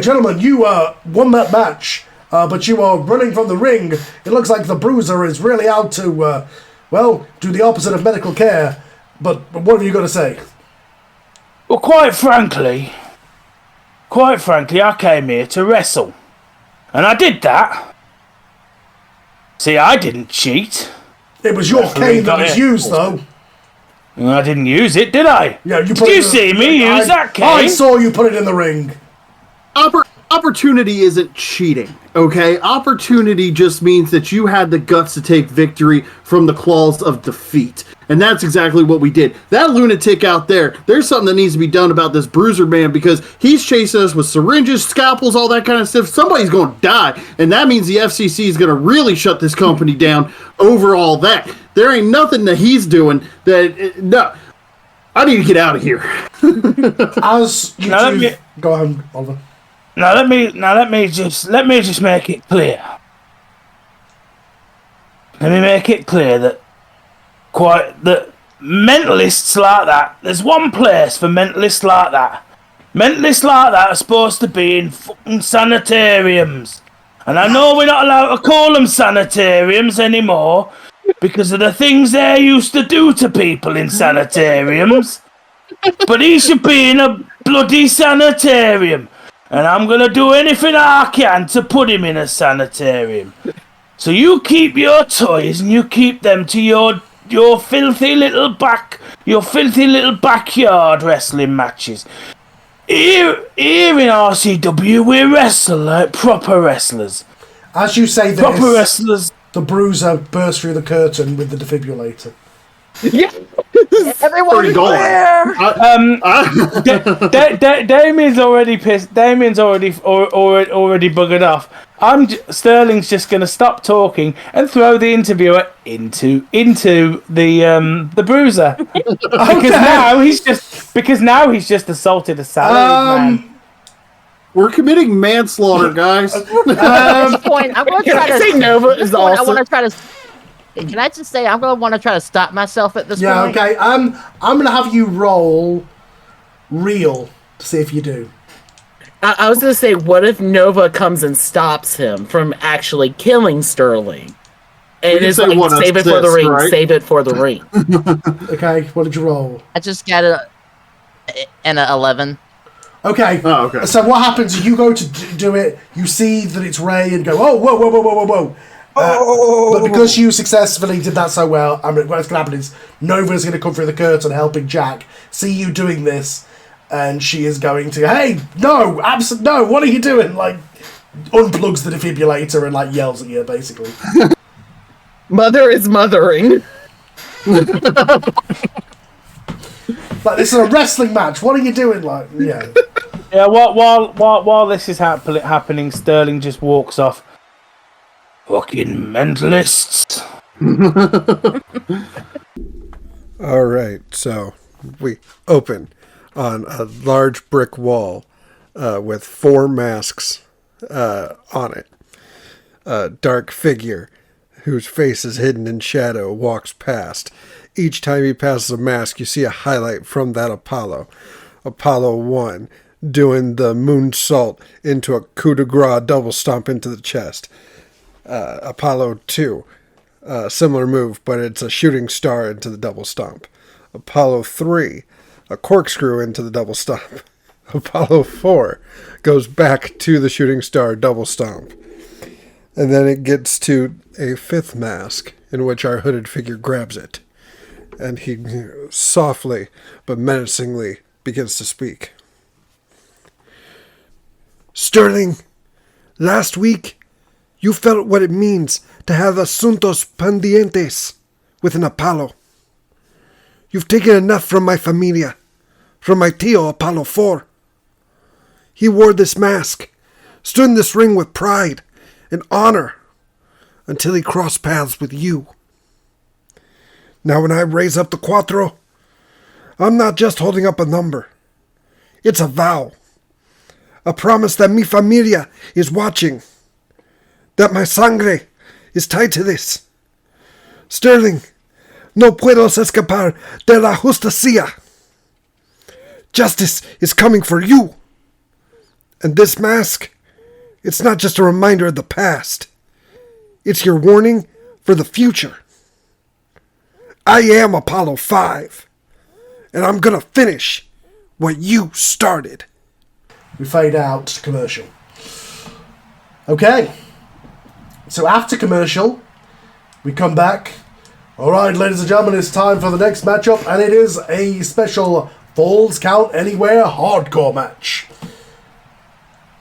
gentlemen, you won that match, but you are running from the ring. It looks like the Bruiser is really out to, do the opposite of medical care. But what have you got to say? Well, quite frankly, I came here to wrestle, and I did that. See, I didn't cheat. It was your cane that was used, though. I didn't use it, did I? Yeah, Did you see me use that cane? I saw you put it in the ring. Opportunity isn't cheating, okay? Opportunity just means that you had the guts to take victory from the claws of defeat. And that's exactly what we did. That lunatic out there's something that needs to be done about this Bruiser man, because he's chasing us with syringes, scalpels, all that kind of stuff. Somebody's going to die. And that means the FCC is going to really shut this company down over all that. There ain't nothing that he's doing no. I need to get out of here. As you go ahead, Oliver. Now let me just make it clear. Let me make it clear that mentalists like that, there's one place for mentalists like that. Mentalists like that are supposed to be in fucking sanitariums. And I know we're not allowed to call them sanitariums anymore because of the things they used to do to people in sanitariums. But he should be in a bloody sanitarium. And I'm going to do anything I can to put him in a sanitarium. So you keep your toys and you keep them to your filthy little backyard wrestling matches. Here in RCW, we wrestle like proper wrestlers. As you say Proper this, wrestlers. the bruiser bursts through the curtain with the defibrillator. Yeah. Everyone Pretty going. Damien's already pissed. Damien's already buggered off. Sterling's just gonna stop talking and throw the interviewer into the bruiser because now he's just assaulted a salaried man. We're committing manslaughter, guys. At this point, I'm going to try to say Nova is I also. want to try to. Can I just say I'm going to want to try to stop myself at this point? Yeah, okay. I'm gonna have you roll real to see if you do. I was gonna say, what if Nova comes and stops him from actually killing Sterling? And can it's say like, one save it for the assist, ring, right? save it for the ring. Okay, what did you roll? I just got an 11. Okay. Oh, okay. So what happens? You go to do it. You see that it's Ray, and go, "Oh, whoa, whoa, whoa, whoa, whoa, whoa!" But because you successfully did that so well, what's going to happen is Nova's going to come through the curtain, helping Jack. See you doing this, and she is going to, "Hey, no, no! What are you doing?" Like, unplugs the defibrillator and like yells at you, basically. Mother is mothering. Like, this is a wrestling match. What are you doing? Like, yeah. Yeah. While this is happening, Sterling just walks off. Fucking mentalists. All right, so we open on a large brick wall with 4 masks on it. A dark figure whose face is hidden in shadow walks past. Each time he passes a mask, you see a highlight from that Apollo. Apollo 1 doing the moonsault into a coup de grace double stomp into the chest. Apollo 2, similar move, but it's a shooting star into the double stomp. Apollo 3, a corkscrew into the double stomp. Apollo 4 goes back to the shooting star double stomp. And then it gets to a 5th mask, in which our hooded figure grabs it. And he softly but menacingly begins to speak. Sterling, last week you felt what it means to have asuntos pendientes with an Apollo. You've taken enough from my familia, from my tío Apollo 4. He wore this mask, stood in this ring with pride and honor, until he crossed paths with you. Now when I raise up the cuatro, I'm not just holding up a number. It's a vow. A promise that mi familia is watching. That my sangre is tied to this. Sterling, no puedo escapar de la justicia. Justice is coming for you. And this mask, it's not just a reminder of the past. It's your warning for the future. I am Apollo 5, and I'm gonna finish what you started. We fade out to commercial. Okay. So after commercial, we come back. Alright, ladies and gentlemen, it's time for the next matchup, and it is a special Falls Count Anywhere hardcore match.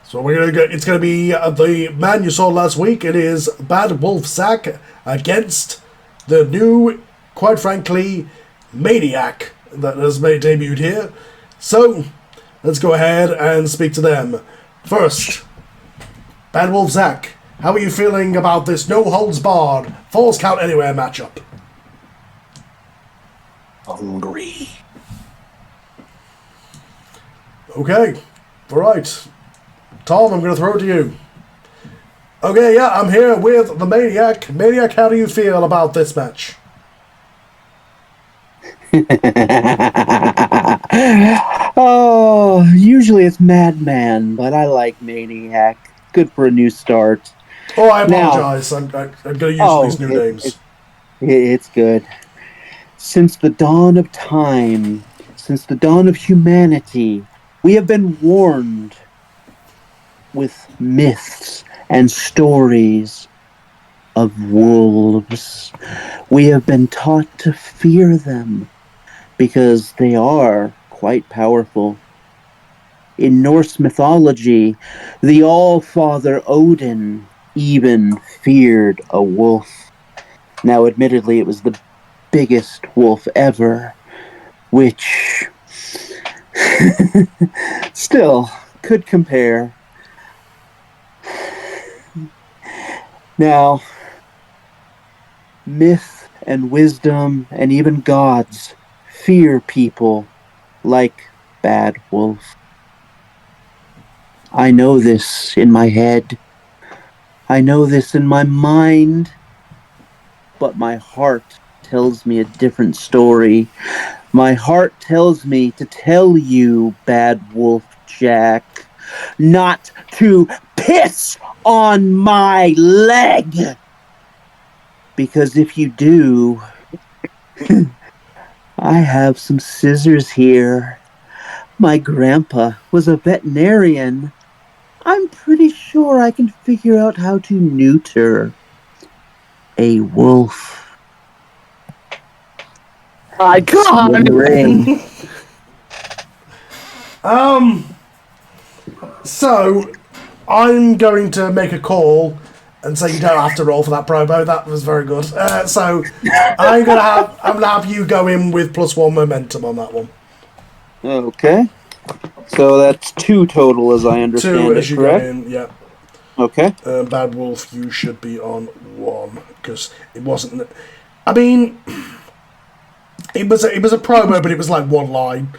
So it's going to be the man you saw last week. It is Bad Wolf Zack against the new, quite frankly, Maniac that has debuted here. So, let's go ahead and speak to them. First, Bad Wolf Zack, how are you feeling about this no-holds-barred Falls Count Anywhere matchup? Hungry. Okay, alright. Tom, I'm going to throw it to you. Okay, yeah, I'm here with the Maniac. Maniac, how do you feel about this match? Oh, usually it's Madman, but I like Maniac. Good for a new start. Oh, I apologize. I'm going to use these new names. It's good. Since the dawn of time, since the dawn of humanity, we have been warned with myths and stories of wolves. We have been taught to fear them because they are quite powerful. In Norse mythology, the All-Father Odin even feared a wolf. Now, admittedly, it was the biggest wolf ever, which still could compare. Now, myth and wisdom and even gods fear people like Bad Wolf. I know this in my head. I know this in my mind. But my heart tells me a different story. My heart tells me to tell you, Bad Wolf Jack, not to piss on my leg. Because if you do, I have some scissors here. My grandpa was a veterinarian. I'm pretty sure I can figure out how to neuter a wolf. My God! In the ring. So, I'm going to make a call and say you don't have to roll for that promo. That was very good. So, I'm gonna have you go in with +1 momentum on that one. Okay. So that's 2 total, as I understand 2 as it, you correct? go in. Yeah. Okay. Bad Wolf, you should be on 1 because it wasn't. I mean, it was a promo, but it was like 1 line.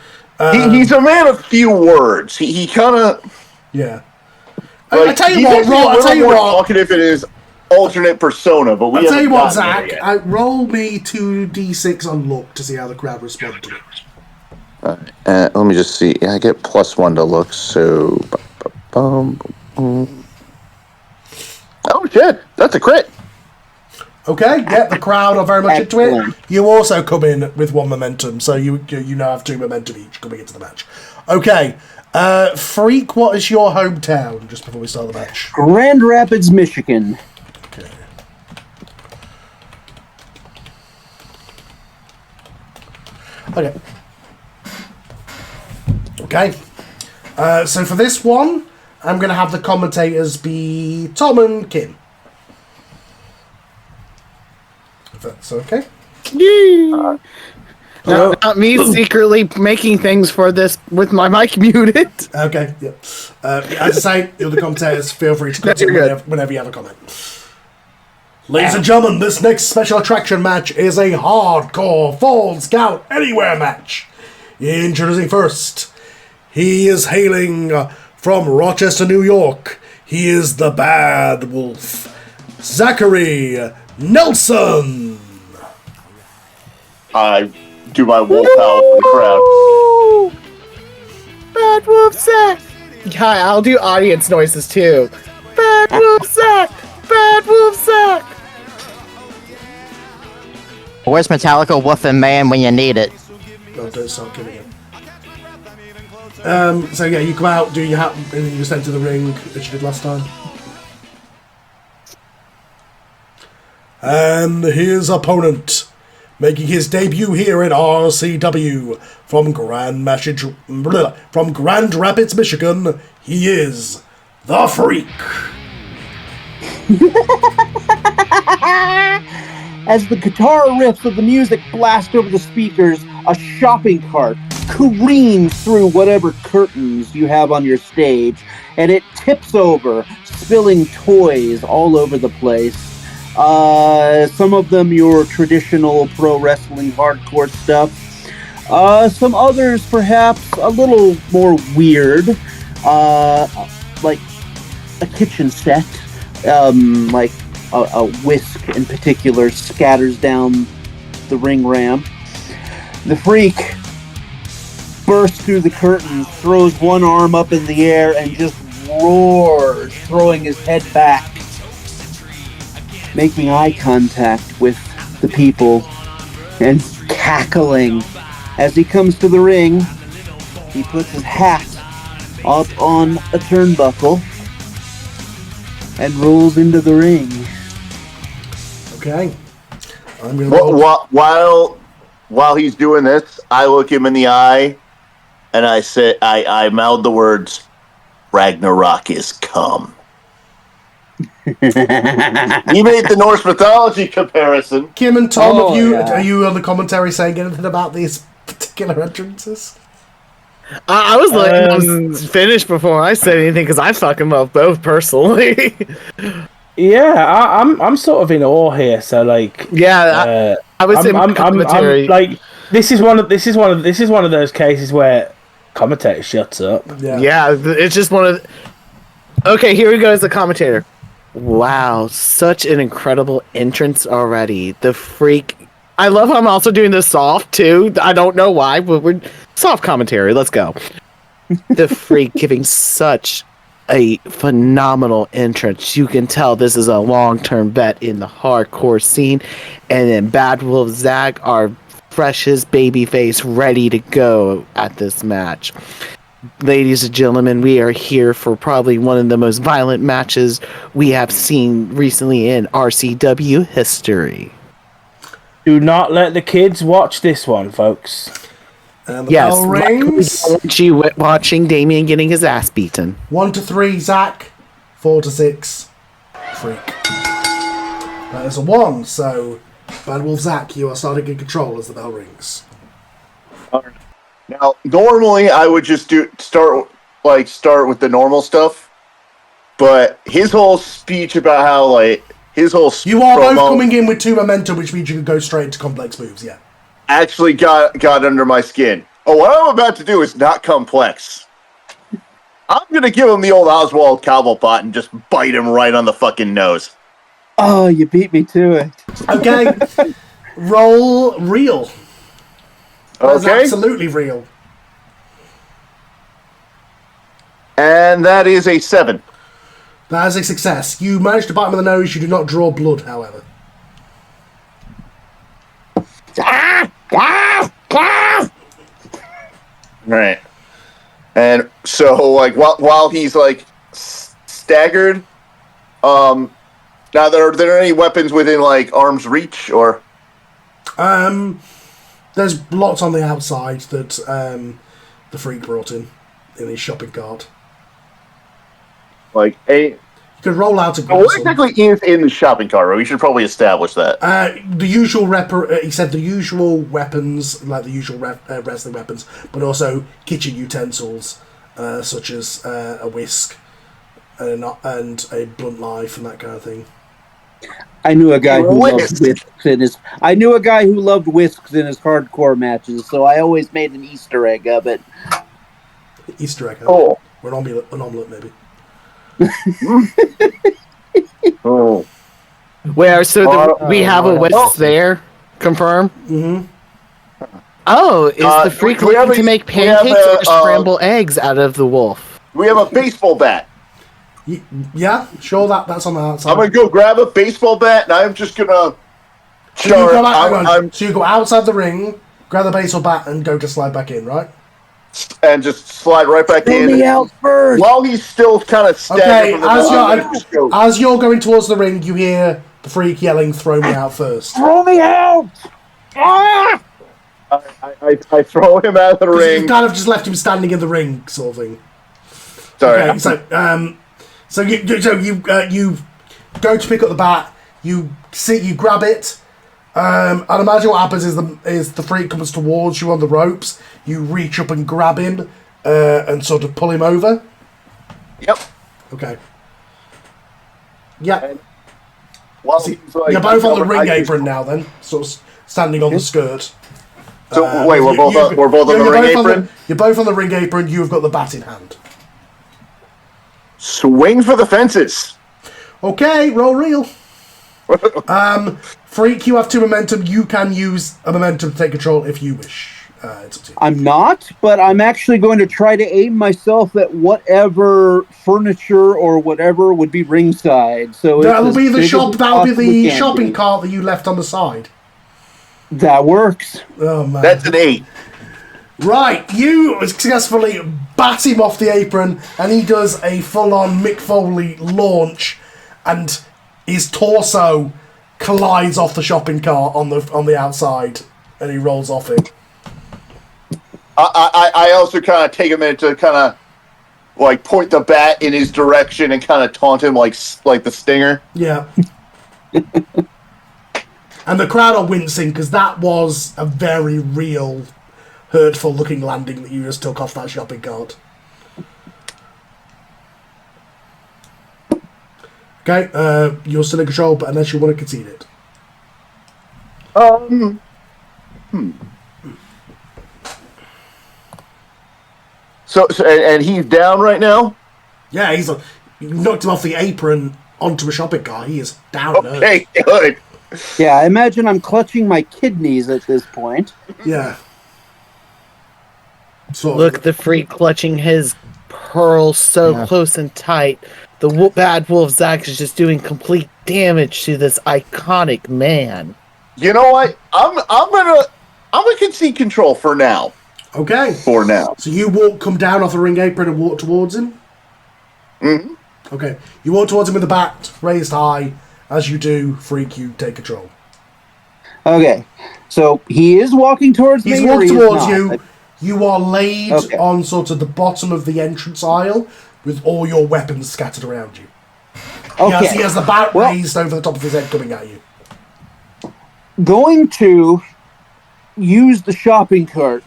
He's a man of few words. He kind of. Yeah. Like, I tell you he's what, actually Roll. a I little tell you more what. talkative in his alternate persona, but we I'll tell haven't you what, gotten there Zach. yet. Roll me 2d6 on luck to see how the crowd respond to it. Let me just see. Yeah, I get +1 to look, so. Oh shit! That's a crit. Okay, yeah, the crowd are very much into it. Excellent. You also come in with 1 momentum, so you now have 2 momentum each coming into the match. Okay, Freak, what is your hometown? Just before we start the match. Grand Rapids, Michigan. Okay. Okay. Okay. So for this one, I'm going to have the commentators be Tom and Kim. If that's okay. Not me secretly making things for this with my mic muted. Okay, yeah. As I say, the other commentators, feel free to cut in You're good. whenever you have a comment. Ladies and gentlemen, this next special attraction match is a hardcore Falls Count Anywhere match. Introducing first, he is hailing from Rochester, New York. He is the Bad Wolf, Zachary Nelson. I do my wolf howl for the crowd. Bad Wolf Zach! Hi, I'll do audience noises too. Bad Wolf Zach! Bad Wolf Zach! Where's Metallica Wolfing Man when you need it? Oh, don't start killing him. So yeah, you come out, do your hat, and then you just enter the ring as you did last time. And his opponent, making his debut here in RCW from Grand Rapids, Michigan, he is the Freak. As the guitar riffs of the music blast over the speakers, a shopping cart careens through whatever curtains you have on your stage, and it tips over, spilling toys all over the place. Some of them your traditional pro wrestling hardcore stuff. Some others perhaps a little more weird, like a kitchen set, like a whisk in particular scatters down the ring ramp. The Freak bursts through the curtains, throws one arm up in the air, and just roars, throwing his head back, making eye contact with the people, and cackling. As he comes to the ring, he puts his hat up on a turnbuckle and rolls into the ring. Okay. I'm gonna roll. While he's doing this, I look him in the eye and I said, I mouthed the words, Ragnarok is come. He made the Norse mythology comparison. Kim and Tom, yeah. are you on the commentary saying anything about these particular entrances? I was letting them finish before I said anything because I fucking love both personally. Yeah, I'm sort of in awe here. So like, I was in commentary. I'm like, this is one of those cases where commentator shuts up. Yeah, it's just one of. Okay, here we go as the commentator. Wow, such an incredible entrance already. The freak. I love how I'm also doing the soft too. I don't know why, but we're soft commentary. Let's go. The freak giving such a phenomenal entrance. You can tell this is a long-term bet in the hardcore scene. And then Bad Wolf Zach, our freshest babyface, ready to go at this match. Ladies and gentlemen, we are here for probably one of the most violent matches we have seen recently in RCW history. Do not let the kids watch this one, folks. And the bell rings. Watching Damien getting his ass beaten. 1 to 3, Zach. 4 to 6, Freak. That is a 1, so Bad Wolf Zach, you are starting in control as the bell rings. Now, normally I would just start with the normal stuff, but his whole speech about how you are both coming in with 2 momentum, which means you can go straight into complex moves. Yeah, actually got under my skin. Oh, what I'm about to do is not complex. I'm gonna give him the old Oswald Cobblepot and just bite him right on the fucking nose. Oh, you beat me to it. Okay, roll real. That's Okay, absolutely real. And that is a 7. That is a success. You managed to bite him on the nose. You do not draw blood, however. Right. And so, like, while he's like staggered, now are there any weapons within like arm's reach or? There's lots on the outside that the Freak brought in his shopping cart. Like you could roll out a. What exactly is in the shopping cart? We should probably establish that. The usual he said the usual weapons, like the usual wrestling weapons, but also kitchen utensils, such as a whisk and a blunt knife and that kind of thing. I knew a guy who loved whisks in his. I knew a guy who loved whisks in his hardcore matches, so I always made an Easter egg of it. Easter egg. Oh, or an omelet maybe. Oh. Where so we have a whisk there? Confirm. Mm-hmm. Oh, is the Freak looking to make pancakes or scramble eggs out of the wolf? We have a baseball bat. Yeah, sure. That's on the outside. I'm gonna go grab a baseball bat, and I'm just gonna. So you go outside the ring, grab the baseball bat, and go to slide back in, right? And just slide right back in. Me out first. While he's still kind of staggered. Okay, as you're going towards the ring, you hear the Freak yelling, "Throw me out first." Throw me out! Ah! I throw him out of the ring. You kind of just left him standing in the ring, sort of thing. Sorry. Okay, so you go to pick up the bat. You grab it. I'd imagine what happens is the Freak comes towards you on the ropes. You reach up and grab him and sort of pull him over. Yep. Okay. Yeah. You're both on the ring apron now, then, sort of standing on the skirt. So wait, we're both on the ring apron. You're both on the ring apron. You've got the bat in hand. Swing for the fences. Okay, roll real. Freak, you have 2 momentum. You can use a momentum to take control if you wish. It's up to you. I'm not, but I'm actually going to try to aim myself at whatever furniture or whatever would be ringside. So that'll be the shop. That'll be the shopping cart that you left on the side. That works. Oh man, that's an 8. Right, you successfully bat him off the apron, and he does a full-on Mick Foley launch, and his torso collides off the shopping cart on the outside, and he rolls off it. I also kind of take a minute to kind of like point the bat in his direction and kind of taunt him like the stinger. Yeah. And the crowd are wincing because that was a very real, hurtful-looking landing that you just took off that shopping cart. Okay, you're still in control, but unless you want to concede it. So and he's down right now? Yeah, you knocked him off the apron onto a shopping cart. He is down. Okay, good. Yeah, I imagine I'm clutching my kidneys at this point. Yeah. Sort Look, of. the freak clutching his pearls so close and tight. The bad wolf Zach is just doing complete damage to this iconic man. You know what? I'm gonna concede control for now. Okay. For now. So you come down off the ring apron and walk towards him? Mm-hmm. Okay. You walk towards him with the bat raised high. As you do, Freak, you take control. Okay, so he is walking towards me. He's or walking he is towards not? you. You are laid Okay. on sort of the bottom of the entrance aisle with all your weapons scattered around you. Okay. He has the bat Well- raised over the top of his head coming at you. Going to use the shopping cart,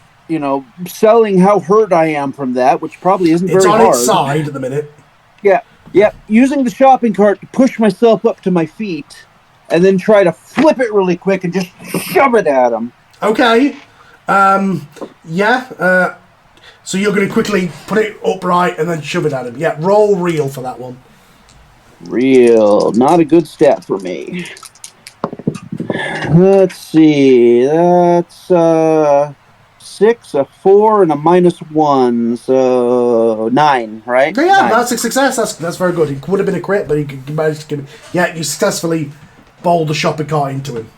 selling how hurt I am from that, which probably isn't It's very on hard. its side at the minute. Yeah, using the shopping cart to push myself up to my feet and then try to flip it really quick and just shove it at him. Okay. So you're going to quickly put it upright and then shove it at him. Yeah, roll real for that one. Real, not a good stat for me. Let's see, that's 6, a 4, and a -1, so 9, right? Okay, yeah, 9. that's a success. That's very good. It would have been a crit, but he managed to give it. Yeah, you successfully bowled the shopping cart into him.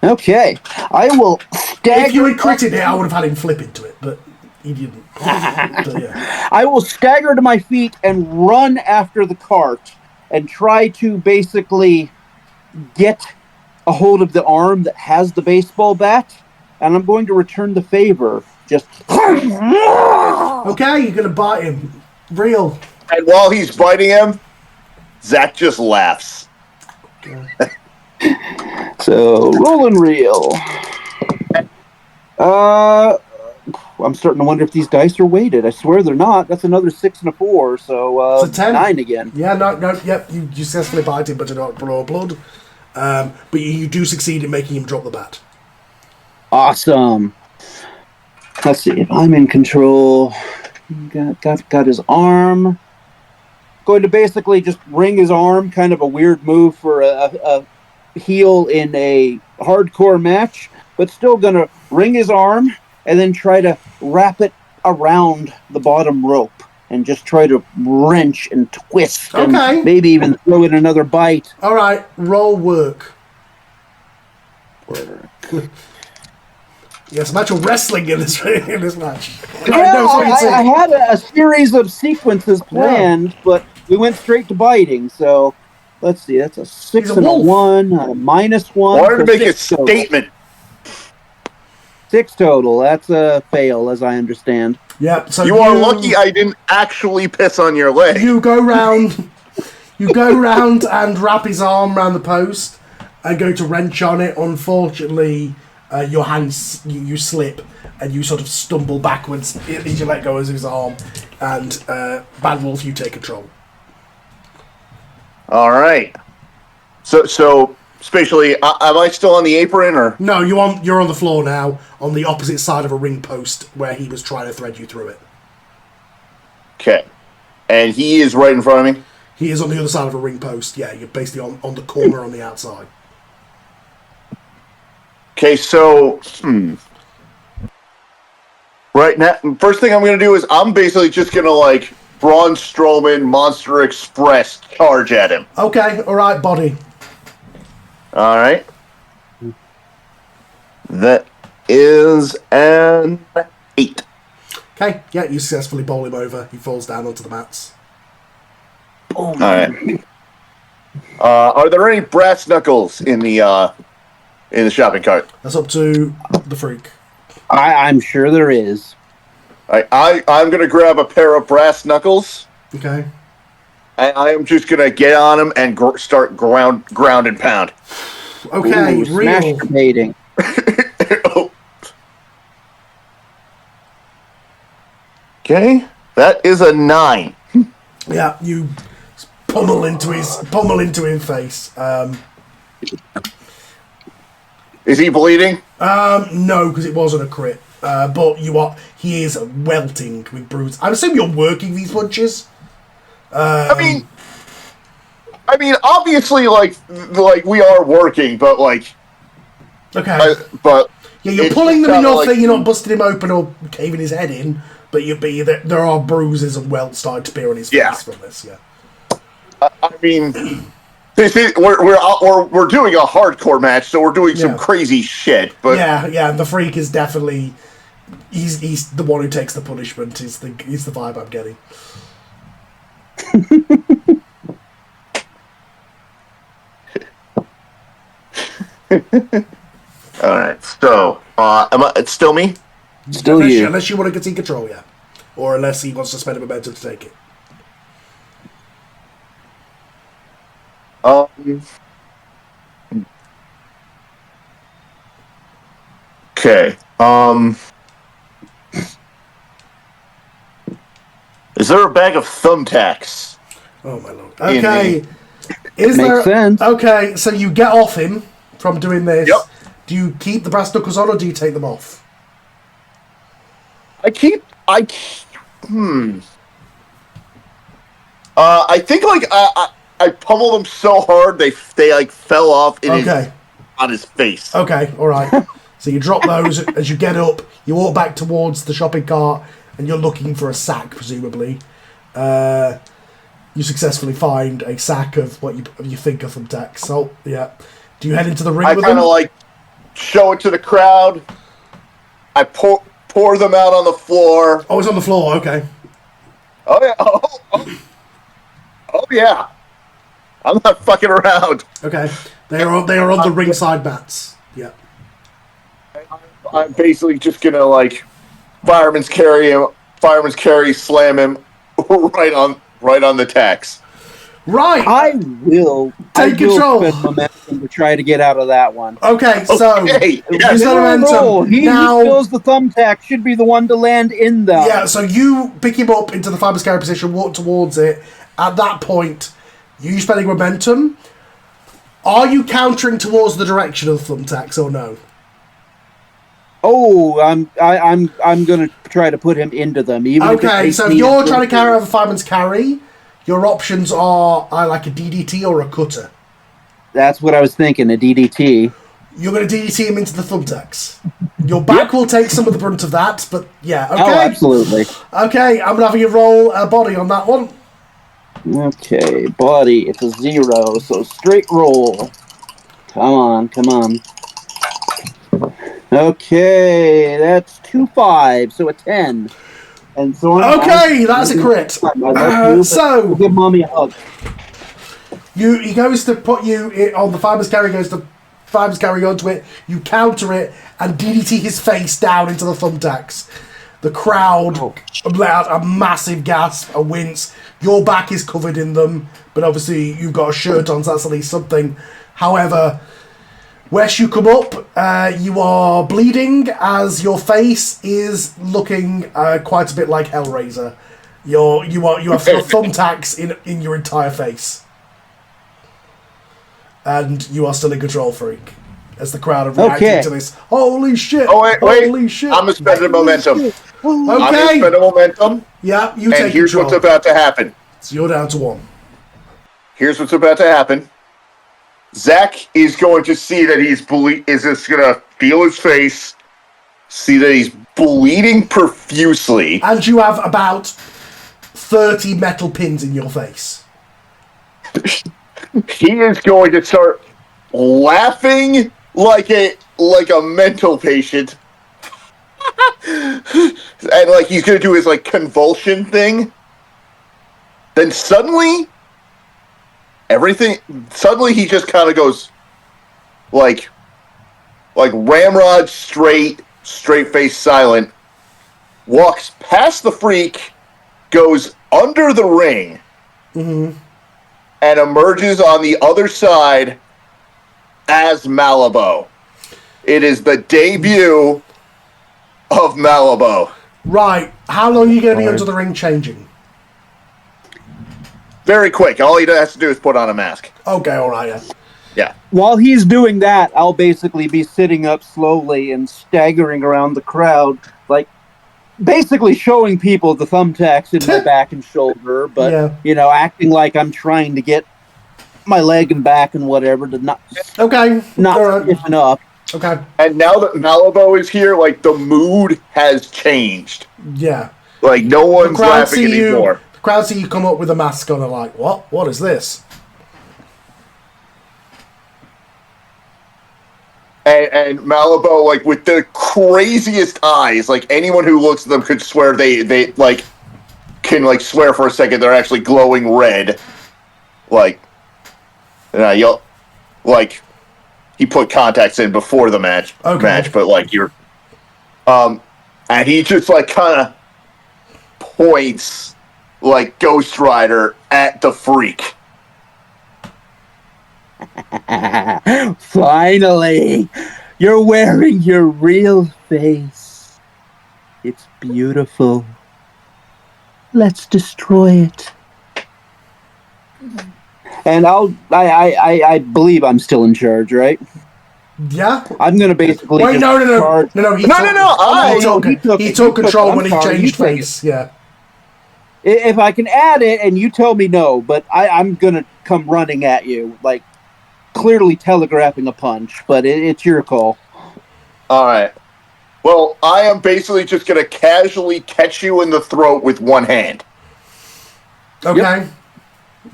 Okay, I will stagger. If you had critted it, I would have had him flip into it, but he didn't. So, yeah. I will stagger to my feet and run after the cart and try to basically get a hold of the arm that has the baseball bat, and I'm going to return the favor. Just Okay, you're going to bite him. Real. And while he's biting him, Zach just laughs. so roll and reel. I'm starting to wonder if these dice are weighted. I swear they're not. That's another 6 and a 4, so It's a 10. 9 again. Yeah, no, yep, you successfully bite him, but you don't draw blood. But you do succeed in making him drop the bat. Awesome. Let's see if I'm in control. Got his arm. Going to basically just ring his arm. Kind of a weird move for a heel in a hardcore match, but still gonna ring his arm and then try to wrap it around the bottom rope and just try to wrench and twist and Okay. maybe even throw in another bite. All right, roll work. Yes, some actual wrestling in this match. I had a series of sequences planned, but we went straight to biting. So let's see, that's a 6 He's a and a wolf. 1, a -1. I wanted to so make a 6 total. statement. 6 total. That's a fail, as I understand. Yeah, so You are lucky I didn't actually piss on your leg. You go round and wrap his arm around the post and go to wrench on it. Unfortunately, your hands you slip and you sort of stumble backwards as you let go of his arm. And Bad Wolf, you take control. All right. So spatially, am I still on the apron or? No, you're on the floor now, on the opposite side of a ring post where he was trying to thread you through it. Okay. And he is right in front of me? He is on the other side of a ring post. Yeah, you're basically on the corner on the outside. Okay, so... Right now, first thing I'm going to do is I'm basically just going to, like, Braun Strowman Monster Express charge at him. Okay, alright, body. All right. That is an 8. Okay, yeah, you successfully bowl him over. He falls down onto the mats. All right. Are there any brass knuckles in the shopping cart? That's up to the freak. I'm sure there is. I'm going to grab a pair of brass knuckles. Okay. And I am just going to get on him and start ground and pound. Okay, Ooh, smash real. grenading. Okay, that is a 9. Yeah, you pummel into his face. Is he bleeding? No, because it wasn't a crit. But he is welting with bruises. I assume you're working these punches. I mean, obviously, like we are working, but like, Okay. but yeah, you're it's pulling them kinda enough like- that you're not busting him open or caving his head in, but there are bruises and welts starting to appear on his face from this. Yeah. I mean, we're doing a hardcore match, so we're doing some crazy shit. But yeah, and the freak is definitely he's the one who takes the punishment. He's the vibe I'm getting. all right, so it's still me. Still you. Unless you want to concede control, yeah, or unless he wants to spend a momentum to take it. Okay. Is there a bag of thumbtacks? Oh my lord. Okay. Makes sense. Okay, so you get off him from doing this. Yep. Do you keep the brass knuckles on or do you take them off? I think like I pummeled him so hard they like fell off on his face. Okay, all right. So you drop those as you get up. You walk back towards the shopping cart, and you're looking for a sack, presumably. You successfully find a sack of what you think are thumbtacks. So yeah, do you head into the ring with them? I kind of like show it to the crowd. I pour them out on the floor. Oh, it's on the floor. Okay. Oh yeah. Oh yeah. I'm not fucking around. Okay. They are on the ringside mats. Yeah. I'm basically just gonna like fireman's carry, slam him right on the tacks. Right. I will Take control. spend momentum to try to get out of that one. Okay, so yes. use that momentum. He Now, who feels the thumbtack should be the one to land in them. yeah, so you pick him up into the fiber's carry position, walk towards it. At that point, you spending momentum. Are you countering towards the direction of the thumbtacks or no? Oh, I'm gonna try to put him into them. Even Okay, so if you're trying to carry out the fireman's carry, your options are like a DDT or a cutter. That's what I was thinking, a DDT. You're going to DDT him into the thumbtacks. Your back will take some of the brunt of that, but yeah, okay. Oh, absolutely. Okay, I'm going to have you roll a body on that one. Okay, body, it's a 0, so straight roll. Come on. Okay, that's 2 5, so a 10. And so okay, that's a crit. So give mommy a hug. He goes to put you on the fiber's carry. Goes to fiber's carry onto it. You counter it and DDT his face down into the thumbtacks. The crowd let out a massive gasp, a wince. Your back is covered in them, but obviously you've got a shirt on, so that's at least something. However, Wes, you come up, you are bleeding as your face is looking quite a bit like Hellraiser. You have your thumbtacks in your entire face. And you are still in control, freak. As the crowd are reacting to this. Holy shit! Oh, wait. Holy shit! I'm spending momentum. Okay. I'm spending momentum. Yeah, you and take here's control. what's about to happen. So you're down to 1. Here's what's about to happen. Zach is going to see that is just going to feel his face, see that he's bleeding profusely. And you have about 30 metal pins in your face. He is going to start laughing like a mental patient. And like he's going to do his like convulsion thing. Then suddenly he just kind of goes like ramrod straight straight-faced silent, walks past the Freak, goes under the ring, and emerges on the other side as Malibu. It is the debut of Malibu. Right. How long are you going to be under the ring changing? Very quick. All he has to do is put on a mask. Okay, all right, yeah. Yeah. While he's doing that, I'll basically be sitting up slowly and staggering around the crowd, like basically showing people the thumbtacks in my back and shoulder, but acting like I'm trying to get my leg and back and whatever to not stiffen up. Okay. And now that Malibu is here, like the mood has changed. Yeah. Like no one's laughing anymore. The crowd see you come up with a mask on and like, what? What is this? And Malibu, like with the craziest eyes, like anyone who looks at them could swear they like can like swear for a second they're actually glowing red. Like, you'll like he put contacts in before the match, but like you're, and he just like kind of points like Ghost Rider at the Freak. Finally, you're wearing your real face. It's beautiful. Let's destroy it. And I believe I'm still in charge, right? Yeah. I'm gonna basically. Wait, no. He took control when he changed face. Yeah. If I can add it, and you tell me no, but I'm gonna come running at you, like clearly telegraphing a punch. But it's your call. All right. Well, I am basically just gonna casually catch you in the throat with one hand. Okay.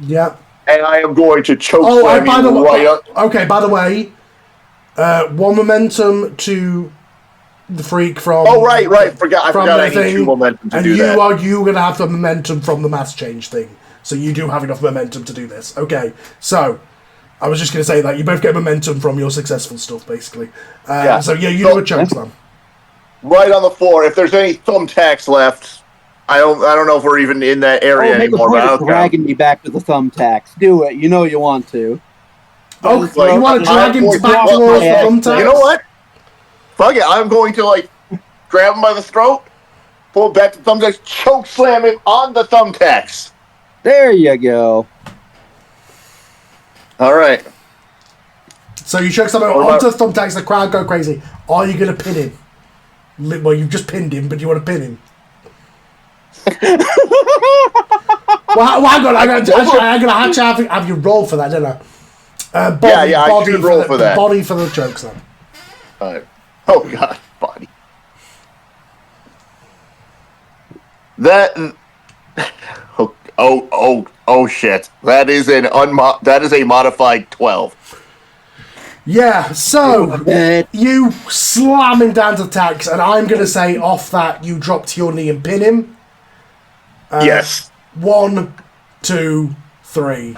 Yep. And I am going to choke slam you right up. Okay, by the way, one momentum to the Freak from... Oh, right. I forgot I need 2 momentum to do that. And you're going to have the momentum from the mass change thing. So you do have enough momentum to do this. Okay, so I was just going to say that. You both get momentum from your successful stuff, basically. So you do a choke slam. Right on the floor. If there's any thumbtacks left... I don't know if we're even in that area anymore. But dragging me back to the thumbtacks. Do it. You know you want to. Oh, you want to drag him back towards the thumbtacks? You know what? Fuck it. I'm going to grab him by the throat, pull back the thumbtacks, choke slam him on the thumbtacks. There you go. All right. So you choke slam him onto the thumbtacks. The crowd go crazy. Are you going to pin him? Well, you've just pinned him, but you want to pin him. Well, hang on. I'm gonna have you roll for that, don't I? I should roll for that. Body for the choke slam. Oh god, body. That. Oh shit! That is a modified 12. Yeah, so you slam him down to the tacks, and I'm gonna say off that you drop to your knee and pin him. Yes. 1, 2, 3.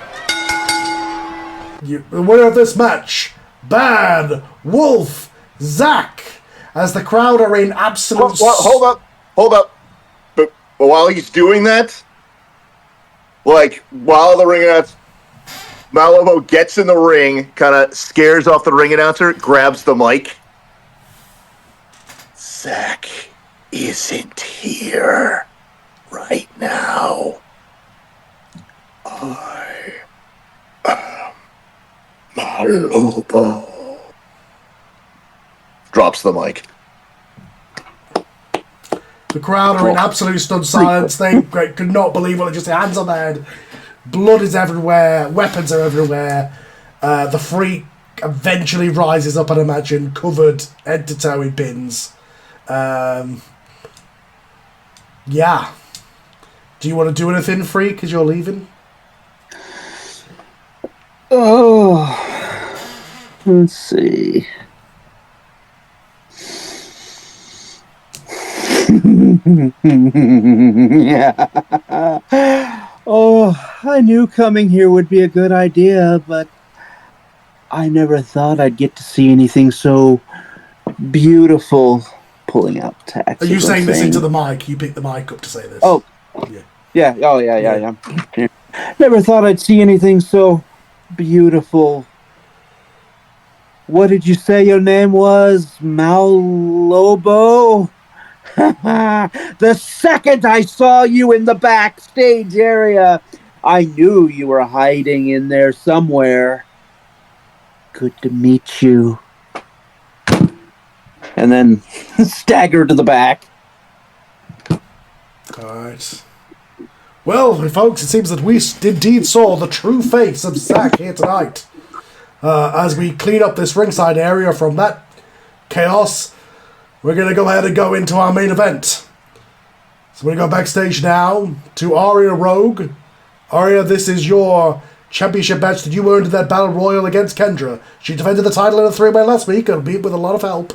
The winner of this match, Bad Wolf Zach, as the crowd are in absolute... Hold up. But while he's doing that, while the ring announcer, Malibu gets in the ring, kind of scares off the ring announcer, grabs the mic. Zach isn't here right now. I am Malibu. Drops the mic. The crowd are in absolute stunned silence. They could not believe what they just said. Hands on their head. Blood is everywhere. Weapons are everywhere. The Freak eventually rises up, I'd imagine, covered head to toe in pins. Yeah. Do you want to do anything, Freak, because you're leaving? Oh, let's see. Oh, I knew coming here would be a good idea, but I never thought I'd get to see anything so beautiful, pulling out tax. Are you saying this into the mic? You picked the mic up to say this. Oh, yeah. Oh, yeah. Never thought I'd see anything so beautiful. What did you say your name was? Malobo? The second I saw you in the backstage area, I knew you were hiding in there somewhere. Good to meet you. And then stagger to the back. Alright. Well, folks, it seems that we indeed saw the true face of Zack here tonight. As we clean up this ringside area from that chaos, we're going to go ahead and go into our main event. So we're going to go backstage now to Aria Rogue. Aria, this is your championship match that you earned in that Battle Royal against Kendra. She defended the title in a 3-way last week, albeit with a lot of help.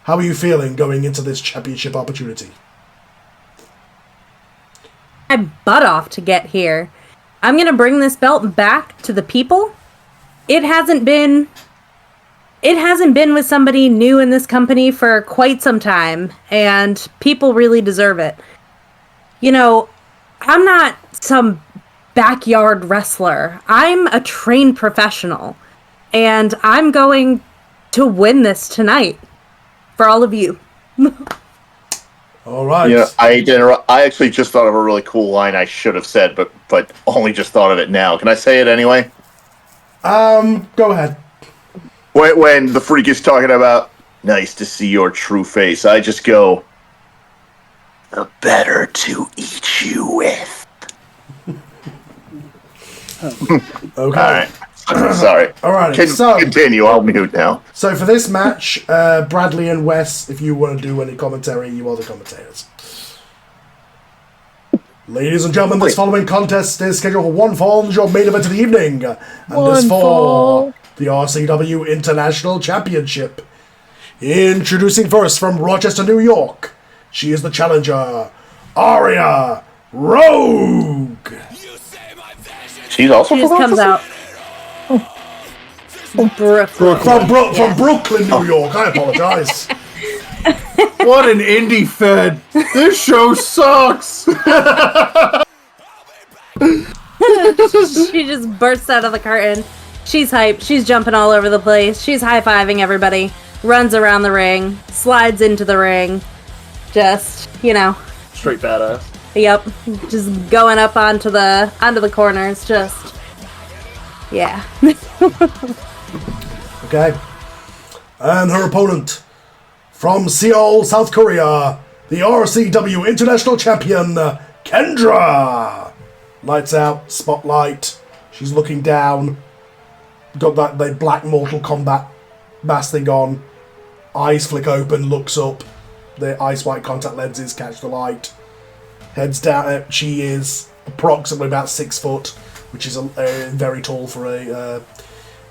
How are you feeling going into this championship opportunity? My butt off to get here. I'm going to bring this belt back to the people. It hasn't been with somebody new in this company for quite some time, and people really deserve it. You know, I'm not some backyard wrestler. I'm a trained professional, and I'm going to win this tonight for all of you. All right. Yeah, I actually just thought of a really cool line I should have said, but only just thought of it now. Can I say it anyway? Go ahead. When the Freak is talking about, nice to see your true face, I just go, the better to eat you with. Okay. All right. Sorry. All right. Continue. I'll mute now. So for this match, Bradley and Wes, if you want to do any commentary, you are the commentators. Ladies and gentlemen, this following contest is scheduled for one fall as your main event of the evening. And this for the RCW International Championship. Introducing first from Rochester, New York. She is the challenger, Aria Rogue. She's also She just comes out. Brooklyn. From Brooklyn, New York. I apologize. What an indie fed. This show sucks. She just bursts out of the curtain. She's hyped. She's jumping all over the place. She's high-fiving everybody. Runs around the ring. Slides into the ring. Just, Straight badass. Yep. Just going up onto the corners. Just, yeah. Okay. And her opponent, from Seoul, South Korea, the RCW International Champion, Kendra. Lights out, spotlight. She's looking down. Got that black Mortal Kombat mask thing on. Eyes flick open, looks up. The ice white contact lenses catch the light. Heads down. She is approximately about 6 foot, which is very tall for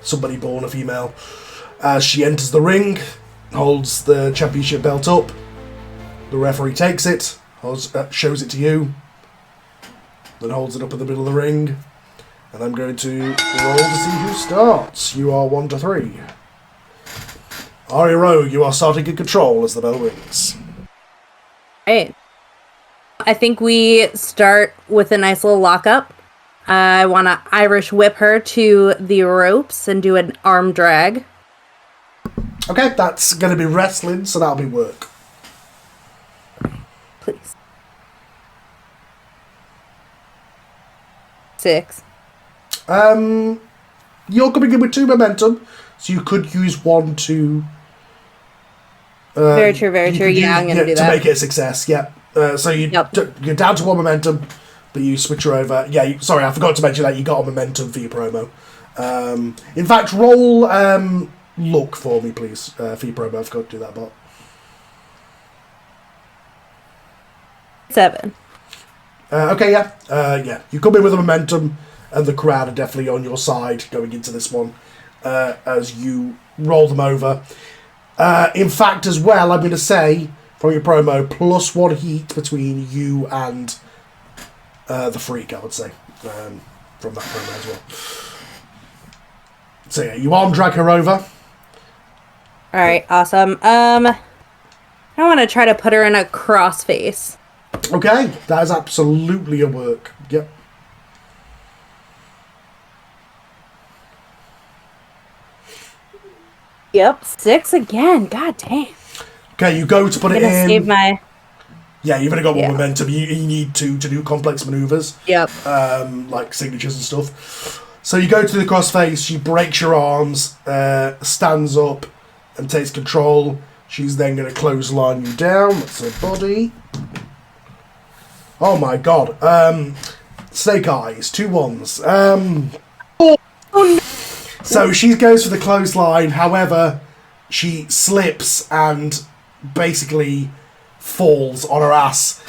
somebody born a female. As she enters the ring, holds the championship belt up. The referee takes it, shows it to you, then holds it up in the middle of the ring. And I'm going to roll to see who starts. You are 1 to 3. Aria Rogue, you are starting in control as the bell rings. Right. I think we start with a nice little lockup. I want to Irish whip her to the ropes and do an arm drag. Okay, that's going to be wrestling, so that'll be work. Please. 6. You're coming in with 2 momentum, so you could use 1 to... very true. Yeah, I'm going to do that. To make it a success, yeah. So you're down to 1 momentum, but you switch her over. Yeah, sorry, I forgot to mention that you got a momentum for your promo. In fact, roll luck for me, please, for your promo. I forgot to do that, but... 7. Okay, yeah. You come in with a momentum, and the crowd are definitely on your side going into this one as you roll them over. In fact, as well, I'm going to say, from your promo, +1 heat between you and the Freak, I would say, from that promo as well. So yeah, you arm drag her over. All right, awesome. All I want to try to put her in a crossface. Okay, that is absolutely a work. Yep. Yep, 6 again. God damn. Okay, you go to put it in. Save my. Yeah, you've only got one momentum. You need two to do complex maneuvers. Yep. Like signatures and stuff. So you go to the crossface, she breaks your arms, stands up, and takes control. She's then going to clothesline you down. That's her body. Oh my god. Snake eyes, 2 1s. Oh no. So she goes for the clothesline, however, she slips and basically falls on her ass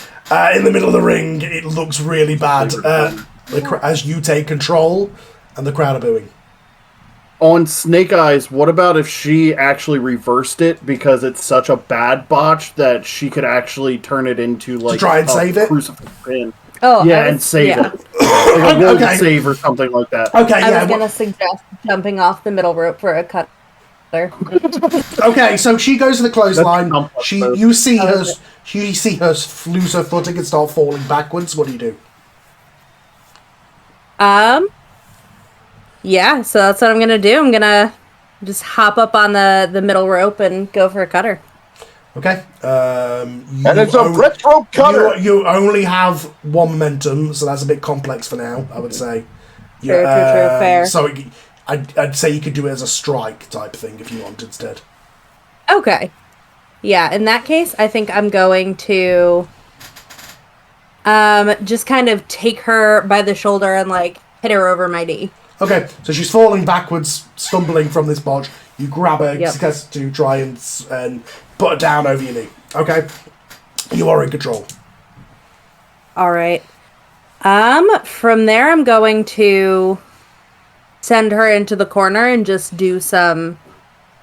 in the middle of the ring. It looks really bad as you take control, and the crowd are booing. On Snake Eyes, what about if she actually reversed it because it's such a bad botch that she could actually turn it into like to try and save it? Crucifix pin. Oh, yeah, and save it. Like a world save or something like that. Okay, I was going to suggest jumping off the middle rope for a cut. Okay, so she goes to the clothesline. You see her lose her footing and start falling backwards. What do you do? Yeah, so that's what I'm gonna do. I'm gonna just hop up on the middle rope and go for a cutter. Okay. And it's a brick rope cutter. You only have 1 momentum, so that's a bit complex for now, I would say. True, fair. So I'd say you could do it as a strike type thing if you want instead. Okay. Yeah, in that case, I think I'm going to just kind of take her by the shoulder and like hit her over my knee. Okay, so she's falling backwards, stumbling from this bodge. You grab her to try and put her down over your knee. Okay, you are in control. All right. From there, I'm going to send her into the corner and just do some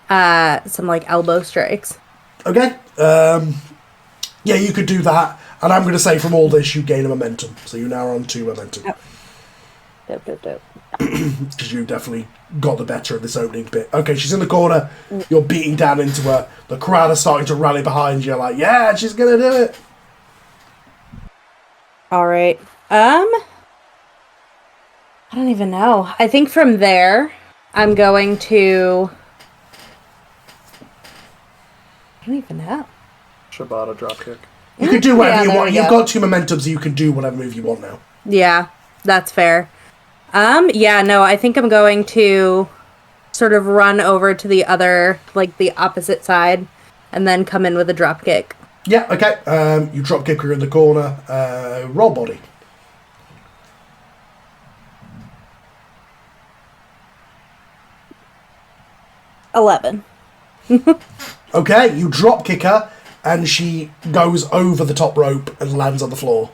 like elbow strikes. Okay. Yeah, you could do that. And I'm going to say from all this, you gain a momentum. So you're now on 2 momentum. Dope. Because you definitely got the better of this opening bit. Okay, she's in the corner. You're beating down into her. The crowd are starting to rally behind you. Like, yeah, she's going to do it. All right. I don't even know. I think from there, I'm going to... I don't even know. Shibata dropkick. You can do whatever you want. You've got 2 momentum, so you can do whatever move you want now. Yeah, that's fair. Yeah, no, I think I'm going to sort of run over to the other, like the opposite side, and then come in with a drop kick. Yeah, okay. You drop kick her in the corner. Roll body. $11. Okay, you drop kick her, and she goes over the top rope and lands on the floor.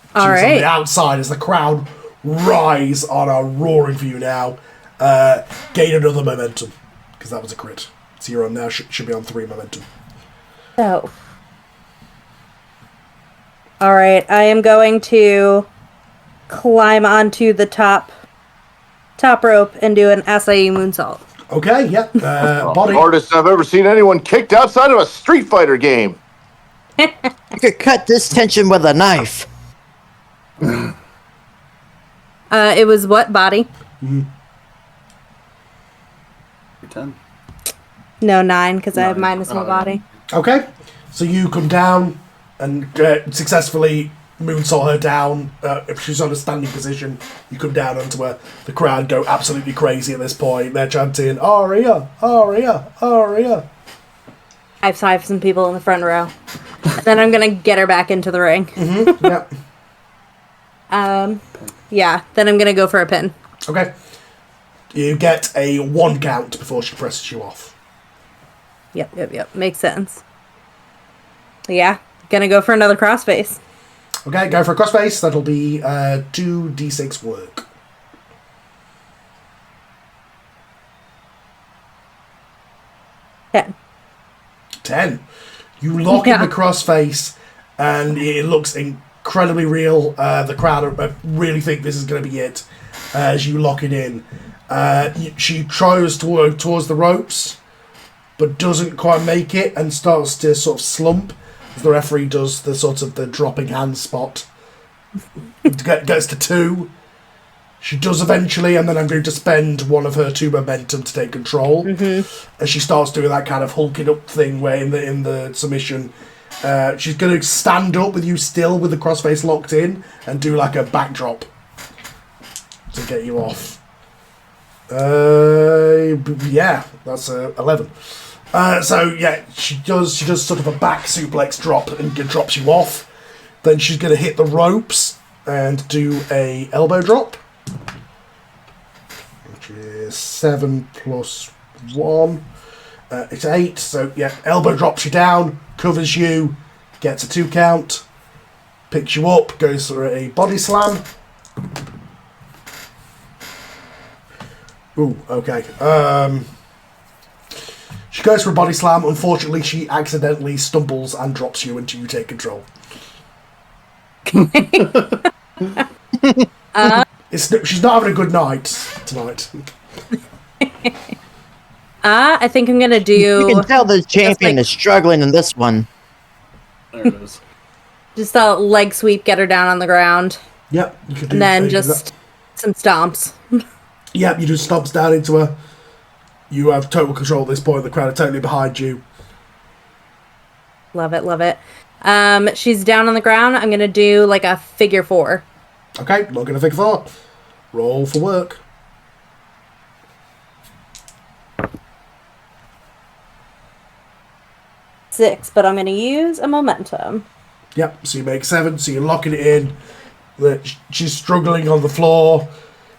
She's on the outside as the crowd rise on a roaring for you now. Gain another momentum, because that was a crit. So you're on now, should be on 3 momentum. So. Alright, I am going to climb onto the top rope and do an acai moonsault. Okay, yeah. Body. The hardest I've ever seen anyone kicked outside of a Street Fighter game. I could cut this tension with a knife. It was what, body? 10. No, 9, because I have minus my body. Okay, so you come down and successfully moonsault her down. If she's on a standing position, you come down onto her. The crowd go absolutely crazy at this point. They're chanting, Aria, Aria, Aria. I've saved some people in the front row. Then I'm going to get her back into the ring. Mm-hmm, yeah. Yeah, then I'm going to go for a pin. Okay. You get a 1 count before she presses you off. Yep. Makes sense. Yeah, gonna go for another crossface. Okay, go for a crossface. That'll be 2d6 work. Ten. You lock in the crossface, and it looks incredibly real. The crowd really think this is going to be it. As you lock it in, she tries towards the ropes. but doesn't quite make it and starts to sort of slump as the referee does the sort of the dropping hand spot. Gets to 2. She does eventually, and then I'm going to spend one of her 2 momentum to take control. And she starts doing that kind of hulking up thing where in the submission, she's going to stand up with you still with the crossface locked in and do like a backdrop to get you off. Yeah, that's 11. So yeah, she does sort of a back suplex drop and drops you off. Then she's going to hit the ropes and do a elbow drop, which is 7 plus 1. It's 8. So yeah, elbow drops you down, covers you, gets a 2 count, picks you up, goes for a body slam. Ooh, okay. She goes for a body slam. Unfortunately, she accidentally stumbles and drops you until you take control. She's not having a good night tonight. I think I'm gonna do. You can tell the champion is struggling in this one. There it is. Just a leg sweep, get her down on the ground, Yep, you can do and then that. just some stomps. Yep, you just stomps down into her. You have total control at this point. The crowd are totally behind you. Love it, love it. She's down on the ground. I'm gonna do like a figure 4. Okay, not going to figure 4. Roll for work. Six, but I'm gonna use a momentum. Yep, so you make 7, so you're locking it in. She's struggling on the floor.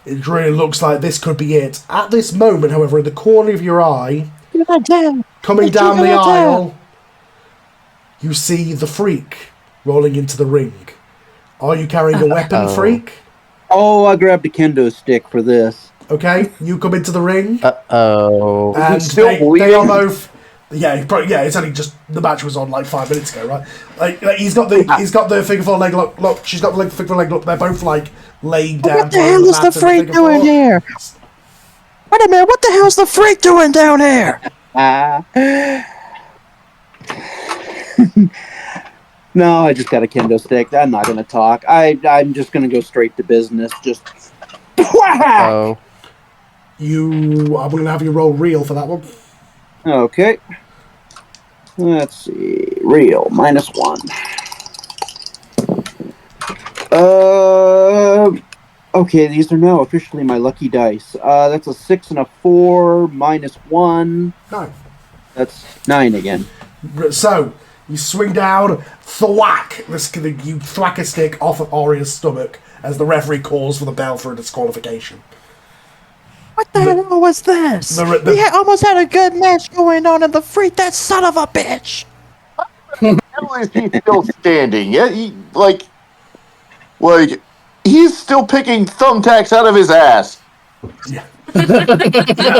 It really looks like this could be it. At this moment, however, in the corner of your eye, coming down the aisle, you see the Freak rolling into the ring. Are you carrying a weapon, Freak? Oh, I grabbed a kendo stick for this. Okay, you come into the ring. Uh-oh. And still they bleeding? are both. Yeah, it's only just the match was on like 5 minutes ago, right? Like he's got the figure 4 leg lock. Look, she's got the figure 4 leg lock. They're both like laid down. What the hell is the Freak doing here? Wait a minute, what the hell's the Freak doing down here? No, I just got a kendo stick. I'm not going to talk. I'm just going to go straight to business. Just Oh. I'm going to have you roll real for that one. okay. Let's see. Real -1. Okay, these are now officially my lucky dice. That's a 6 and a 4 -1. No. That's 9 again. So you swing down, thwack. You thwack a stick off of Aria's stomach as the referee calls for the bell for a disqualification. What the hell was this? the- We almost had a good match going on, and the Freak, that son of a bitch! How is he still standing? Yeah, he's still picking thumbtacks out of his ass. Yeah,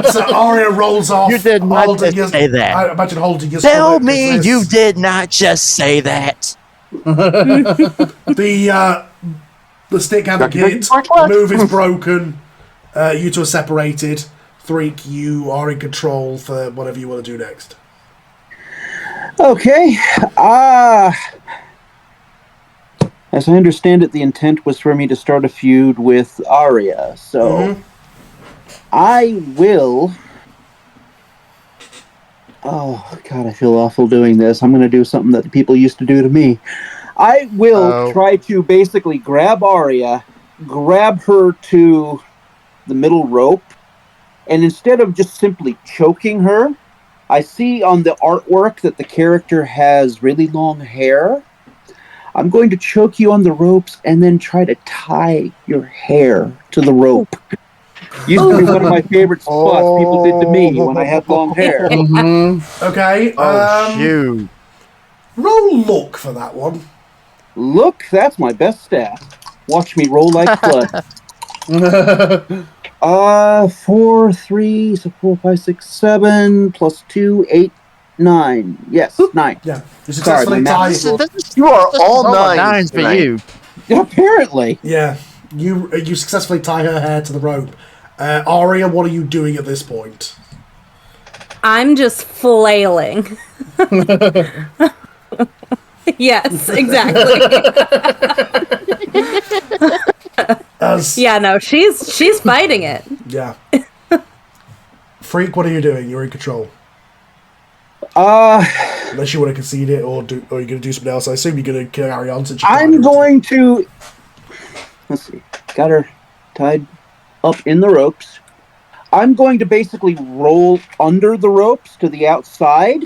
so Aria rolls off. You did not holding just say that. I imagine holding your Tell stomach me as this. you did not just say that. The stick had a git. Move is broken. You two are separated. Freak, you are in control for whatever you want to do next. Okay. As I understand it, the intent was for me to start a feud with Aria. So I will. Oh, God, I feel awful doing this. I'm going to do something that the people used to do to me. I will try to basically grab Aria, grab her to the middle rope, and instead of just simply choking her, I see on the artwork that the character has really long hair. I'm going to choke you on the ropes and then try to tie your hair to the rope. Used to be one of my favorite spots people did to me when I had long hair. Okay. Shoot. Roll luck for that one. Look, that's my best stat. Watch me roll like blood. 4, 3, so 4, 5, 6, 7, plus 2, 8, 9. Yes, 9. Yeah. You Sorry, successfully my tie. math. You are all Nines nines for tonight. you. Apparently. Yeah. You successfully tie her hair to the rope. Aria, what are you doing at this point? I'm just flailing. Yes, exactly. Yeah, no, she's fighting it. Yeah. Freak, what are you doing? You're in control. Unless you want to concede it, or you're going to do something else. I assume you're going to carry on. Since I'm going to. Let's see. Got her tied up in the ropes. I'm going to basically roll under the ropes to the outside,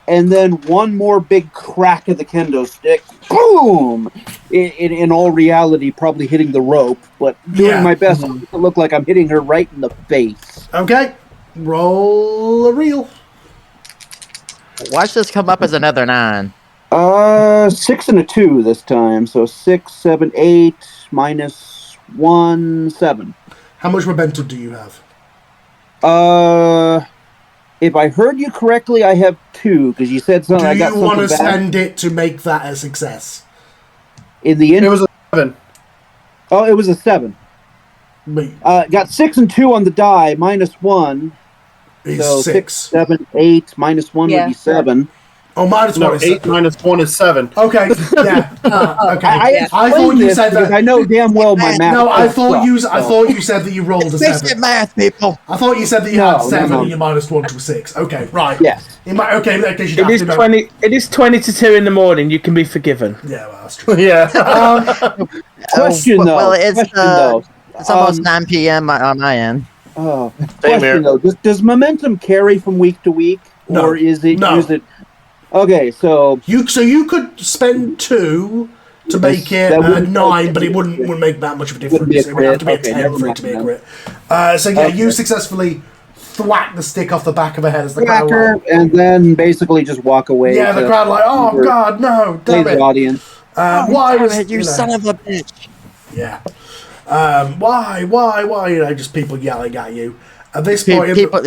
and then one more big crack of the kendo stick. Boom! In all reality, probably hitting the rope, but doing my best to look like I'm hitting her right in the face. Okay. Roll a reel. Watch this come up as another 9. 6 and a 2 this time. So 6, 7, 8, minus 1, 7. How much momentum do you have? If I heard you correctly, I have 2, because you said something. Do I got you want to something back. spend it to make that a success? In the end, It was a 7. Oh, it was a 7. Wait, Got 6 and 2 on the die, minus 1. it's So 6. 7, 8, minus 1 would be 7. Oh, minus 1 is 8 7. minus 1 is 7. Okay, yeah. Okay. I thought you said that. I know damn well my math. No, I thought you said that you rolled a 7. Math, people. I thought you said that you had No, 7 no. and you minus 1 to 6. Okay, right. Yes. Okay, in that case you It have is to know. 20. It is 20 to 2 in the morning. You can be forgiven. Yeah, well, that's true. Yeah. Question though. Well, it's question though. it's almost 9 p.m. on my end. Oh, Same question here. though. Does momentum carry from week to week, No. or is it? No. Is it? Okay, so You could spend 2 to make it that wouldn't- 9, but it wouldn't make that much of a difference. Wouldn't be a It would have to be a crit. Okay, 10 never for it to be a mind crit. So yeah, you Okay. successfully thwack the stick off the back of her head as the whack crowd her, like, and then basically just walk away. yeah, the to crowd like, oh either god, no, play damn the it. audience. Why was you know, son of a bitch? Yeah. Why? You know, just people yelling at you. At this point, People,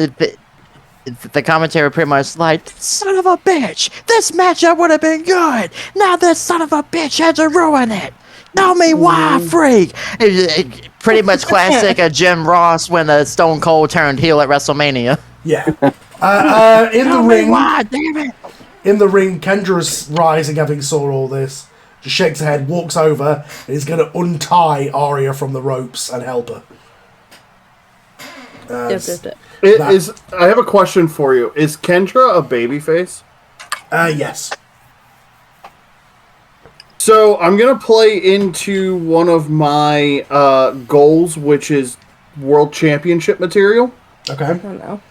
the commentary pretty much like, son of a bitch, this matchup would have been good. Now this son of a bitch had to ruin it. Tell me why, freak. Pretty much classic Jim Ross when Stone Cold turned heel at WrestleMania. yeah. In the Tell me ring, why, damn it. in the ring, Kendra's rising, having saw all this. Just shakes her head, walks over, and is going to untie Aria from the ropes and help her. I have a question for you. Is Kendra a babyface? Yes. So I'm gonna play into one of my goals, which is World Championship material, Okay. I don't know.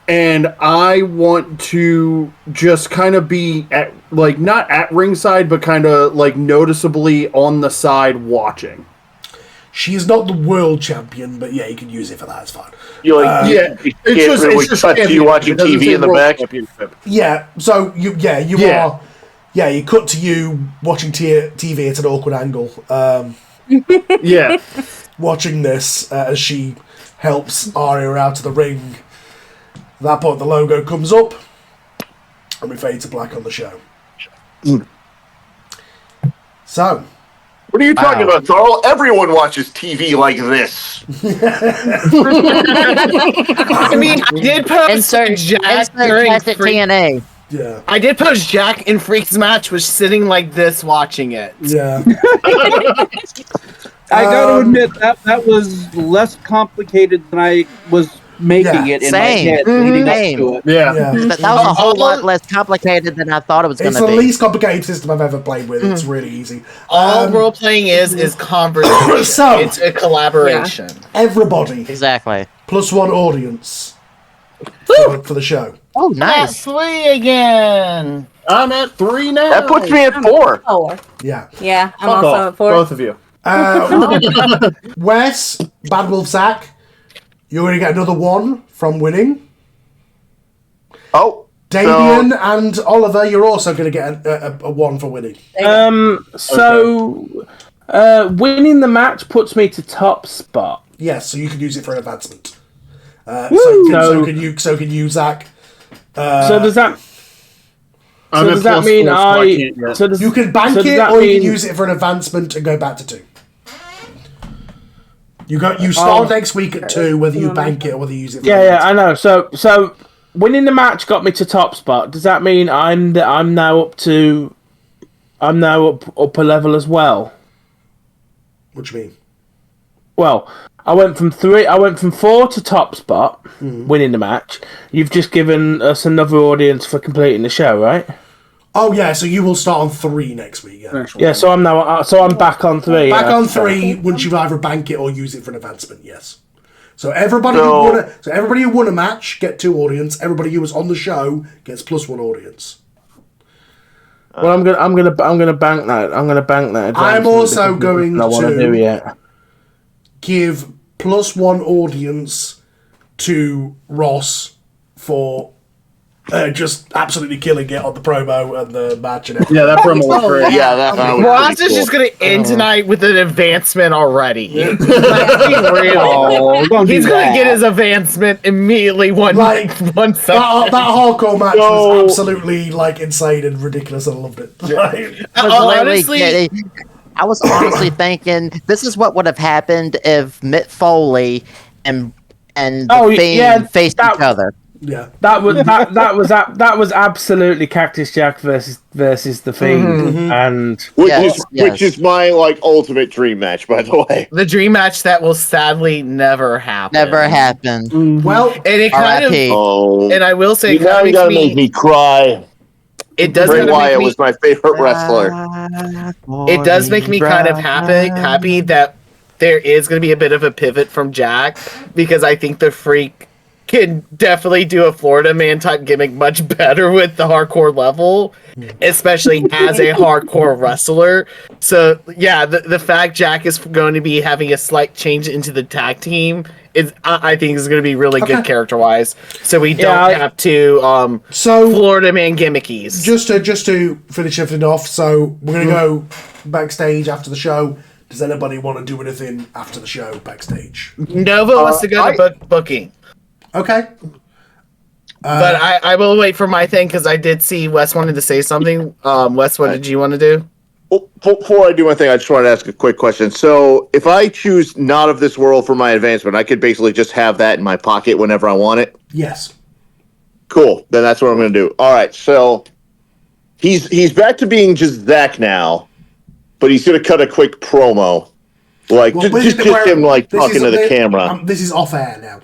and I want to just kind of be at not at ringside, but kind of like noticeably on the side watching. She is not the world champion, but yeah, you can use it for that. It's fine. You like, Yeah, you can't really cut to you watching TV in the back. Yeah. So you Yeah. are. Yeah, you cut to you watching TV at an awkward angle. Yeah, Watching this as she helps Aria out of the ring. At that point, the logo comes up, and we fade to black on the show. So, What are you talking about, Tharl? Everyone watches TV like this. I mean, I did post Insert Jack during classic Freak. TNA. yeah, I did post Jack in Freak's match was sitting like this watching it. yeah. I gotta admit that was less complicated than I was making Yeah, it in same. my head leading Same. up to it. yeah. Yeah. That was a whole lot less complicated than I thought it was going It's to the be. least complicated system I've ever played with. It's really easy. All role playing is conversation. So- It's a collaboration. Everybody, Exactly. plus one audience for the show. Oh, nice. 3 again. I'm at 3 now. That puts me at 4. 4. Yeah. Yeah, I'm Fuck also off, at 4. both of you. Wes, Bad Wolf Zach, you're going to get another 1 from winning. Oh, Damien and Oliver, you're also going to get a 1 for winning. So winning the match puts me to top spot. Yes, so you can use it for an advancement. So can you, Zach. So does that? I'm So at does that plus mean 4, so I can't yet. So does, You can bank so does it, that or you mean- can use it for an advancement and go back to 2. You start next week at 2, whether you bank it or whether you use it. For Yeah, I know. So winning the match got me to top spot. Does that mean I'm now up upper level as well? What do you mean? Well, I went from 4 to top spot, winning the match. You've just given us another audience for completing the show, right? Oh yeah, so you will start on 3 next week. Yeah. Yeah. So I'm back on 3. Back yeah. on 3 once you've either bank it or use it for an advancement. Yes. So everybody who won a match get 2 audience. Everybody who was on the show gets +1 audience. Well, I'm gonna bank that. I'm gonna bank that. I'm also going I want to do yet. Give +1 audience to Ross for just absolutely killing it on the promo and the match and everything. Yeah, that promo was great. Yeah, that was Ross pretty is cool. just going to end tonight with an advancement already. Let's be real. Oh, don't do He's going to that. get his advancement immediately one Like, one That second. hardcore match was absolutely like insane and ridiculous. I loved it. Like, Honestly, I was honestly thinking this is what would have happened if Mick Foley and the Fiend faced each other. yeah. That was absolutely Cactus Jack versus the Fiend, and Which is my ultimate dream match, by the way. the dream match that will sadly never happen. Never happened. Well, And it kind of, R.I.P. Oh, and I will say, it now kind you of gotta makes make me cry. it does Bray kind of make Wyatt me, was my favorite wrestler. it does make me kind of happy that there is going to be a bit of a pivot from Jack, because I think the Freak can definitely do a Florida Man type gimmick much better with the hardcore level, especially as a hardcore wrestler. So yeah, the fact Jack is going to be having a slight change into the tag team is, I think, is going to be really good character wise. So we don't have to so Florida Man gimmickies. just to finish everything off, so we're gonna go backstage after the show. Does anybody want to do anything after the show backstage? Nova wants to go to booking. Okay. But I will wait for my thing, because I did see Wes wanted to say something. Wes, what did you want to do? Well, before I do my thing, I just wanted to ask a quick question. So, if I choose Not of This World for my advancement, I could basically just have that in my pocket whenever I want it? Yes. Cool. Then that's what I'm going to do. All right. So, he's back to being just Zach now, but he's going to cut a quick promo. Like, Well, just him, talking to the camera. This is off air now.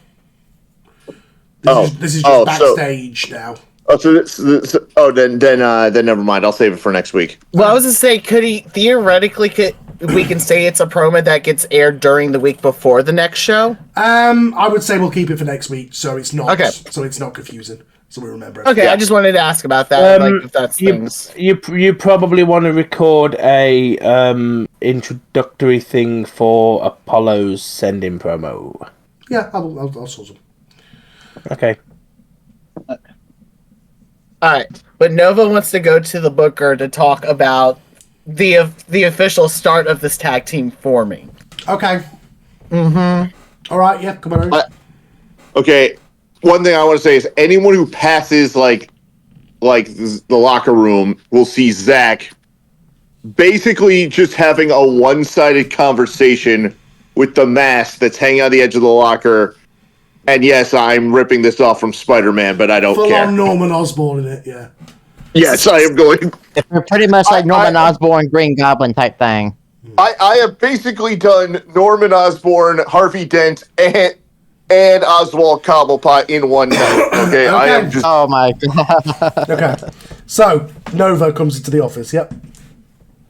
This is just so- backstage now. Oh, then never mind. I'll save it for next week. Well, I was going to say, we can say it's a promo that gets aired during the week before the next show? I would say we'll keep it for next week, so it's not Okay. so it's not confusing. So we remember. Okay, I just wanted to ask about that. If that's things. you probably want to record a introductory thing for Apollo's send-in promo. Yeah, I'll sort them. Okay. All right, but Nova wants to go to the booker to talk about the official start of this tag team forming. Okay. All right. Yeah. Come on. Okay. One thing I want to say is anyone who passes the locker room will see Zach basically just having a one-sided conversation with the mask that's hanging on the edge of the locker. And yes, I'm ripping this off from Spider-Man, but I don't care. Full on Norman Osborn in it. Yeah. Yes, I am going. They're pretty much like Norman Osborn, Green Goblin type thing. I have basically done Norman Osborn, Harvey Dent, and Oswald Cobblepot in one night. Okay, I am just. Oh my god. Okay. So Nova comes into the office. Yep.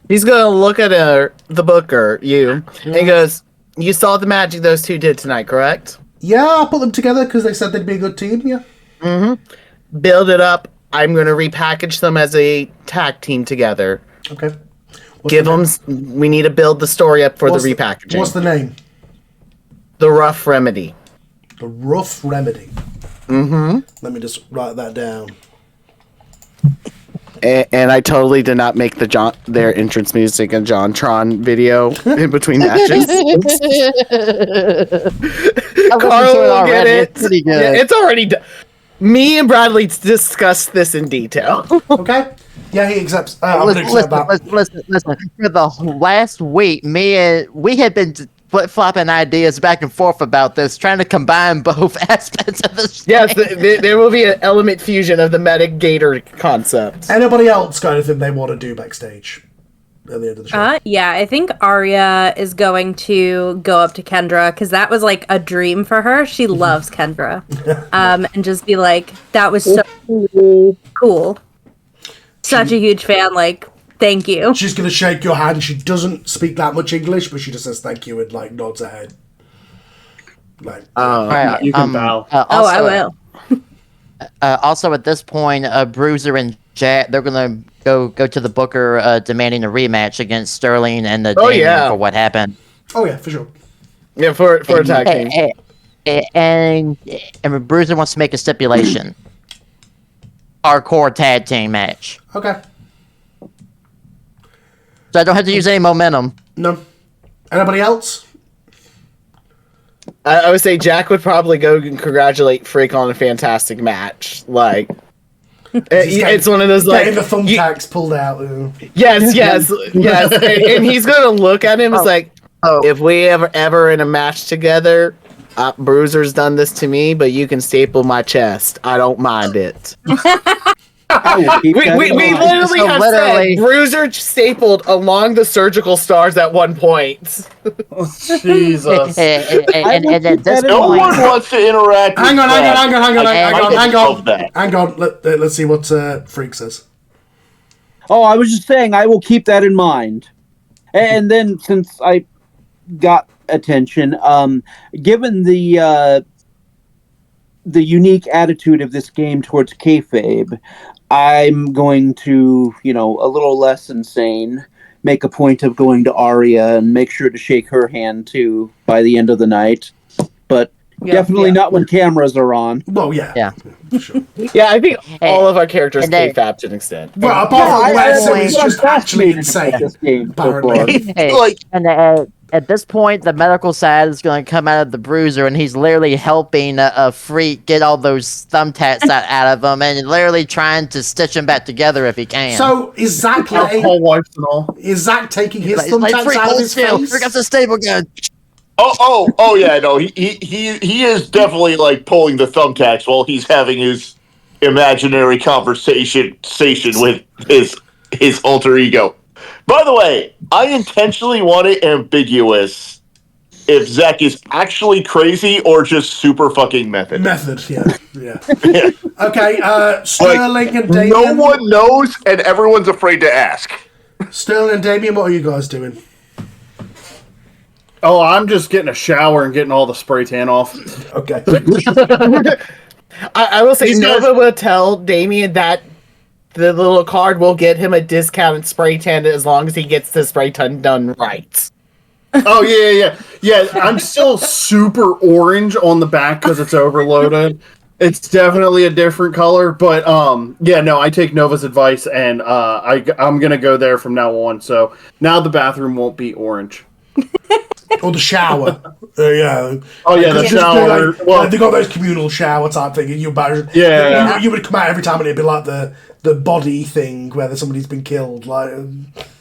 He's gonna look at the booker, and he goes, "You saw the magic those two did tonight, correct?" Yeah, I put them together because they said they'd be a good team. Yeah. Build it up. I'm gonna repackage them as a tag team together. Okay. Give them. We need to build the story up for the repackaging. What's the name? The Rough Remedy. The Rough Remedy. Let me just write that down. And I totally did not make their entrance music and JonTron video in between matches. Carl will get it. It's pretty good. Yeah, it's already done. Me and Bradley discussed this in detail. Okay. Yeah, he accepts. I'm gonna accept that. Listen. For the last week, we had been flip-flopping ideas back and forth about this, trying to combine both aspects of this. Yes, there will be an element fusion of the medic gator concept. Anybody else got anything they want to do backstage at the end of the show? Yeah, I think Aria is going to go up to Kendra because that was like a dream for her. She loves Kendra. And just be like, that was so cool. Such a huge fan, like, thank you. She's going to shake your hand. She doesn't speak that much English, but she just says thank you and, like, nods her head. Like, Alright, You can bow. I will. Also, at this point, Bruiser and Jack, they're going to go to the Booker demanding a rematch against Sterling and the Damien for what happened. oh, yeah, for sure. Yeah, for a tag team. And Bruiser wants to make a stipulation. Hardcore tag team match. Okay. So I don't have to use any momentum. No. Anybody else? I would say Jack would probably go and congratulate Freak on a fantastic match. Like, it's one of those, like... Getting the thumbtacks pulled out. Yes. And he's going to look at him as like, if we ever in a match together, Bruiser's done this to me, but you can staple my chest. I don't mind it. We literally have said Bruiser stapled along the surgical stars at one point. Jesus. And at this No point, one wants to interact with Hang on. that. Hang on. Let's see what Freak says. Oh, I was just saying I will keep that in mind. And then since I got attention, given the unique attitude of this game towards kayfabe, I'm going to, a little less insane, make a point of going to Aria and make sure to shake her hand too by the end of the night. But definitely not when cameras are on. Well, yeah. Yeah. Sure. Yeah, I think all of our characters kayfabe to an extent. Well, apart from Wes, who is just actually insane. This game so Apparently. far. and at this point, the medical side is going to come out of the Bruiser, and he's literally helping a Freak get all those thumbtacks out of him, and literally trying to stitch them back together if he can. So, is Zach taking his thumbtacks out of his face? Freak up the stable gun. Oh yeah, no, he is definitely like pulling the thumbtacks while he's having his imaginary conversation with his alter ego. By the way, I intentionally want it ambiguous if Zach is actually crazy or just super fucking method. Yeah. Okay, Sterling and Damien. No one knows, and everyone's afraid to ask. Sterling and Damien, what are you guys doing? Oh, I'm just getting a shower and getting all the spray tan off. Okay. I will say Nova will tell Damien that the little card will get him a discounted spray tan as long as he gets the spray tan done right. Oh, yeah. I'm still super orange on the back because it's overloaded. It's definitely a different color, but I take Nova's advice, and I'm gonna go there from now on. So now the bathroom won't be orange. Or the shower. Yeah. Oh, yeah, the shower. They got those communal shower type thing. You would come out every time and it'd be like the body thing where somebody's been killed. Like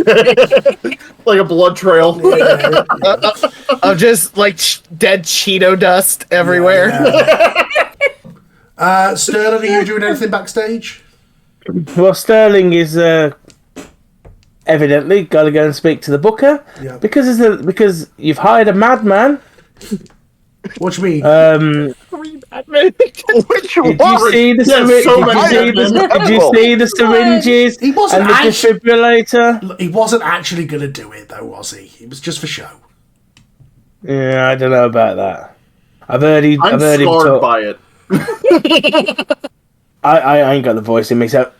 a blood trail. Yeah. Of just like dead Cheeto dust everywhere. Yeah. Sterling, are you doing anything backstage? Well, Sterling is evidently got to go and speak to the Booker because you've hired a madman. What do you mean? Which one? Did you see the syringes and the defibrillator? He wasn't actually going to do it, though, was he? It was just for show. Yeah, I don't know about that. I've heard him scarred by it. I ain't got the voice in me, so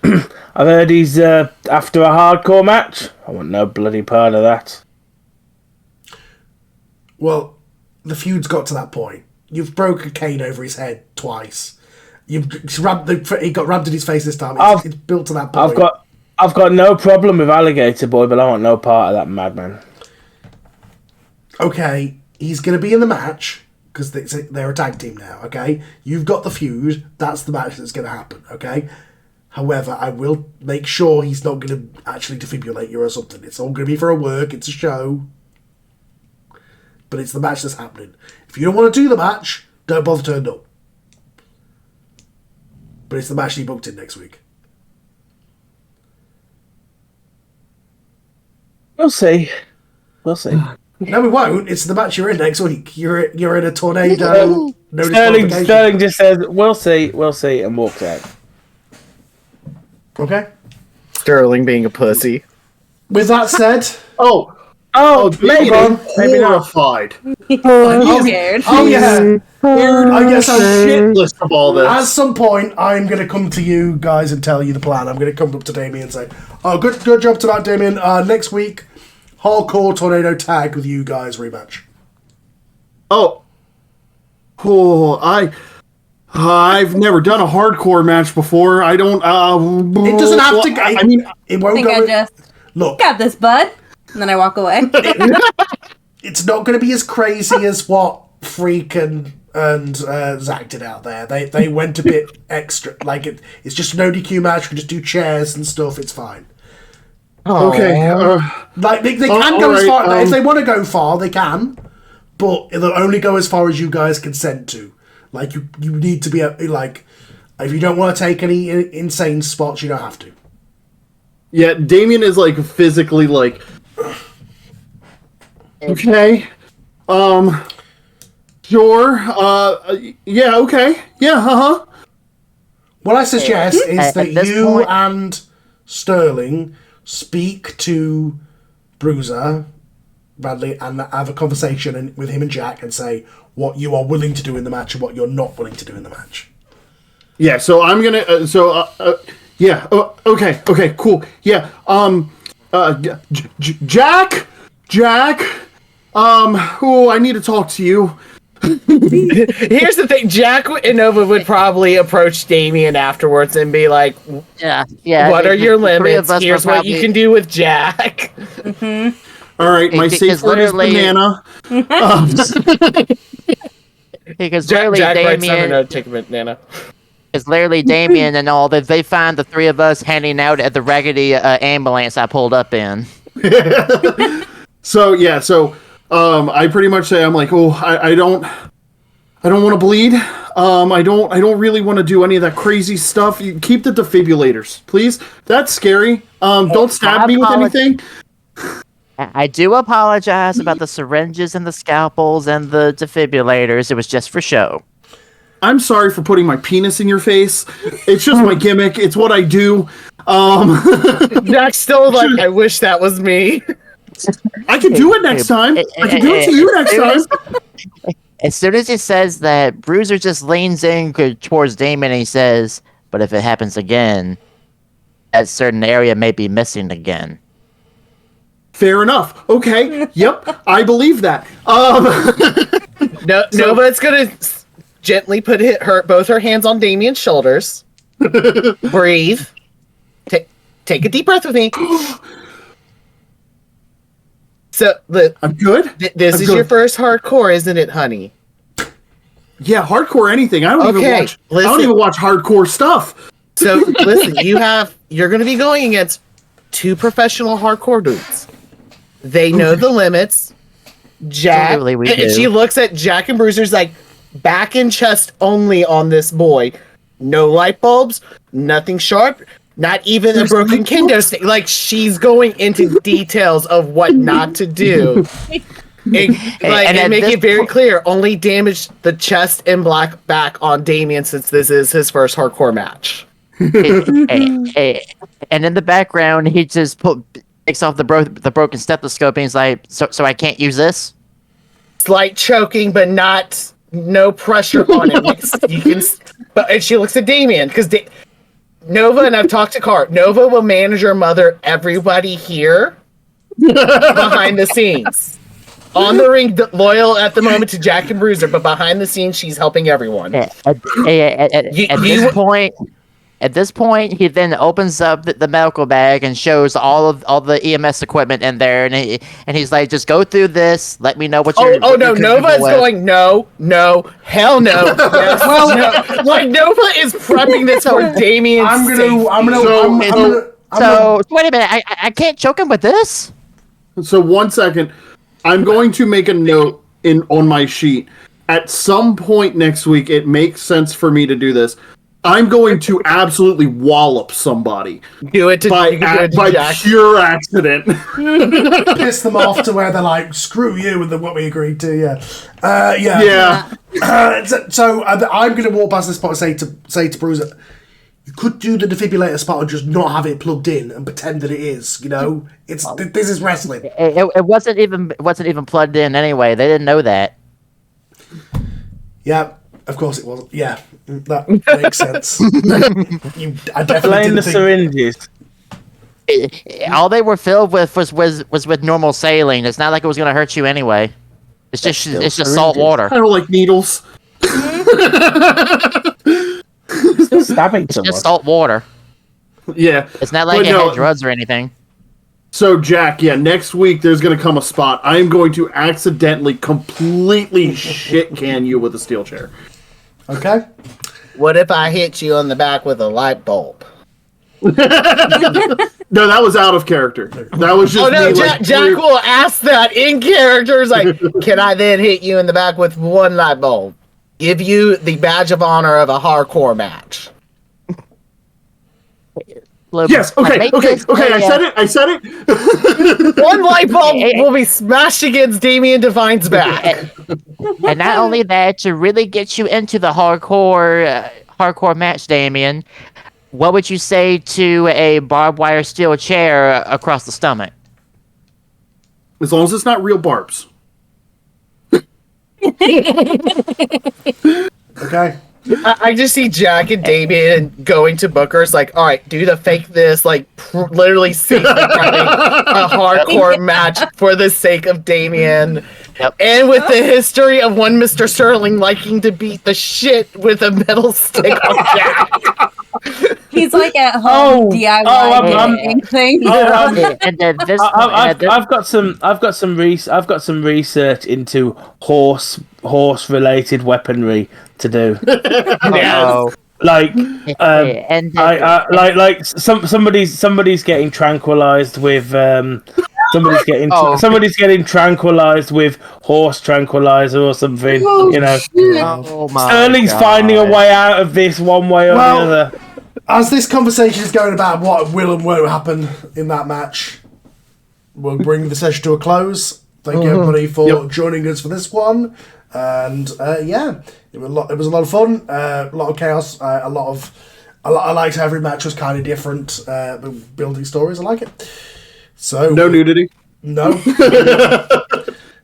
I've heard he's after a hardcore match. I want no bloody part of that. Well, the feud's got to that point. You've broken a cane over his head twice. He got rammed in his face this time. It's built to that point. I've got no problem with Alligator Boy, but I want no part of that madman. Okay, he's going to be in the match because they're a tag team now. Okay, you've got the feud. That's the match that's going to happen. Okay. However, I will make sure he's not going to actually defibrillate you or something. It's all going to be for a work. It's a show. but it's the match that's happening. If you don't want to do the match, don't bother turning up. But it's the match he booked in next week. We'll see. We'll see. No, we won't. It's the match you're in next week. You're in a tornado. No disqualification. Sterling just says, we'll see, and walks out. Okay. Sterling being a pussy. With that said, Maybe not. Horrified. I'm scared. oh yeah, I guess I'm Shitless of all this. At some point, I'm going to come to you guys and tell you the plan. I'm going to come up to Damien and say, "Oh, good job tonight, Damien. Next week, hardcore tornado tag with you guys rematch." I've never done a hardcore match before. I don't. It doesn't have to. I mean, it won't I think go. I just Look, got this, bud. And then I walk away. it's not going to be as crazy as what Freak and Zach did out there. They went a bit extra. Like it's just an ODQ match. We can just do chairs and stuff. It's fine. okay. Like they can go as far if they want to go far. They can, but they'll only go as far as you guys consent to. Like you need to be like, if you don't want to take any insane spots, you don't have to. Yeah, Damien is like physically like. Okay. Sure. Yeah. Okay. Yeah. What I suggest is At that this you point- and Sterling speak to Bruiser Bradley and have a conversation with him and Jack and say what you are willing to do in the match and what you're not willing to do in the match. Yeah. So I'm gonna. Yeah. Okay. Okay. Cool. Yeah. Jack. Oh, I need to talk to you. Here's the thing: Jack and Nova would probably approach Damien afterwards and be like, Yeah. "What are your the three of limits? us Here's were what you can do with Jack." All right. My Because safe word is literally- banana. Because Jack literally writes down a Damien, note, take a banana. it's literally Damien and all that they find the three of us handing out at the raggedy ambulance I pulled up in. So yeah. So I pretty much say I'm like, oh, I don't want to bleed. I don't really want to do any of that crazy stuff. You keep the defibrillators, please. That's scary. Don't stab me with anything. I do apologize about the syringes and the scalpels and the defibrillators. It was just for show. I'm sorry for putting my penis in your face. It's just my gimmick. It's what I do. Jack's still like, I wish that was me. I can do it next time. I can do it to you next time. As soon as he says that, Bruiser just leans in towards Damon and he says, "But if it happens again, that certain area may be missing again." Fair enough. Okay. Yep. I believe that. Nova's gonna gently put both her hands on Damien's shoulders. Breathe. Take a deep breath with me. So I'm good. This I'm is good. your first hardcore, isn't it, honey? Yeah, hardcore anything. I don't even Okay, watch. I listen. don't even watch hardcore stuff. So listen, you're going to be going against two professional hardcore dudes. They know the limits. Jack, Totally, we and do. she looks at Jack and Bruiser's like back and chest only on this boy. No light bulbs, nothing sharp, not even a broken kendo stick. Like she's going into details of what not to do. And at make this it very clear, only damage the chest and black back on Damien since this is his first hardcore match. And in the background, he just takes off the broken stethoscope and he's like, so I can't use this? Slight choking, but no pressure on it. You can, and she looks at Damien because Nova, and I've talked to Car. Nova will manage her mother, everybody here behind the scenes. On the ring, loyal at the moment to Jack and Bruiser, but behind the scenes, she's helping everyone. At this point, he then opens up the medical bag and shows all the EMS equipment in there, and he's like, "Just go through this. Let me know what you're." Oh no, Nova is going no, hell no. Yes, no. Like Nova is prepping this for Damien's So wait a minute, I can't choke him with this. So 1 second. I'm going to make a note on my sheet. At some point next week, it makes sense for me to do this. I'm going to absolutely wallop somebody. Do it to by Jack. pure accident. Piss them off to where they're like, screw you, and then what we agreed to, yeah. So I'm going to walk past this spot and say to Bruiser, you could do the defibrillator spot and just not have it plugged in and pretend that it is, you know? This is wrestling. It wasn't even plugged in anyway. They didn't know that. Yeah, of course it wasn't. Yeah, that makes sense. I definitely Blame the didn't think... syringes. All they were filled with was with normal saline. It's not like it was going to hurt you anyway. It's just salt water. I don't like needles. Stabbing It's someone. just salt water. Yeah. It's not like it had drugs or anything. So, Jack, next week there's going to come a spot. I am going to accidentally completely shit can you with a steel chair. Okay. What if I hit you on the back with a light bulb? No, that was out of character. That was just Jack will ask that in character. It's like, can I then hit you in the back with one light bulb? Give you the badge of honor of a hardcore match. Yes, okay, I said it. One light bulb will be smashed against Damien Devine's back. And not only that, to really get you into the hardcore match, Damien, what would you say to a barbed wire steel chair across the stomach? As long as it's not real barbs. Okay. I just see Jack and Damien going to Booker's like, all right, do the fake this, like literally having a hardcore match for the sake of Damien. Yep. And with the history of one Mr. Sterling liking to beat the shit with a metal stick on Jack. He's like at home DIY thing. I've got some research into horse related weaponry to do. Somebody's getting tranquilized with somebody's getting tranquilized with horse tranquilizer or something. You know, Sterling's finding a way out of this one way or the other. As this conversation is going about what will and won't happen in that match, we'll bring the session to a close. Thank you everybody for joining us for this one, and it was a lot of fun, a lot of chaos, I liked how every match was kind of different, building stories. I like it. So no nudity. No.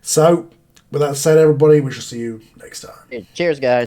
So with that said, everybody, we shall see you next time. Cheers, guys.